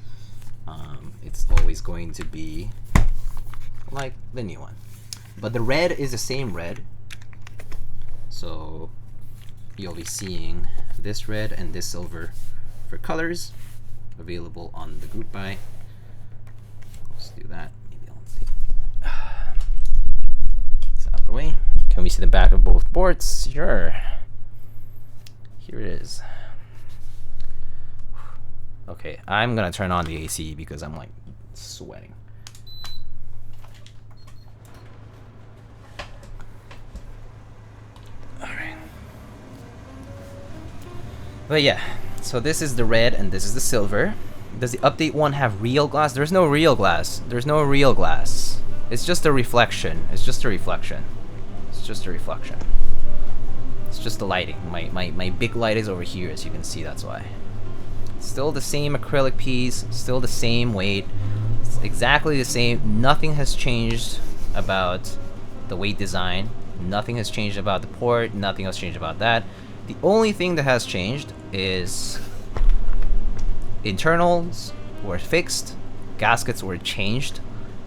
It's always going to be like the new one. But the red is the same red. So you'll be seeing this red and this silver for colors available on the group buy. Let's do that. Maybe I'll take this out of the way. Can we see the back of both boards? Sure. Here it is. Okay, I'm gonna turn on the AC because I'm like sweating. Alright. But yeah, so this is the red and this is the silver. Does the update one have real glass? There's no real glass. There's no real glass. It's just a reflection. It's just a reflection. It's just a reflection. It's just the lighting. My big light is over here, as you can see, that's why. Still the same acrylic piece, still the same weight. It's exactly the same. Nothing has changed about the weight design. Nothing has changed about the port. Nothing has changed about that. The only thing that has changed is internals were fixed, gaskets were changed,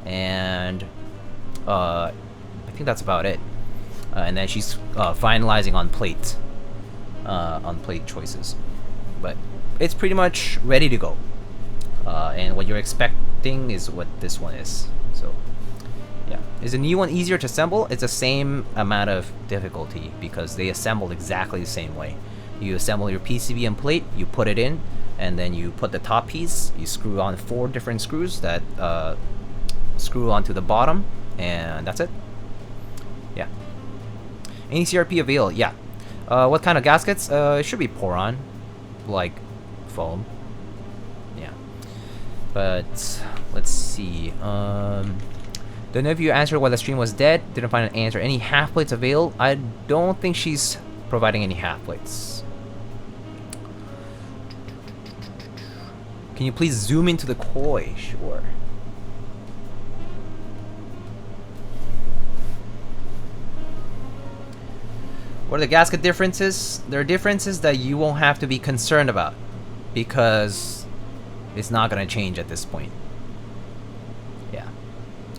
and I think that's about it. And then she's finalizing on plate choices, but it's pretty much ready to go. And what you're expecting is what this one is. So yeah, is the new one easier to assemble? It's the same amount of difficulty because they assembled exactly the same way. You assemble your PCB and plate, you put it in, and then you put the top piece, you screw on 4 different screws that screw onto the bottom, and that's it. Yeah. Any CRP available? Yeah. What kind of gaskets? It should be pour-on, like foam. Yeah. But let's see. Don't know if you answered why the stream was dead. Didn't find an answer. Any half plates available? I don't think she's providing any half plates. Can you please zoom into the koi? Sure. What are the gasket differences? There are differences that you won't have to be concerned about because it's not going to change at this point. Yeah.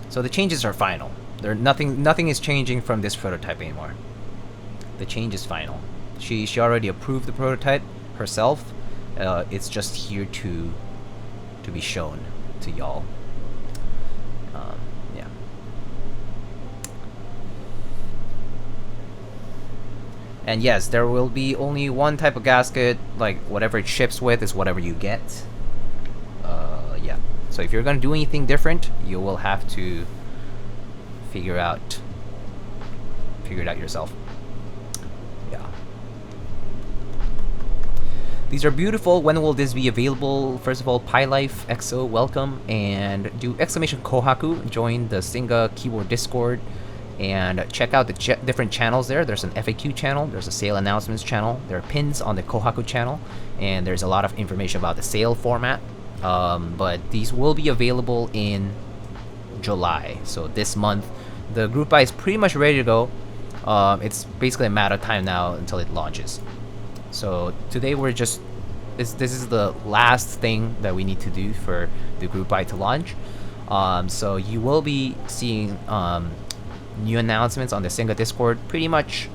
So the changes are final. Nothing is changing from this prototype anymore. The change is final. She already approved the prototype herself. It's just here to be shown to y'all. Yeah. And yes, there will be only one type of gasket. Like whatever it ships with is whatever you get. Yeah. So if you're gonna do anything different, you will have to figure it out yourself. Yeah. These are beautiful. When will this be available? First of all, PyLife XO, welcome, and do exclamation Kohaku. Join the Singa keyboard Discord and check out the different channels there. There's an FAQ channel, there's a sale announcements channel, there are pins on the Kohaku channel, and there's a lot of information about the sale format. But these will be available in July, so this month. The group buy is pretty much ready to go. It's basically a matter of time now until it launches. So today we're just this is the last thing that we need to do for the group buy to launch. So you will be seeing new announcements on the Singa Discord pretty much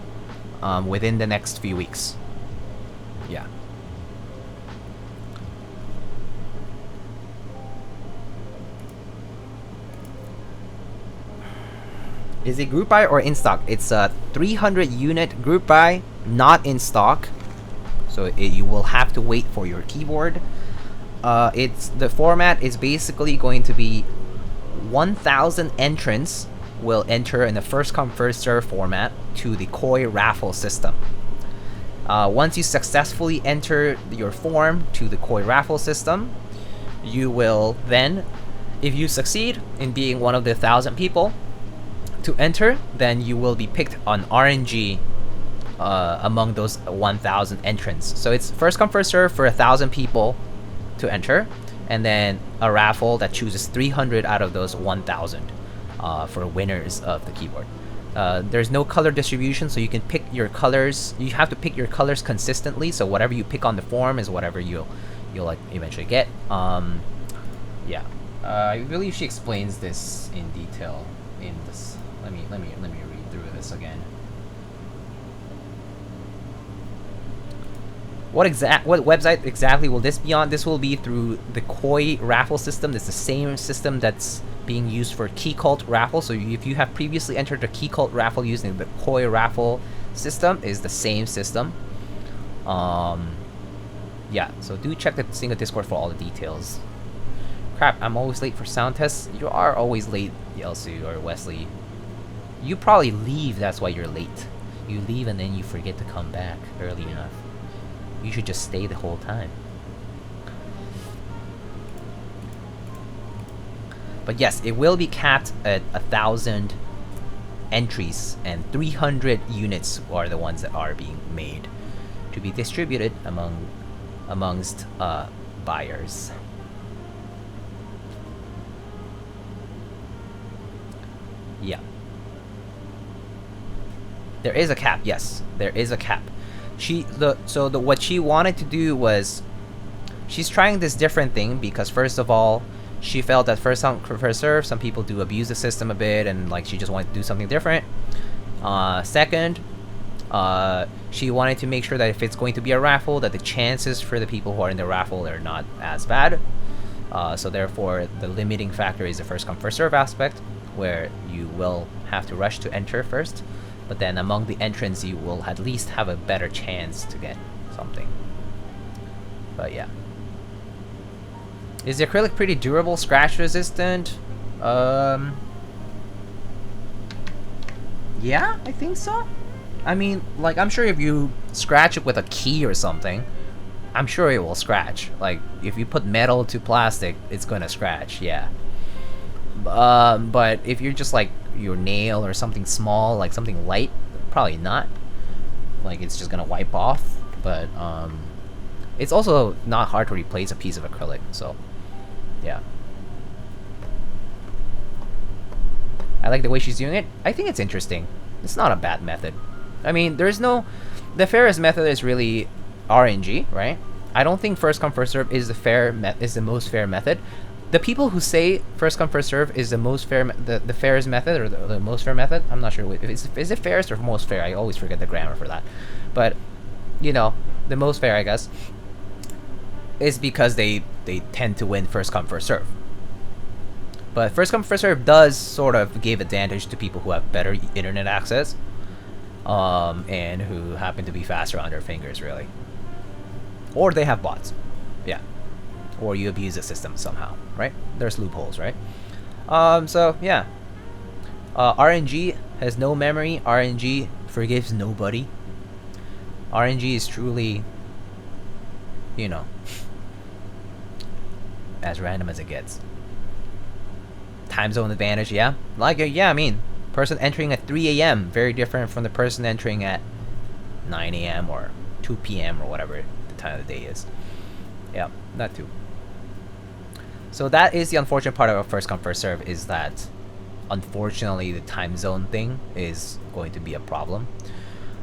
within the next few weeks. Yeah. Is it group buy or in stock? It's a 300 unit group buy, not in stock. So you will have to wait for your keyboard. The format is basically going to be 1,000 entrants will enter in the first come first serve format to the koi raffle system. Once you successfully enter your form to the koi raffle system, you will then, if you succeed in being one of the 1,000 people to enter, then you will be picked on RNG among those 1,000 entrants. So it's first come first serve for 1,000 people to enter, and then a raffle that chooses 300 out of those 1,000 for winners of the keyboard. There's no color distribution, so you can pick your colors. You have to pick your colors consistently. So whatever you pick on the form is whatever you'll like eventually get. Yeah, I believe she explains this in detail in this. Let me read through this again. What website exactly will this be on? This will be through the Koi raffle system. It's the same system that's being used for Key Cult raffle. So if you have previously entered a Key Cult raffle using the Koi raffle system, is the same system. Yeah, so do check the Singa Discord for all the details. Crap, I'm always late for sound tests. You are always late, Yelsu or Wesley. You probably leave, that's why you're late. You leave and then you forget to come back early enough. You should just stay the whole time. But yes, it will be capped at 1,000 entries, and 300 units are the ones that are being made to be distributed amongst buyers. Yeah. There is a cap, yes. There is a cap. What she wanted to do was, she's trying this different thing because first of all, she felt that first serve, some people do abuse the system a bit, and like she just wanted to do something different. Second, she wanted to make sure that if it's going to be a raffle, that the chances for the people who are in the raffle are not as bad. So therefore, the limiting factor is the first come first serve aspect, where you will have to rush to enter first. But then among the entrants, you will at least have a better chance to get something. But yeah. Is the acrylic pretty durable, scratch resistant? Yeah, I think so. I mean, like, I'm sure if you scratch it with a key or something, I'm sure it will scratch. Like, if you put metal to plastic, it's gonna scratch, yeah. But if you're just like your nail or something small, like something light, probably not. Like, it's just gonna wipe off. But it's also not hard to replace a piece of acrylic, so yeah. I like the way she's doing it. I think it's interesting. It's not a bad method. I mean, the fairest method is really RNG, right? I don't think first come first serve is the most fair method. The people who say first come first serve is the most fair, the fairest method, or the most fair method, I'm not sure. Is it fairest or most fair? I always forget the grammar for that. But you know, the most fair, I guess, is because they tend to win first come first serve. But first come first serve does sort of give advantage to people who have better internet access, and who happen to be faster on their fingers, really, or they have bots, yeah. Or you abuse the system somehow, right? There's loopholes, right? So yeah. RNG has no memory. RNG forgives nobody. RNG is truly, you know, as random as it gets. Time zone advantage, yeah. Like, yeah, I mean, person entering at 3 a.m. very different from the person entering at 9 a.m. or 2 p.m. or whatever the time of the day is. Yeah, that too. So that is the unfortunate part of a first come first serve, is that unfortunately the time zone thing is going to be a problem.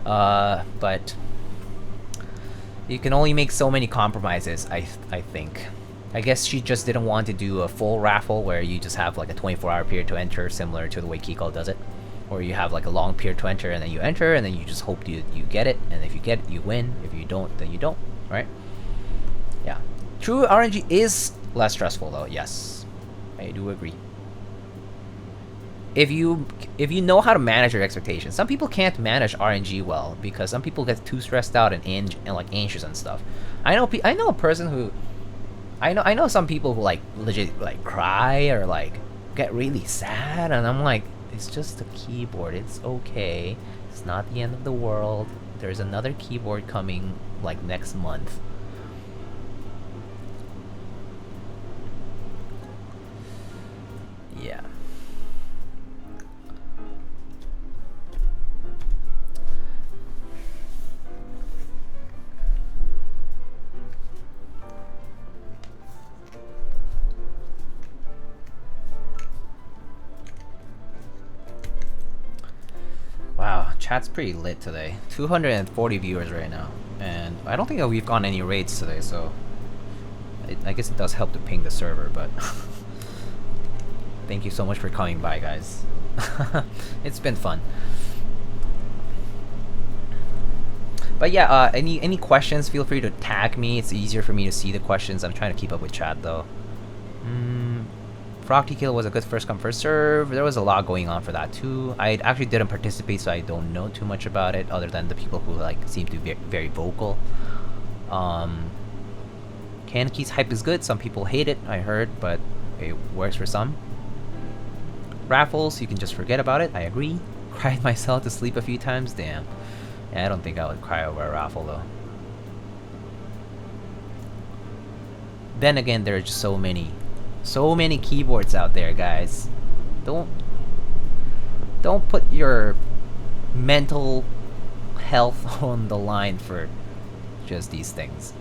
But you can only make so many compromises, I think. I guess she just didn't want to do a full raffle where you just have like a 24-hour period to enter, similar to the way Keycap does it. Or you have like a long period to enter, and then you enter, and then you just hope you get it, and if you get it, you win. If you don't, then you don't, right? Yeah. True RNG is less stressful though, yes. I do agree. If you know how to manage your expectations. Some people can't manage RNG well because some people get too stressed out and like anxious and stuff. I know a person who I know some people who like legit like cry or like get really sad, and I'm like, it's just a keyboard, it's okay. It's not the end of the world. There's another keyboard coming like next month. Yeah. Chat's pretty lit today. 240 viewers right now, and I don't think that we've gone any raids today, so I guess it does help to ping the server, but thank you so much for coming by, guys. It's been fun. But yeah, any questions, feel free to tag me. It's easier for me to see the questions. I'm trying to keep up with chat though. Frogty Kill was a good first come first serve. There was a lot going on for that too. I actually didn't participate, so I don't know too much about it other than the people who like seem to be very vocal. Kanki's hype is good. Some people hate it, I heard, but it works for some. Raffles, you can just forget about it. I agree. Cried myself to sleep a few times. Damn. Yeah, I don't think I would cry over a raffle though. Then again, there are just so many keyboards out there, guys. Don't put your mental health on the line for just these things.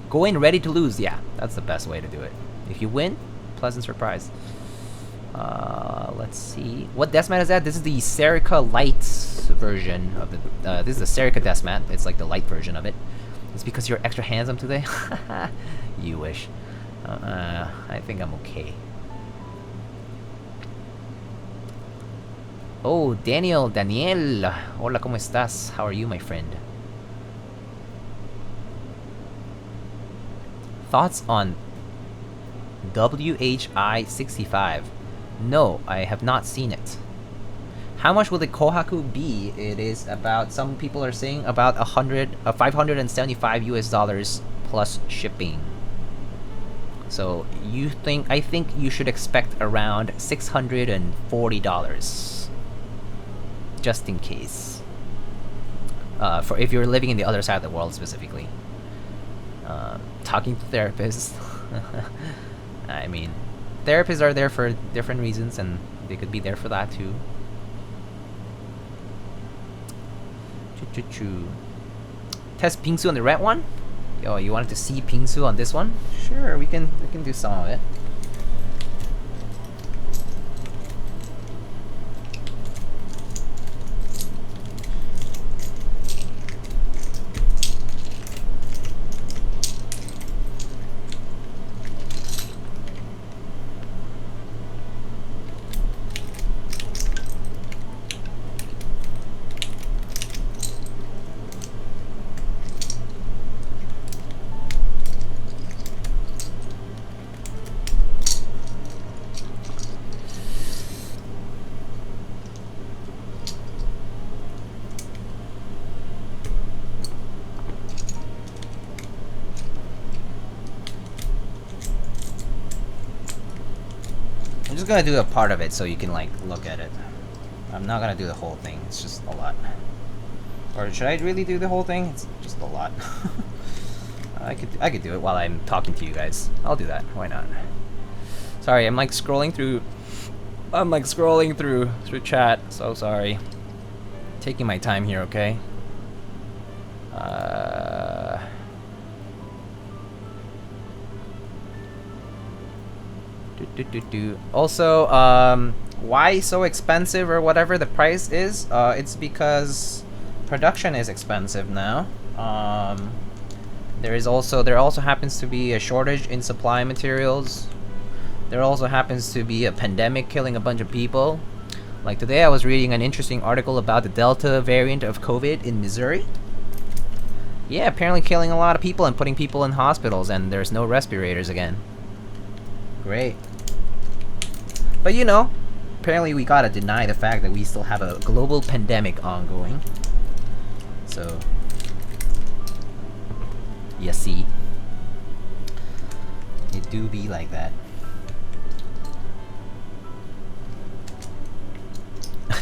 Go in ready to lose. Yeah, that's the best way to do it. If you win, pleasant surprise. Let's see. What Deathmat is that? This is the Serica Light version of the. This is the Serica Deathmat. It's like the light version of it. It's because you're extra handsome today. You wish. I think I'm okay. Oh, Daniel. Hola, ¿cómo estás? How are you, my friend? Thoughts on WHI 65? No, I have not seen it. How much will the Kohaku be? It is about, some people are saying about 575 US dollars plus shipping. So I think you should expect around $640, just in case. For if you're living in the other side of the world specifically. Talking to therapists. I mean, therapists are there for different reasons, and they could be there for that too. Test Bingsu on the red one? Yo, you wanted to see Bingsu on this one? Sure, we can do some of it. I'm just gonna do a part of it so you can like look at it. I'm not gonna do the whole thing. It's just a lot. Or should I really do the whole thing? It's just a lot. I could do it while I'm talking to you guys. I'll do that. Why not? Sorry, I'm like scrolling through. Through chat. So sorry. Taking my time here, okay? Also, why so expensive or whatever the price is? It's because production is expensive now. There also happens to be a shortage in supply materials. There also happens to be a pandemic killing a bunch of people. Like today I was reading an interesting article about the Delta variant of COVID in Missouri. Yeah, apparently killing a lot of people and putting people in hospitals, and there's no respirators again. Great. But you know, apparently we gotta deny the fact that we still have a global pandemic ongoing. So, you see, it do be like that.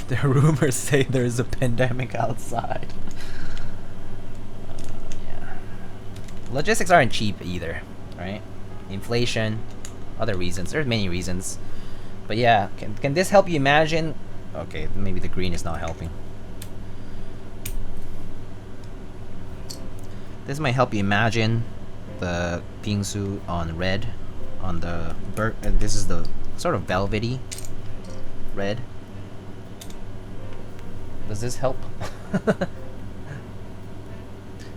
The rumors say there's a pandemic outside. Yeah. Logistics aren't cheap either, right? Inflation, other reasons. There's many reasons. But yeah, can this help you imagine? Okay, maybe the green is not helping. This might help you imagine the Bingsu on red, on the this is the sort of velvety red. Does this help?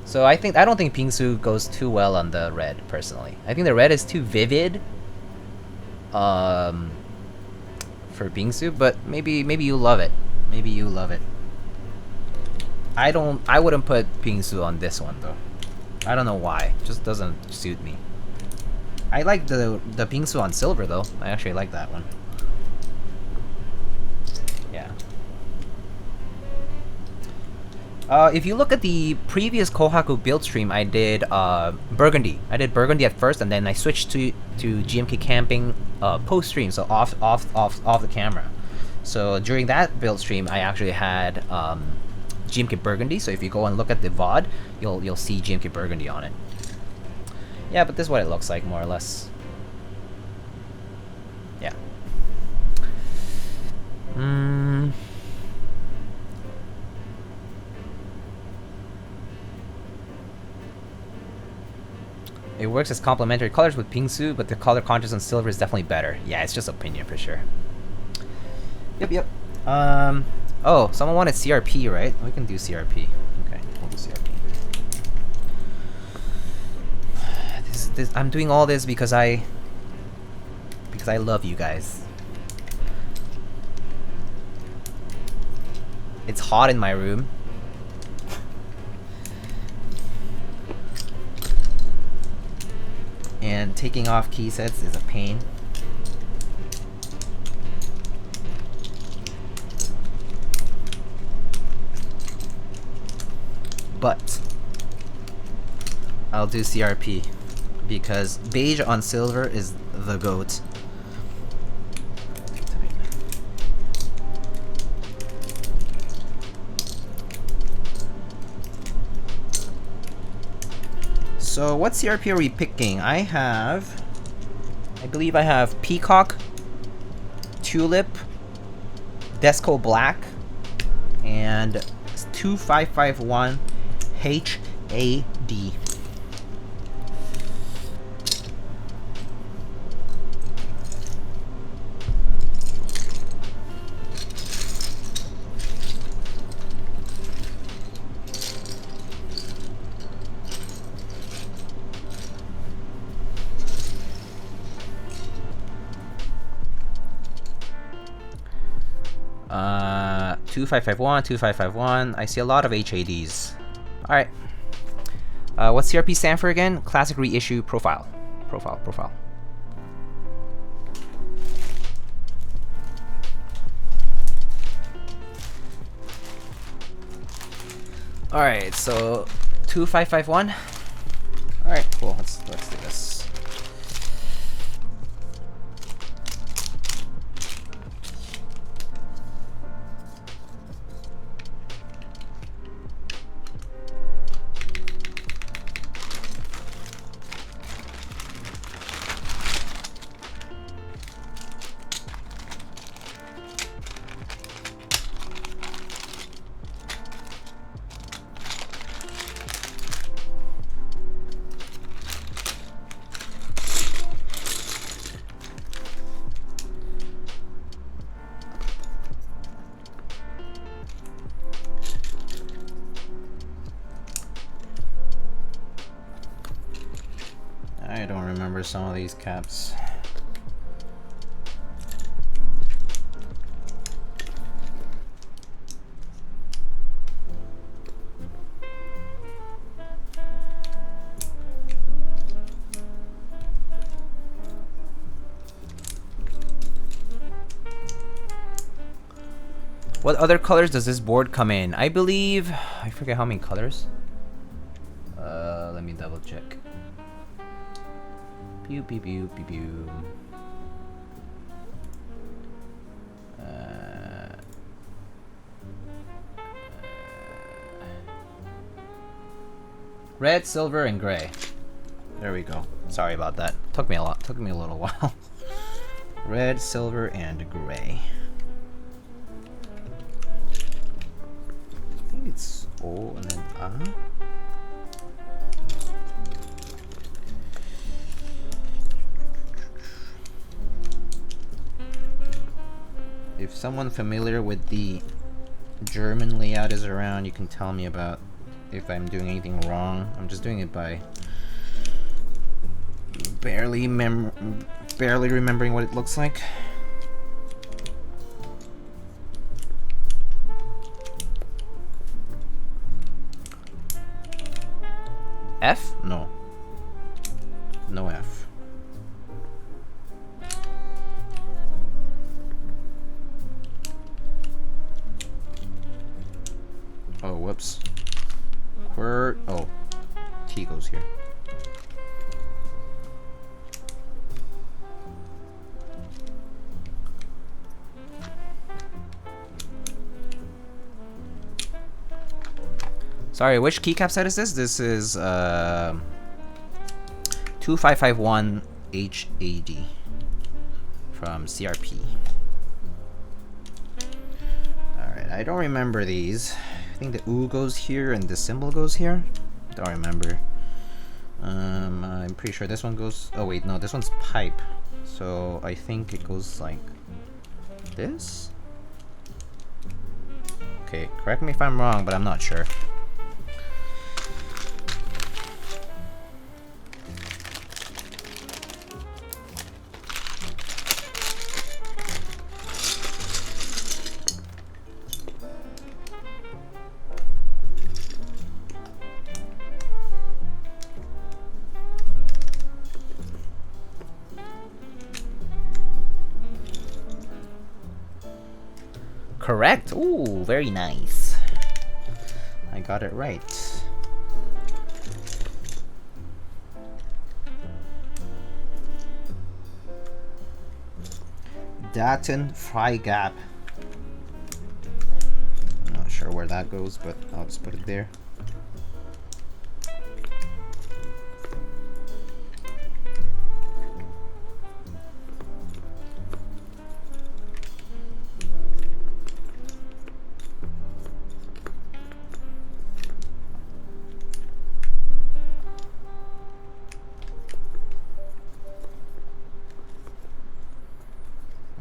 So I don't think Bingsu goes too well on the red, personally. I think the red is too vivid for Bingsu, but maybe you love it. Maybe you love it. I wouldn't put Bingsu on this one though. I don't know why. It just doesn't suit me. I like the Bingsu on silver though. I actually like that one. Yeah. If you look at the previous Kohaku build stream, I did Burgundy. I did Burgundy at first, and then I switched to GMK Camping post stream, so off the camera. So during that build stream, I actually had GMK Burgundy. So if you go and look at the VOD, you'll see GMK Burgundy on it. Yeah, but this is what it looks like, more or less. Yeah. It works as complementary colors with Bingsu, but the color contrast on silver is definitely better. Yeah, it's just opinion for sure. Yep. Oh, someone wanted CRP, right? We can do CRP. Okay, we'll do CRP. I'm doing all this because I love you guys. It's hot in my room. And taking off key sets is a pain. But I'll do CRP because beige on silver is the GOAT. So what CRP are we picking? I believe I have Peacock, Tulip, Desco Black, and 2551 HAD. Uh, 2551, 2551. I see a lot of HADs. Alright. What's CRP stand for again? Classic Reissue Profile. Profile. Alright, so 2551. Alright, cool. Let's do this. I don't remember some of these caps. What other colors does this board come in? I believe, I forget how many colors. Let me double check. Pew pew pew pew pew. Red, silver, and gray. There we go. Sorry about that. Took me a little while. Red, silver, and gray. I think it's O and then A. If someone familiar with the German layout is around, you can tell me about if I'm doing anything wrong. I'm just doing it by barely remembering what it looks like. F? No. No F. Oh, whoops. Where? Oh, T goes here. Sorry, which keycap set is this? This is 2551 HAD from CRP. Alright, I don't remember these. I think the U goes here and the symbol goes here. Don't remember. I'm pretty sure this one goes... Oh wait, no, this one's pipe. So I think it goes like this? Okay, correct me if I'm wrong, but I'm not sure. Correct. Ooh, very nice. I got it right. Daten Freigabe. I'm not sure where that goes, but I'll just put it there.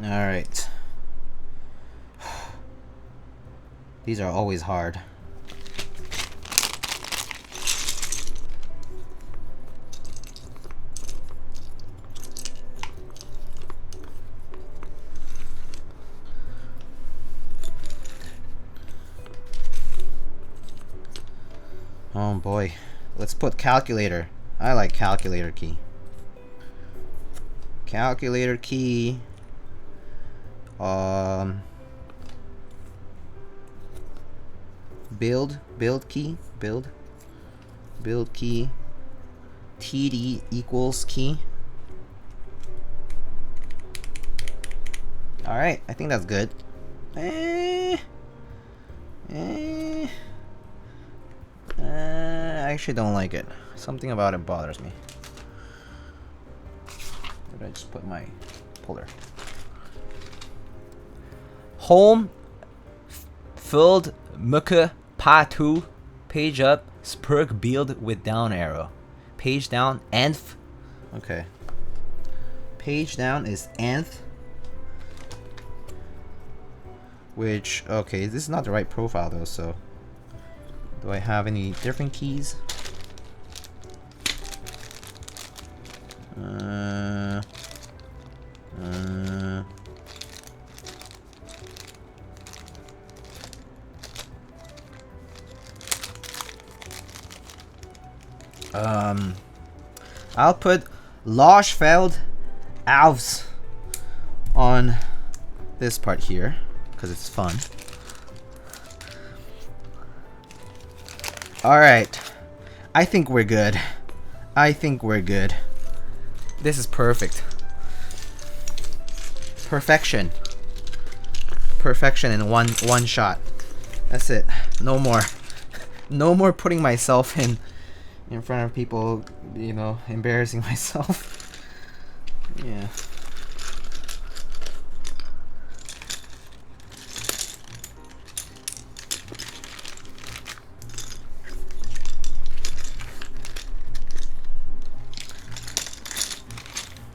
Alright. These are always hard. Oh boy. Let's put calculator. I like calculator key. Calculator key. Build key, build key, TD equals key. Alright, I think that's good. I actually don't like it. Something about it bothers me. Did I just put my puller? Home filled Mucke Patu page up Spurg build with down arrow. Page down nth. Okay. Page down is nth. Which, okay, this is not the right profile though, so do I have any different keys? I'll put Loschfeld Alves on this part here because it's fun. Alright, I think we're good. I think we're good. This is perfect. Perfection. Perfection in one shot. That's it. No more. No more putting myself in front of people, you know, embarrassing myself. Yeah.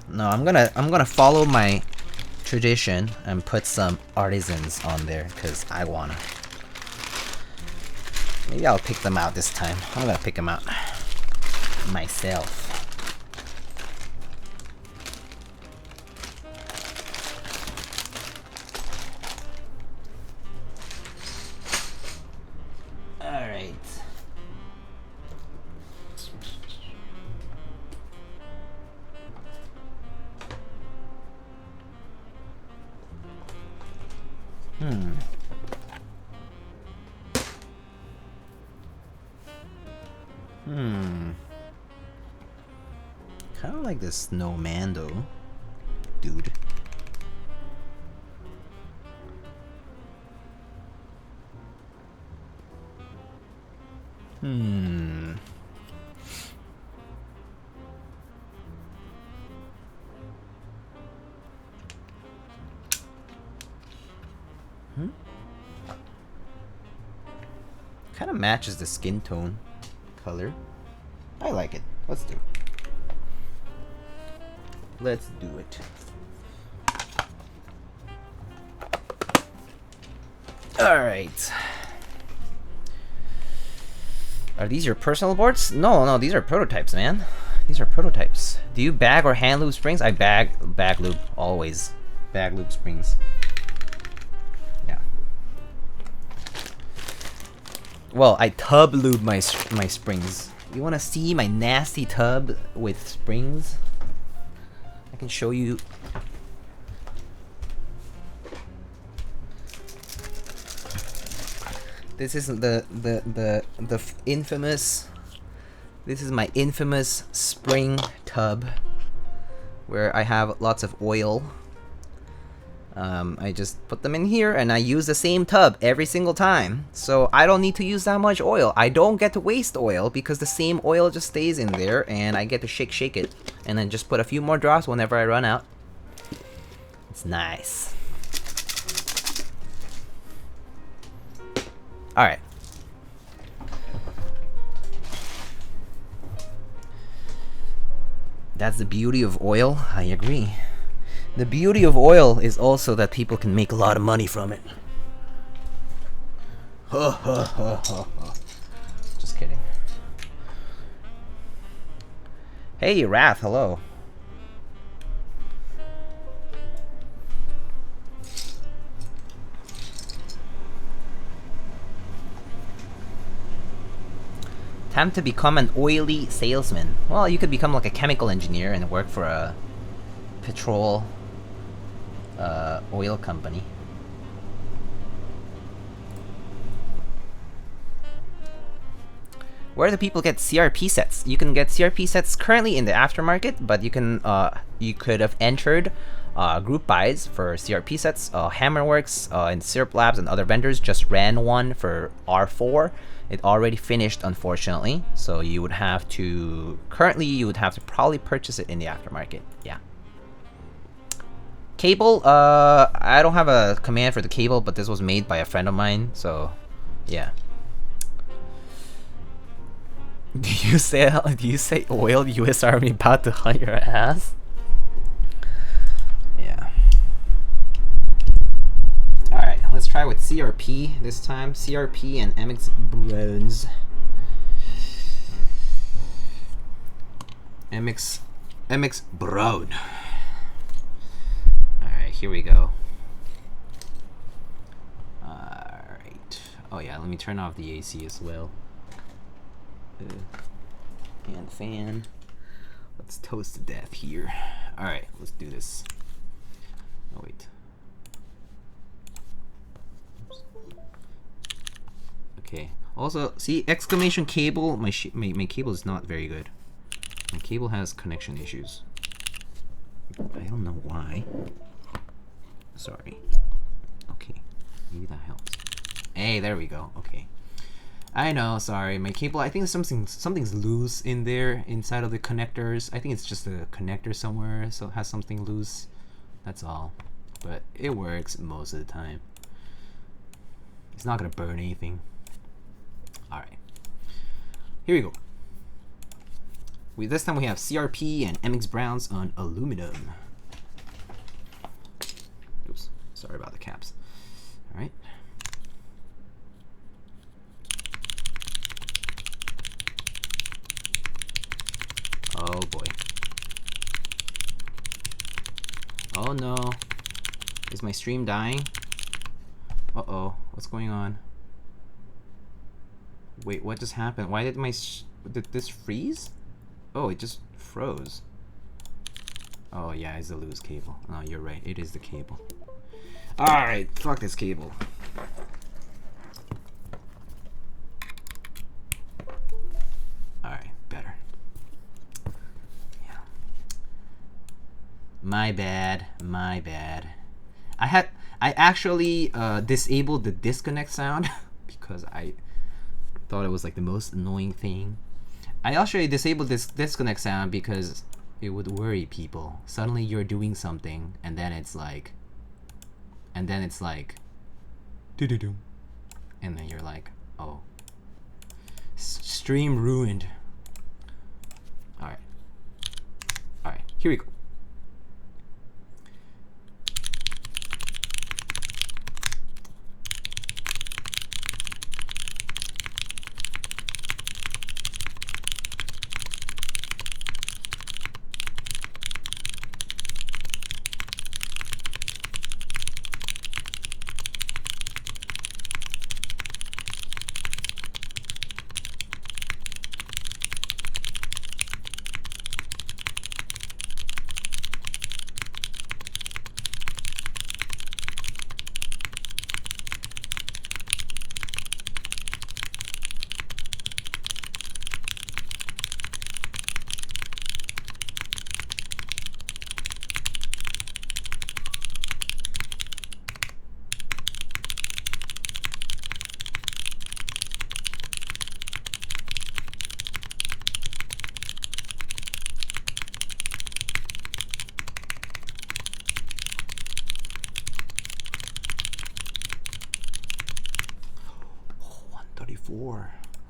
No, I'm gonna follow my tradition and put some artisans on there because I wanna. Maybe I'll pick them out this time. I'm gonna pick them out myself. Alright. Kind of like this snowman though, dude. Kind of matches the skin tone color. I like it. Let's do it. Let's do it. Alright. Are these your personal boards? No, these are prototypes, man. These are prototypes. Do you bag or hand lube springs? I bag lube, always. Bag lube springs. Yeah. Well, I tub lube my springs. You wanna see my nasty tub with springs? I can show you. This is the infamous. This is my infamous spring tub, where I have lots of oil. I just put them in here, and I use the same tub every single time, so I don't need to use that much oil. I don't get to waste oil because the same oil just stays in there, and I get to shake it, and then just put a few more drops whenever I run out. It's nice. Alright. That's the beauty of oil. I agree. The beauty of oil is also that people can make a lot of money from it. Just kidding. Hey, Wrath, hello. Time to become an oily salesman. Well, you could become like a chemical engineer and work for a petrol oil company. Where do people get CRP sets? You can get CRP sets currently in the aftermarket, but you can you could have entered group buys for CRP sets. Hammerworks and Syrup Labs and other vendors just ran one for R4. It already finished, unfortunately, so you would have to probably purchase it in the aftermarket. Yeah. Cable, I don't have a command for the cable, but this was made by a friend of mine, so yeah. Do you say oil US Army about to hunt your ass? Yeah. Alright, let's try with CRP this time. CRP and MX Browns. MX Brown. Alright, here we go. Alright. Oh yeah, let me turn off the AC as well. And fan. Let's toast to death here. Alright, let's do this. Oh wait. Oops. Okay. Also, see, exclamation cable. My cable is not very good. My cable has connection issues. I don't know why. Sorry. Okay. Maybe that helps. Hey, there we go. Okay. I know, sorry. My cable, I think something's loose in there, inside of the connectors. I think it's just a connector somewhere, so it has something loose. That's all. But it works most of the time. It's not gonna burn anything. Alright. Here we go. This time we have CRP and MX Browns on aluminum. Oops, sorry about the caps. Alright. no. Is my stream dying? Uh-oh. What's going on? Wait, what just happened? Why did did this freeze? Oh, it just froze. Oh yeah, it's the loose cable. Oh, you're right. It is the cable. Alright, fuck this cable. Alright, better. Yeah. My bad. My bad. I actually disabled the disconnect sound because I thought it was like the most annoying thing. I actually disabled this disconnect sound because it would worry people. Suddenly you're doing something and then it's like do-do-do. And then you're like, oh. Stream ruined. Alright. Alright, here we go.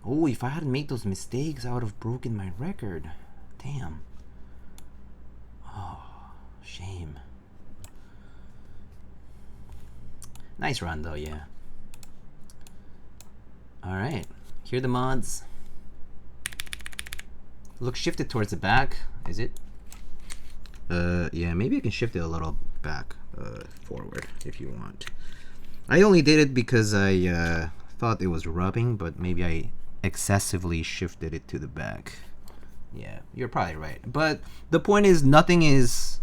Oh, if I hadn't made those mistakes, I would have broken my record. Damn. Oh, shame. Nice run though, yeah. Alright, here are the mods. Look shifted towards the back, is it? Yeah, maybe I can shift it a little back, forward if you want. I only did it because I thought it was rubbing, but maybe I excessively shifted it to the back. Yeah, you're probably right. But the point is, nothing's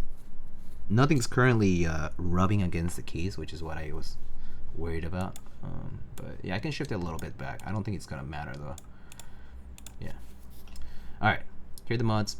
currently rubbing against the case, which is what I was worried about. But yeah, I can shift it a little bit back. I don't think it's gonna matter though. Yeah. All right, here are the mods.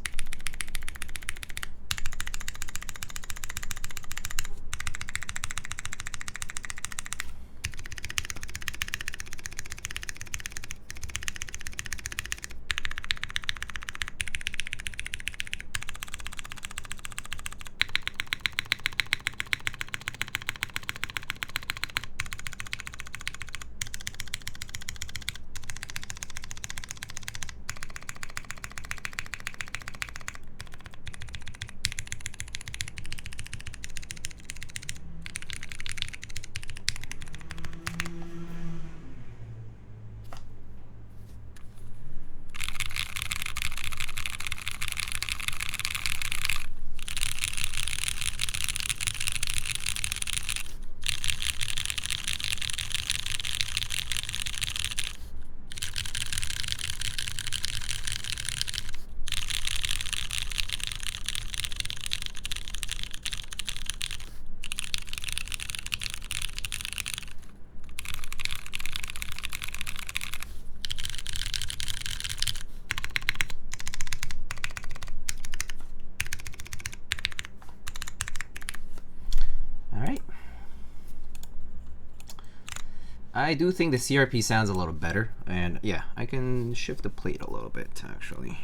I do think the CRP sounds a little better, and yeah, I can shift the plate a little bit actually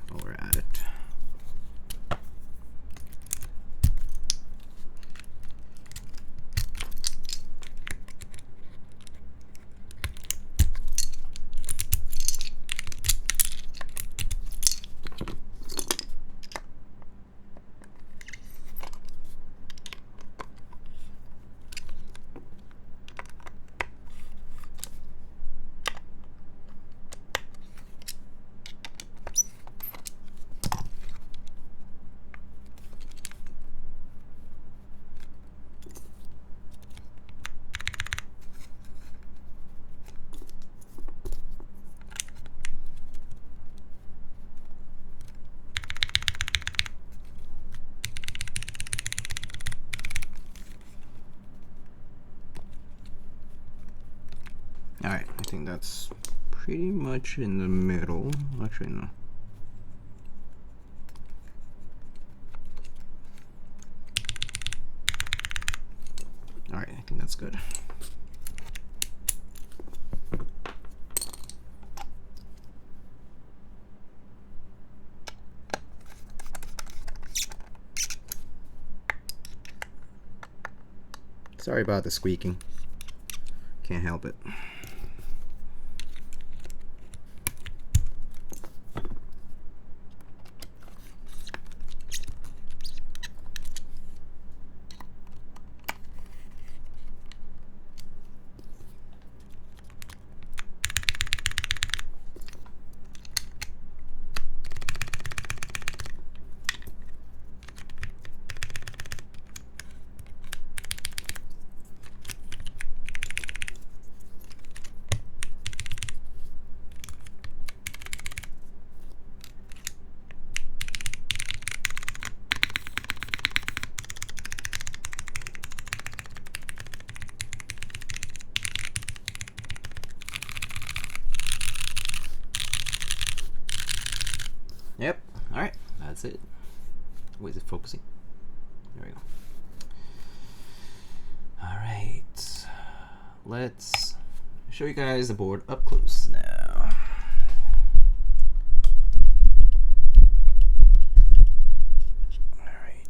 while we're at it. Alright, I think that's pretty much in the middle. Actually, no. Alright, I think that's good. Sorry about the squeaking. Can't help it. Yep. Alright. That's it. Wait, is it focusing? There we go. Alright. Let's show you guys the board up close now. Alright.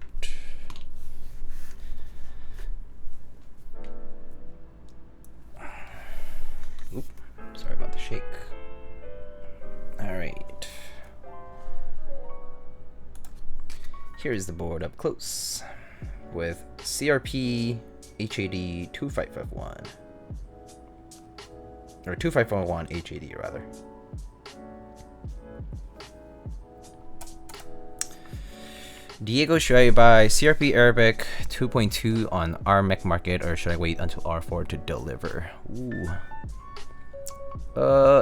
Oop. Sorry about the shake. Alright. Here's the board up close with CRP HAD 2551 or 2551 HAD rather. Diego, should I buy CRP Arabic 2.2 on RMEC market or should I wait until R4 to deliver? Ooh.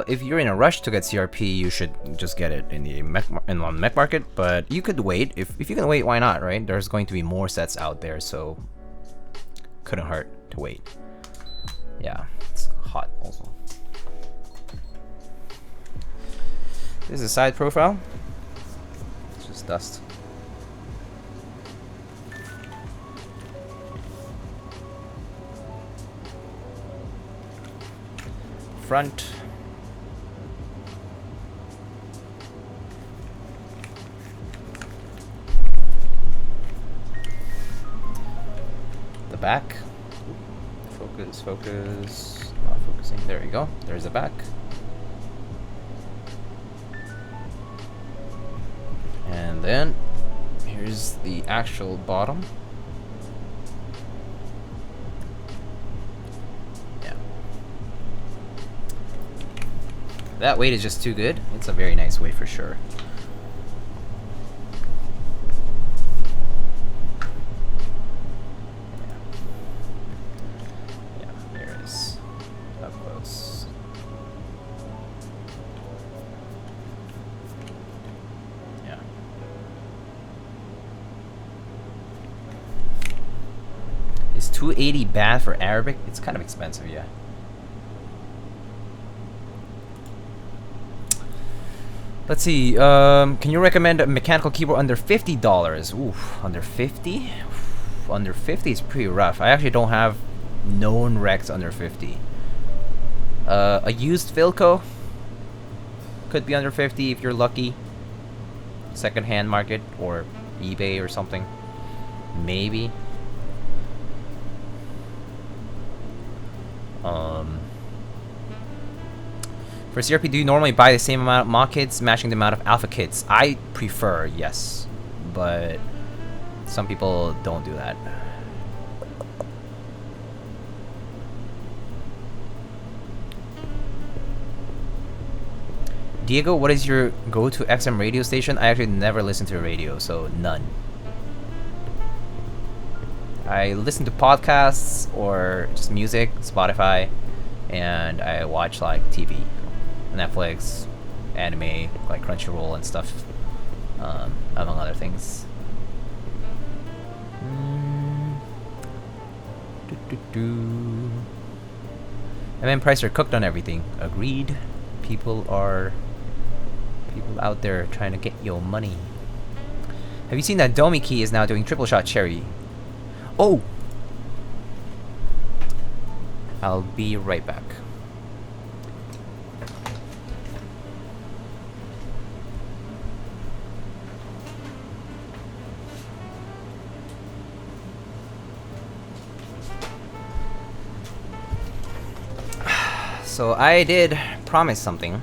If you're in a rush to get CRP, you should just get it in the mech market. But you could wait. If you can wait, why not, right? There's going to be more sets out there, so couldn't hurt to wait. Yeah, it's hot also. This is a side profile. It's just dust. Front. The back. Focus, focus. Not focusing. There you go. There's the back. And then here's the actual bottom. Yeah. That weight is just too good. It's a very nice weight for sure. $280 bad for Arabic? It's kind of expensive, yeah. Let's see. Can you recommend a mechanical keyboard under $50? Oof, under 50? Under 50 is pretty rough. I actually don't have known recs under 50. A used Philco could be under 50 if you're lucky. Second-hand market or eBay or something. Maybe. For CRP, do you normally buy the same amount of mod kits, matching the amount of alpha kits? I prefer, yes, but some people don't do that. Diego, what is your go-to XM radio station? I actually never listen to radio, so none. I listen to podcasts or just music, Spotify, and I watch like TV, Netflix, anime, like Crunchyroll and stuff, among other things. MM price are cooked on everything. Agreed. People out there trying to get your money. Have you seen that Domi Key is now doing triple shot cherry? Oh! I'll be right back. So I did promise something.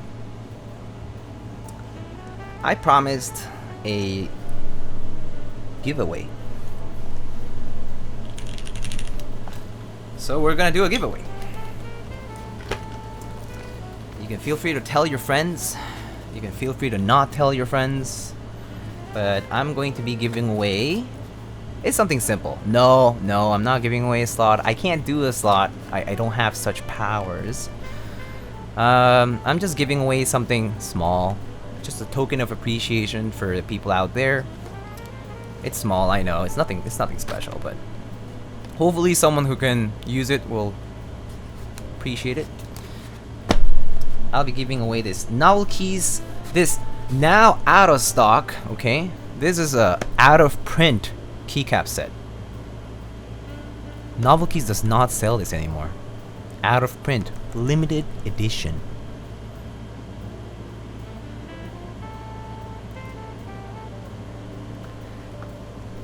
I promised a giveaway. So we're gonna do a giveaway. You can feel free to tell your friends. You can feel free to not tell your friends. But I'm going to be giving away... It's something simple. No, I'm not giving away a slot. I can't do a slot. I don't have such powers. I'm just giving away something small. Just a token of appreciation for the people out there. It's small, I know. It's nothing special, but hopefully someone who can use it will appreciate it. I'll be giving away this novel keys. This now out of stock, okay? This is a out of print Keycap set. Novel Keys does not sell this anymore. Out of print, limited edition.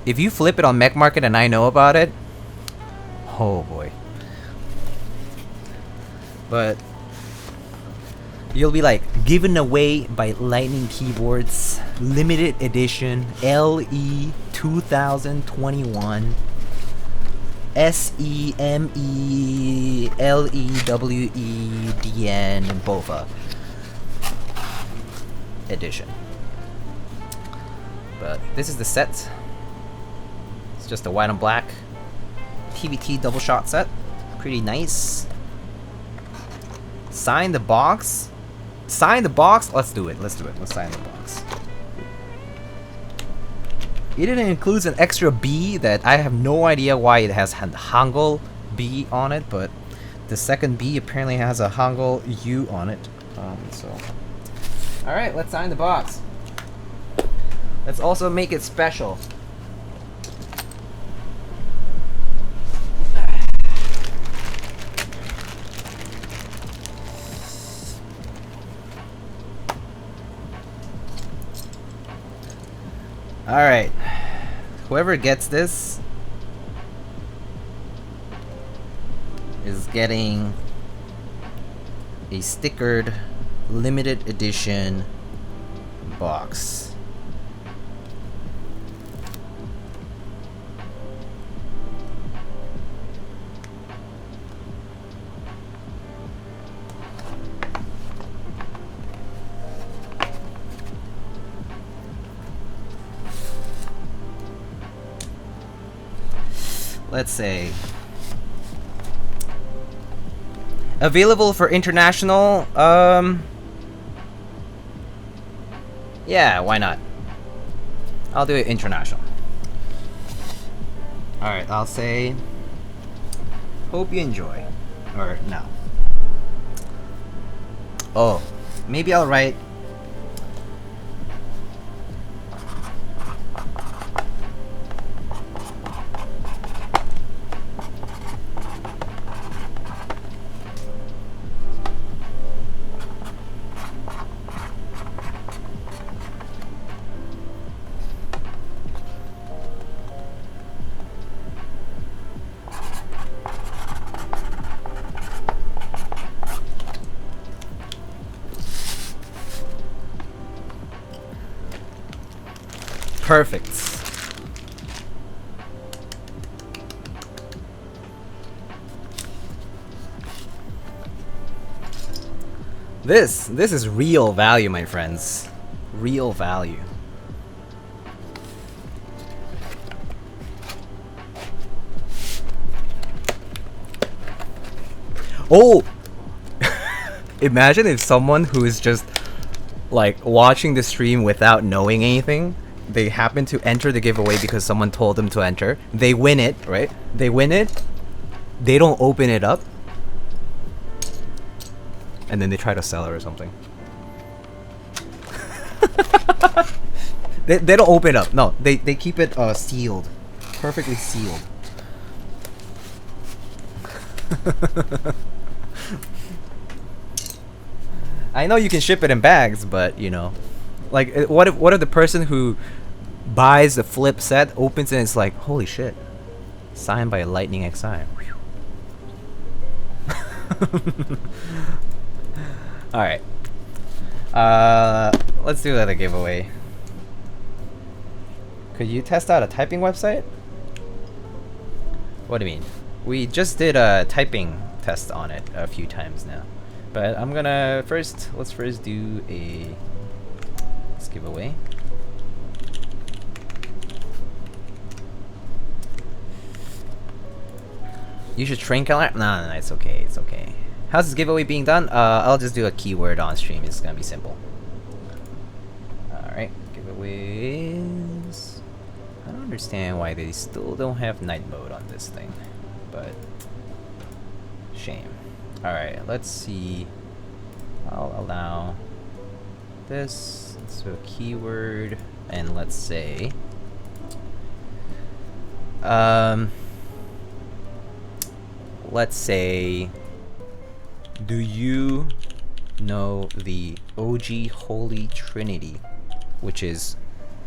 If you flip it on Mech Market and I know about it, oh boy. But you'll be like given away by Lightning Keyboards, limited edition, LE 2021. SEMELEWEDN BOFA edition. But this is the set. It's just a white and black TVT double shot set. Pretty nice. Sign the box. Sign the box. Let's do it. Let's sign the box. It even includes an extra B that I have no idea why it has Hangul B on it, but the second B apparently has a Hangul U on it. Alright, let's sign the box. Let's also make it special. Alright. Whoever gets this is getting a stickered limited edition box. Let's say available for international. Yeah, why not? I'll do it international. Alright, I'll say hope you enjoy. Or no. Oh, maybe I'll write perfect. This is real value, my friends. Real value. Oh! Imagine if someone who is just like watching the stream without knowing anything, they happen to enter the giveaway because someone told them to enter. They win it, right? They win it. They don't open it up. and then they try to sell it or something. they don't open it up. No, they keep it sealed, perfectly sealed. I know you can ship it in bags, but you know, like, what if the person who buys the flip set opens it and it's like, holy shit, signed by a Lightning XI. All right, let's do another giveaway. Could you test out a typing website? What do you mean? We just did a typing test on it a few times now, but I'm gonna let's first do a giveaway. You should train color. No, it's okay. It's okay. How's this giveaway being done? I'll just do a keyword on stream. It's gonna be simple. All right, giveaways. I don't understand why they still don't have night mode on this thing, but shame. All right, let's see. I'll allow this. Let's do a keyword, and let's say, do you know the OG Holy Trinity, which is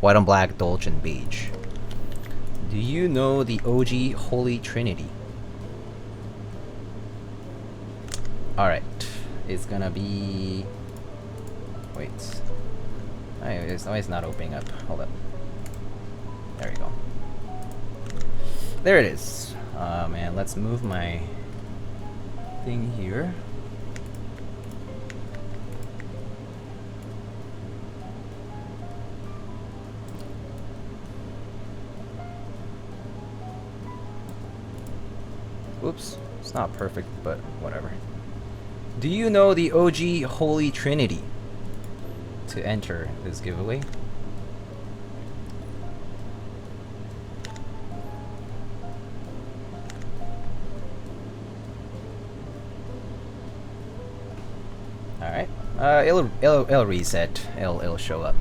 white on black, Dolce and beige? Do you know the OG Holy Trinity? Alright, it's gonna be... Wait. It's not opening up. Hold up. There we go. There it is. Man, let's move my thing here. Oops, it's not perfect, but whatever. Do you know the OG Holy Trinity? To enter this giveaway. Alright. It'll reset. It'll show up.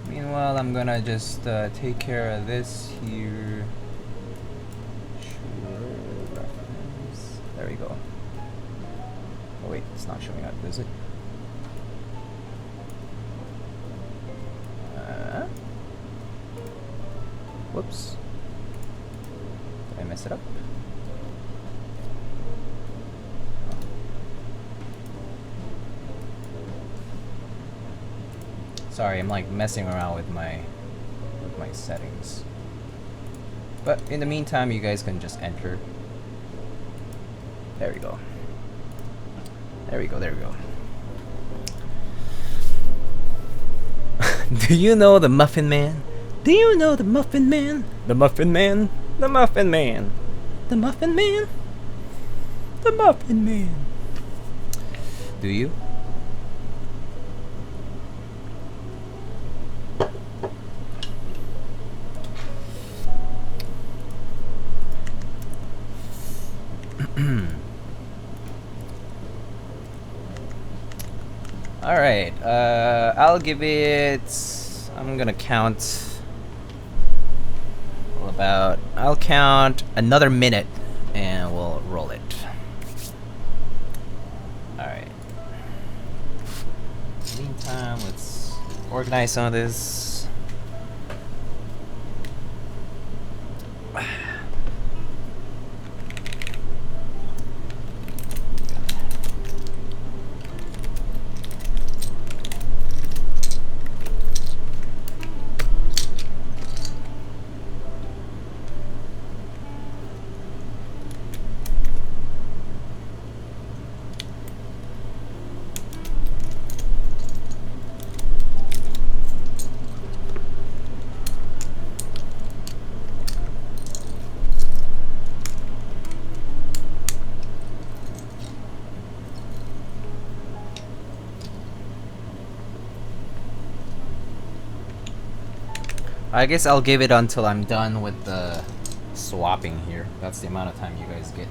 Meanwhile, I'm gonna just take care of this here. Sure, reference. There we go. Oh wait, it's not showing up, is it? Whoops. Did I mess it up? Sorry, I'm like messing around with my settings. But in the meantime, you guys can just enter. There we go. There we go, there we go. Do you know the Muffin Man? Do you know the Muffin Man? The Muffin Man? The Muffin Man? The Muffin Man? The Muffin Man? Do you? Alright, I'll give it... I'm gonna count... I'll count another minute and we'll roll it. Alright. Meantime, let's organize some of this. I guess I'll give it until I'm done with the swapping here. That's the amount of time you guys get.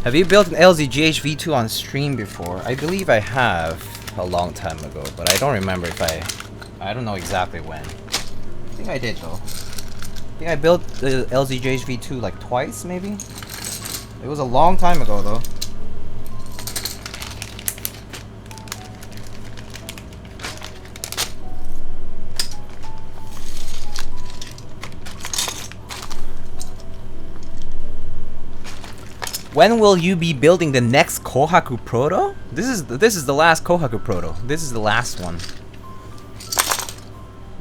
Have you built an LZGH V2 on stream before? I believe I have a long time ago, but I don't remember if I don't know exactly when. I think I did though. I think I built the LZGH V2 like twice maybe? It was a long time ago though. When will you be building the next Kohaku Proto? This is the last Kohaku Proto. This is the last one.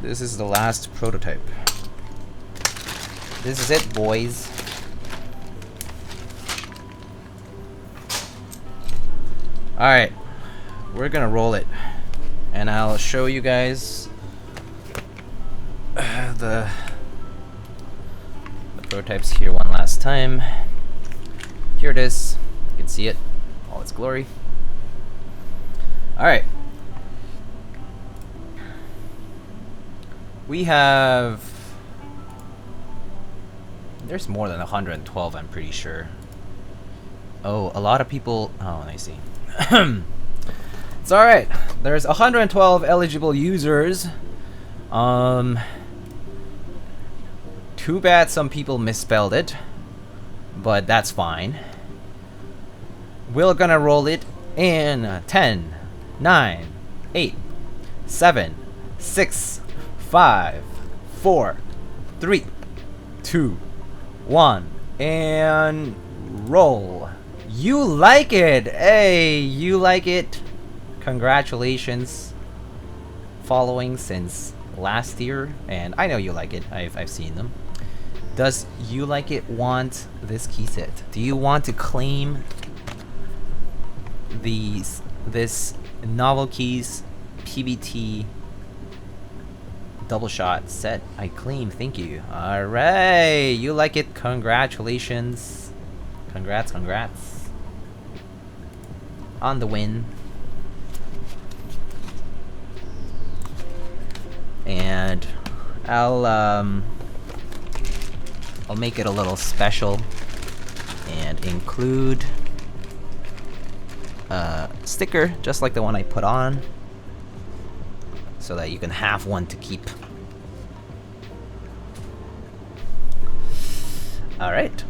This is the last prototype. This is it, boys. Alright. We're gonna roll it. And I'll show you guys the prototypes here one last time. Here it is. You can see it. All its glory. Alright. We have... There's more than 112, I'm pretty sure. Oh, a lot of people... Oh, I see. It's alright. There's 112 eligible users. Too bad some people misspelled it. But that's fine. We're gonna roll it in 10, 9, 8, 7, 6, 5, 4, 3, 2, 1, and roll. You like it! Hey, you like it? Congratulations. Following since last year, and I know you like it. I've seen them. Does you like it want this key set? Do you want to claim this Novel Keys PBT double shot set? I claim, thank you. Alright, you like it, congratulations. Congrats on the win. And I'll make it a little special and include a sticker just like the one I put on so that you can have one to keep. Alright.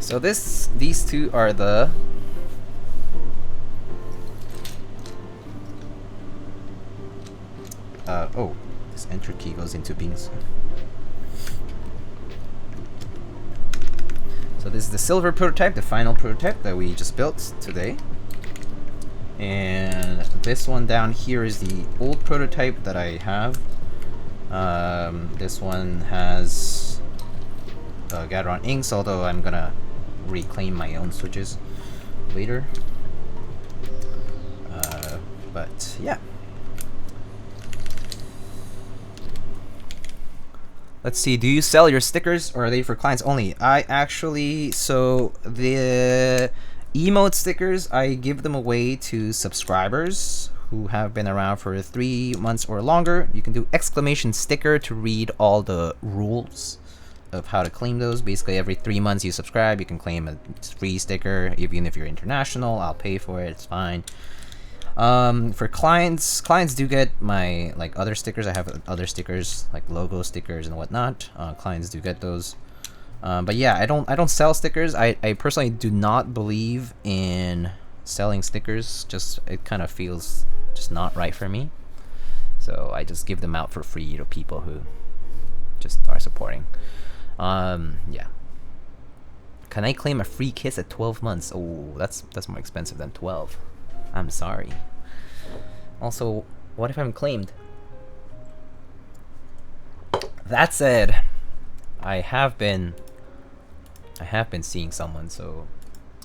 So these two are the oh, this enter key goes into Bingsu. So this is the silver prototype, the final prototype that we just built today. And this one down here is the old prototype that I have. This one has Gateron inks, although I'm gonna reclaim my own switches later. But yeah. Let's see, do you sell your stickers or are they for clients only? I actually, so the emote stickers, I give them away to subscribers who have been around for 3 months or longer. You can do exclamation sticker to read all the rules of how to claim those. Basically, every 3 months you subscribe, you can claim a free sticker. Even if you're international, I'll pay for it, it's fine. For clients do get my like other stickers. I have other stickers like logo stickers and whatnot. Clients do get those. But yeah, I don't sell stickers. I personally do not believe in selling stickers. Just it kind of feels just not right for me. So I just give them out for free to people who just are supporting. Yeah. Can I claim a free kiss at 12 months? Oh, that's more expensive than 12. I'm sorry. Also, what if I'm claimed? That said, I have been seeing someone, so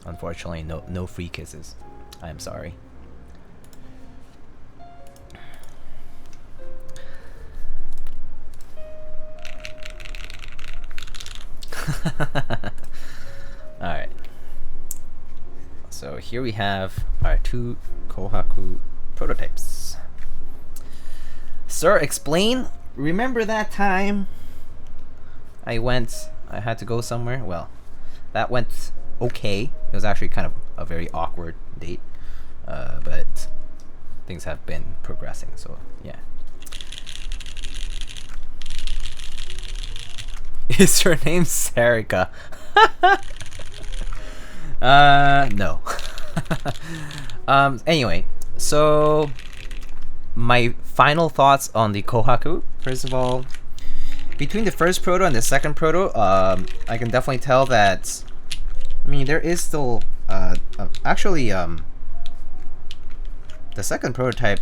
unfortunately no free kisses. I'm sorry. Alright. So here we have our 2 Kohaku prototypes. Sir, explain. Remember that time I had to go somewhere? Well, that went okay. It was actually kind of a very awkward date. But things have been progressing, so yeah. Is her name Sarika? No. Anyway, so my final thoughts on the Kohaku. First of all, between the first proto and the second proto, I can definitely tell that, I mean, there is still, actually, the second prototype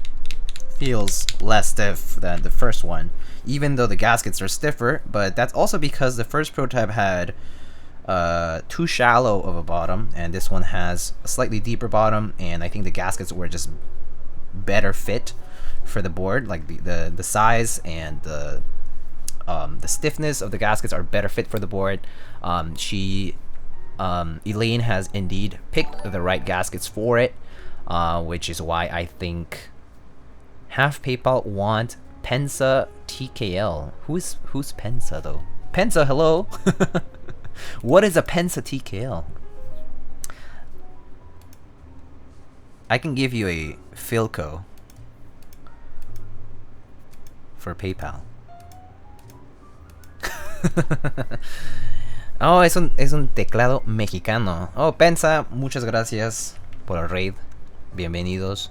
feels less stiff than the first one, even though the gaskets are stiffer, but that's also because the first prototype had too shallow of a bottom, and this one has a slightly deeper bottom, and I think the gaskets were just better fit for the board, like the size and the stiffness of the gaskets are better fit for the board. Elaine has indeed picked the right gaskets for it, which is why I think half PayPal want Pensa TKL. Who's Pensa though? Pensa, hello. What is a Pensa TKL? I can give you a Philco for PayPal. Oh, es un teclado mexicano. Oh, Pensa, muchas gracias por el raid. Bienvenidos.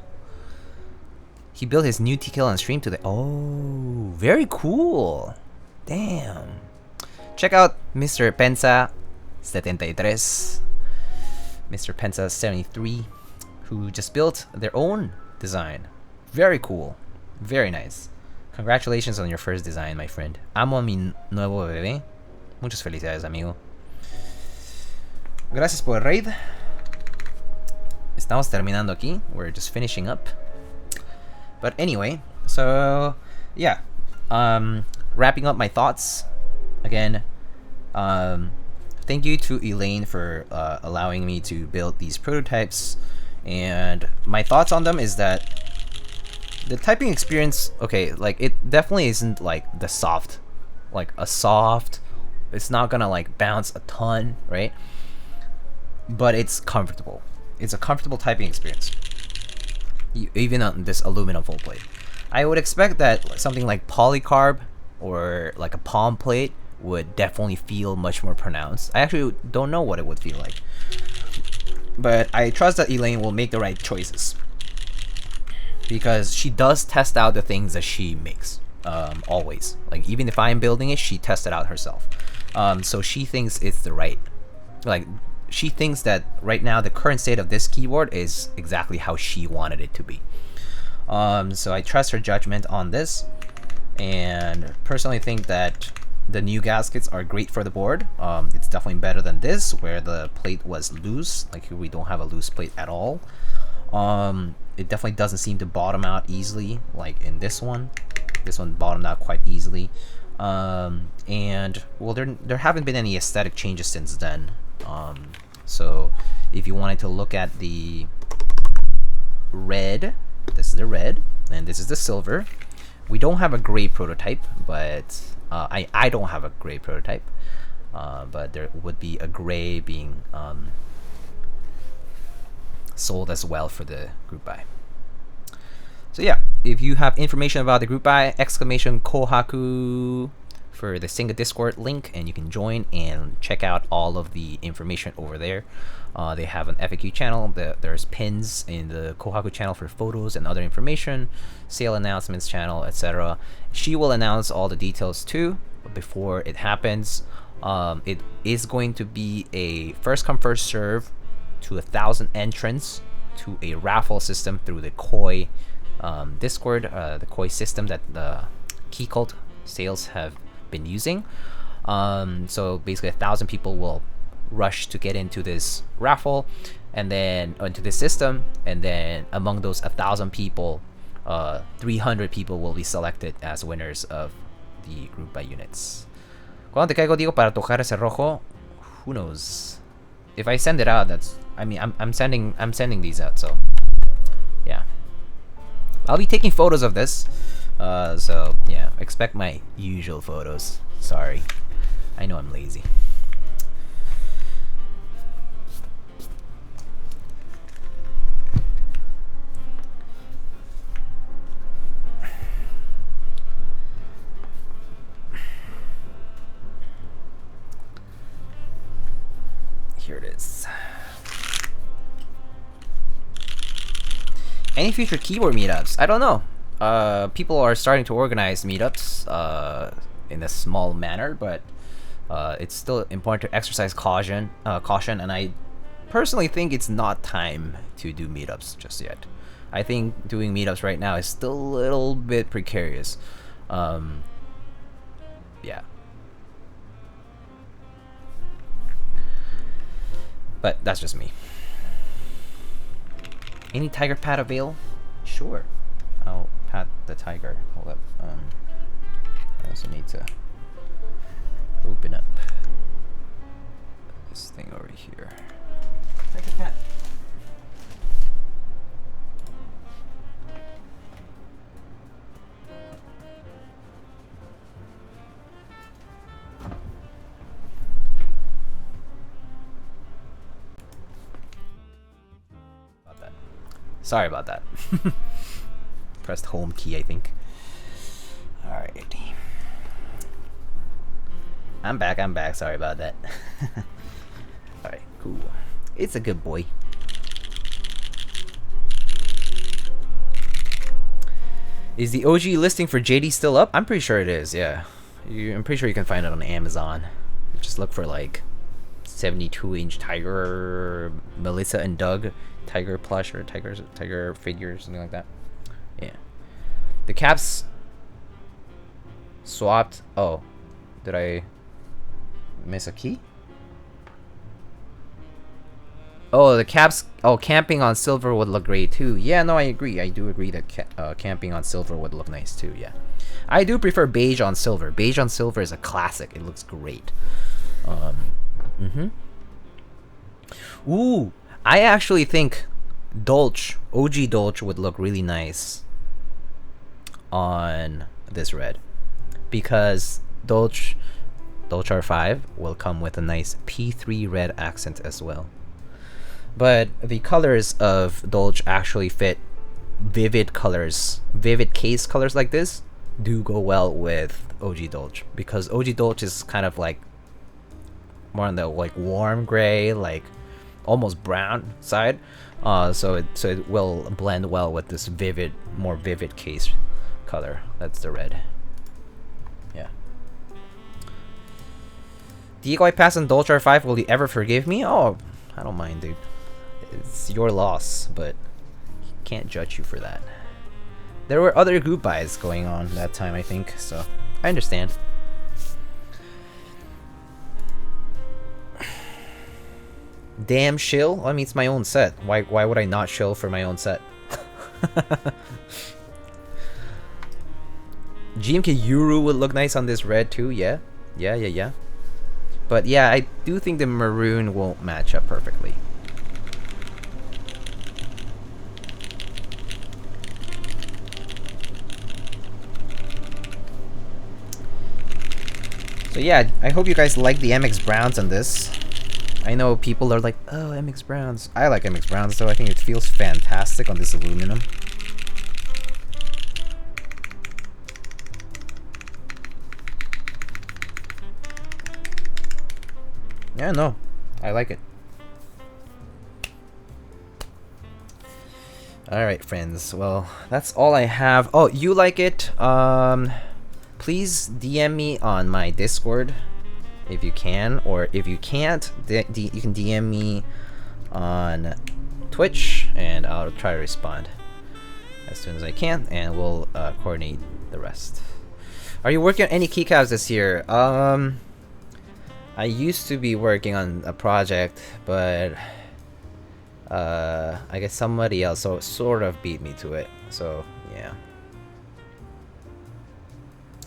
He built his new TKL on stream today. Oh, very cool. Damn. Check out Mr. Pensa 73, Mr. Pensa 73, who just built their own design. Very cool. Very nice. Congratulations on your first design, my friend. Amo a mi nuevo bebé. Muchas felicidades, amigo. Gracias por el raid. Estamos terminando aquí. We're just finishing up. But anyway, so yeah. Wrapping up my thoughts. Again, thank you to Elaine for allowing me to build these prototypes. And my thoughts on them is that the typing experience, okay, like it definitely isn't like the soft, like a soft, it's not gonna like bounce a ton, right? But it's comfortable. It's a comfortable typing experience, even on this aluminum full plate. I would expect that something like polycarb or like a palm plate would definitely feel much more pronounced. I actually don't know what it would feel like, but I trust that Elaine will make the right choices, because she does test out the things that she makes, always. Like, even if I'm building it, she tests it out herself. So she thinks it's the right, like, she thinks that right now the current state of this keyboard is exactly how she wanted it to be. So I trust her judgment on this, and personally think that the new gaskets are great for the board. It's definitely better than this, where the plate was loose. Like, here we don't have a loose plate at all. It definitely doesn't seem to bottom out easily like in this one. This one bottomed out quite easily. And well, there haven't been any aesthetic changes since then. So if you wanted to look at the red, this is the red, and this is the silver. We don't have a gray prototype, but I don't have a gray prototype, but there would be a gray being sold as well for the group buy. So yeah, if you have information about the group buy, exclamation Kohaku for the Singa Discord link, and you can join and check out all of the information over there. They have an FAQ channel. There's pins in the Kohaku channel for photos and other information, sale announcements channel, etc. She will announce all the details too before it happens. It is going to be a first come first serve to 1,000 entrants to a raffle system through the Koi Discord, the Koi system that the Key Cult sales have been using. So basically 1,000 people will rush to get into this raffle and then into this system, and then among those 1,000 people, 300 people will be selected as winners of the group by units. Cuando te caigo digo para tocar ese rojo, who knows? If I send it out, that's, I mean, I'm sending these out, so yeah. I'll be taking photos of this, so yeah, expect my usual photos. Sorry, I know I'm lazy. Here it is. Any future keyboard meetups? I don't know. People are starting to organize meetups in a small manner, but it's still important to exercise caution. And I personally think it's not time to do meetups just yet. I think doing meetups right now is still a little bit precarious. Yeah. But that's just me. Any tiger pat avail? Sure. I'll pat the tiger. Hold up. I also need to open up this thing over here. Tiger pat. Sorry about that. Pressed home key, I think. Alright. I'm back. Sorry about that. Alright, cool. It's a good boy. Is the OG listing for JD still up? I'm pretty sure it is, yeah. I'm pretty sure you can find it on Amazon. Just look for like 72-inch Tiger, Melissa and Doug Tiger plush or Tiger figure, something like that. Yeah. The caps swapped. Oh, did I miss a key? Oh, the caps. Oh, camping on silver would look great too. Yeah, no, I agree. I do agree that camping on silver would look nice too. Yeah, I do prefer beige on silver. Beige on silver is a classic. It looks great. Ooh, I actually think Dolce, OG Dolce would look really nice on this red, because Dolce R5 will come with a nice P3 red accent as well. But the colors of Dolce actually fit vivid colors, vivid case colors like this do go well with OG Dolce, because OG Dolce is kind of like more on the like warm gray, like almost brown side, so it will blend well with this vivid, more vivid case color. That's the red. Yeah. Do I pass on Dolce R5? Will you ever forgive me? Oh, I don't mind, dude. It's your loss, but can't judge you for that. There were other group buys going on that time, I think, so I understand. Damn shill? I mean, it's my own set. Why would I not shill for my own set? GMK Yuru would look nice on this red too, yeah. But yeah, I do think the maroon won't match up perfectly. So yeah, I hope you guys like the MX Browns on this. I know people are like, oh, MX Browns. I like MX Browns, though. I think it feels fantastic on this aluminum. Yeah, no, I like it. Alright, friends. Well, that's all I have. Oh, you like it? Please DM me on my Discord if you can, or if you can't, you can DM me on Twitch, and I'll try to respond as soon as I can, and we'll coordinate the rest. Are you working on any keycaps this year? I used to be working on a project, but I guess somebody else sort of beat me to it. So yeah.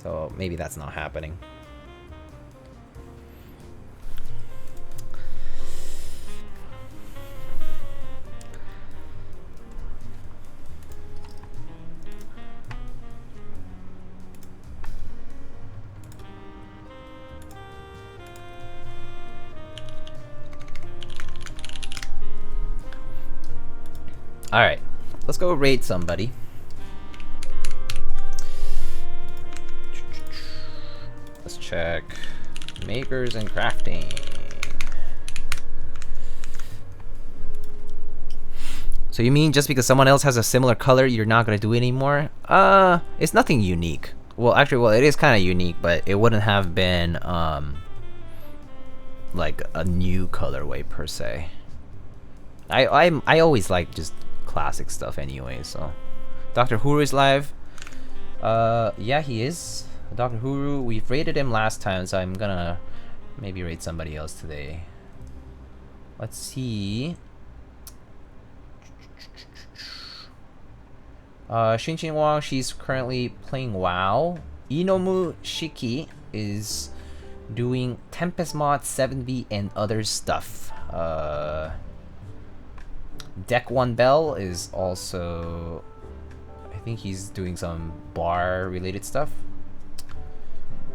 So maybe that's not happening. Alright, let's go raid somebody. Let's check makers and crafting. So you mean just because someone else has a similar color, you're not gonna do it anymore? It's nothing unique. Well, actually, well, it is kind of unique, but it wouldn't have been like a new colorway per se. I always like just classic stuff anyway. So Dr. Huru is live. Yeah, he is. Dr. Huru, we've raided him last time, so I'm gonna maybe raid somebody else today. Let's see. Shinchin Wang, she's currently playing WoW. Inomu Shiki is doing Tempest Mod 7V and other stuff. Deck 1 Bell is also, I think he's doing some bar related stuff.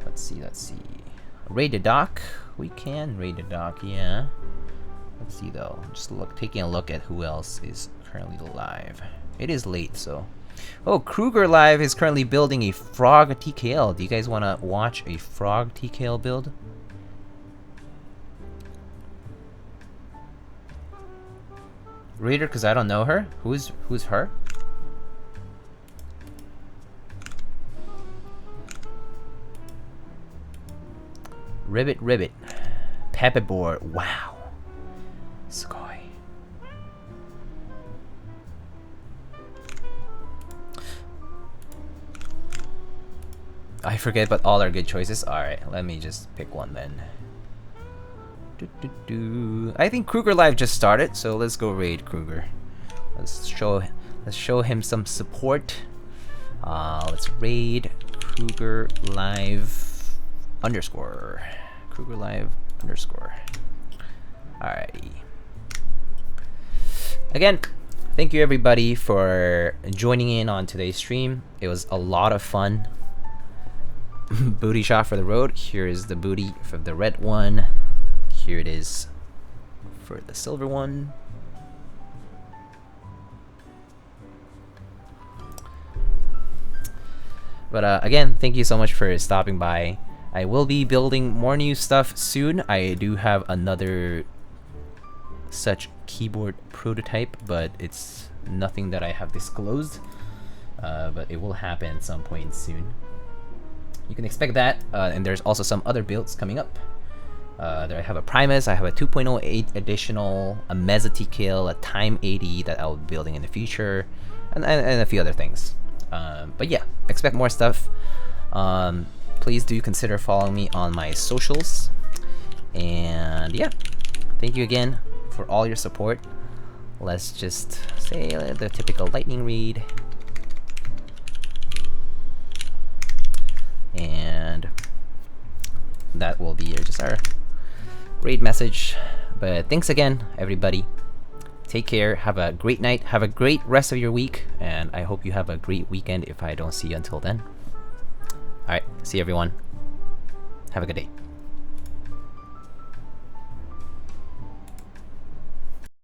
Let's see. Raid the doc. We can raid the doc, yeah. Let's see though. Just taking a look at who else is currently live. It is late, so. Oh, Kruger Live is currently building a frog TKL. Do you guys want to watch a frog TKL build? Raider, because I don't know her. Who's her? Ribbit. Pepperboard. Wow. Sky. I forget, but all are good choices. Alright, let me just pick one then. I think Kruger Live just started, so let's go raid Kruger. Let's show him some support. Let's raid Kruger Live _ Kruger Live _ Alrighty. Again, thank you everybody for joining in on today's stream. It was a lot of fun. Booty shot for the road. Here is the booty for the red one. Here it is for the silver one. But again, thank you so much for stopping by. I will be building more new stuff soon. I do have another such keyboard prototype, but it's nothing that I have disclosed. But it will happen at some point soon. You can expect that, and there's also some other builds coming up. There I have a Primus, I have a 2.08 additional, a Meza TKL, a Time 80 that I'll be building in the future, and a few other things. But yeah, expect more stuff. Please do consider following me on my socials. And yeah, thank you again for all your support. Let's just say the typical lightning read. And that will be just our raid message. But thanks again, everybody. Take care, have a great night, have a great rest of your week, and I hope you have a great weekend if I don't see you until then. Alright, see everyone. Have a good day.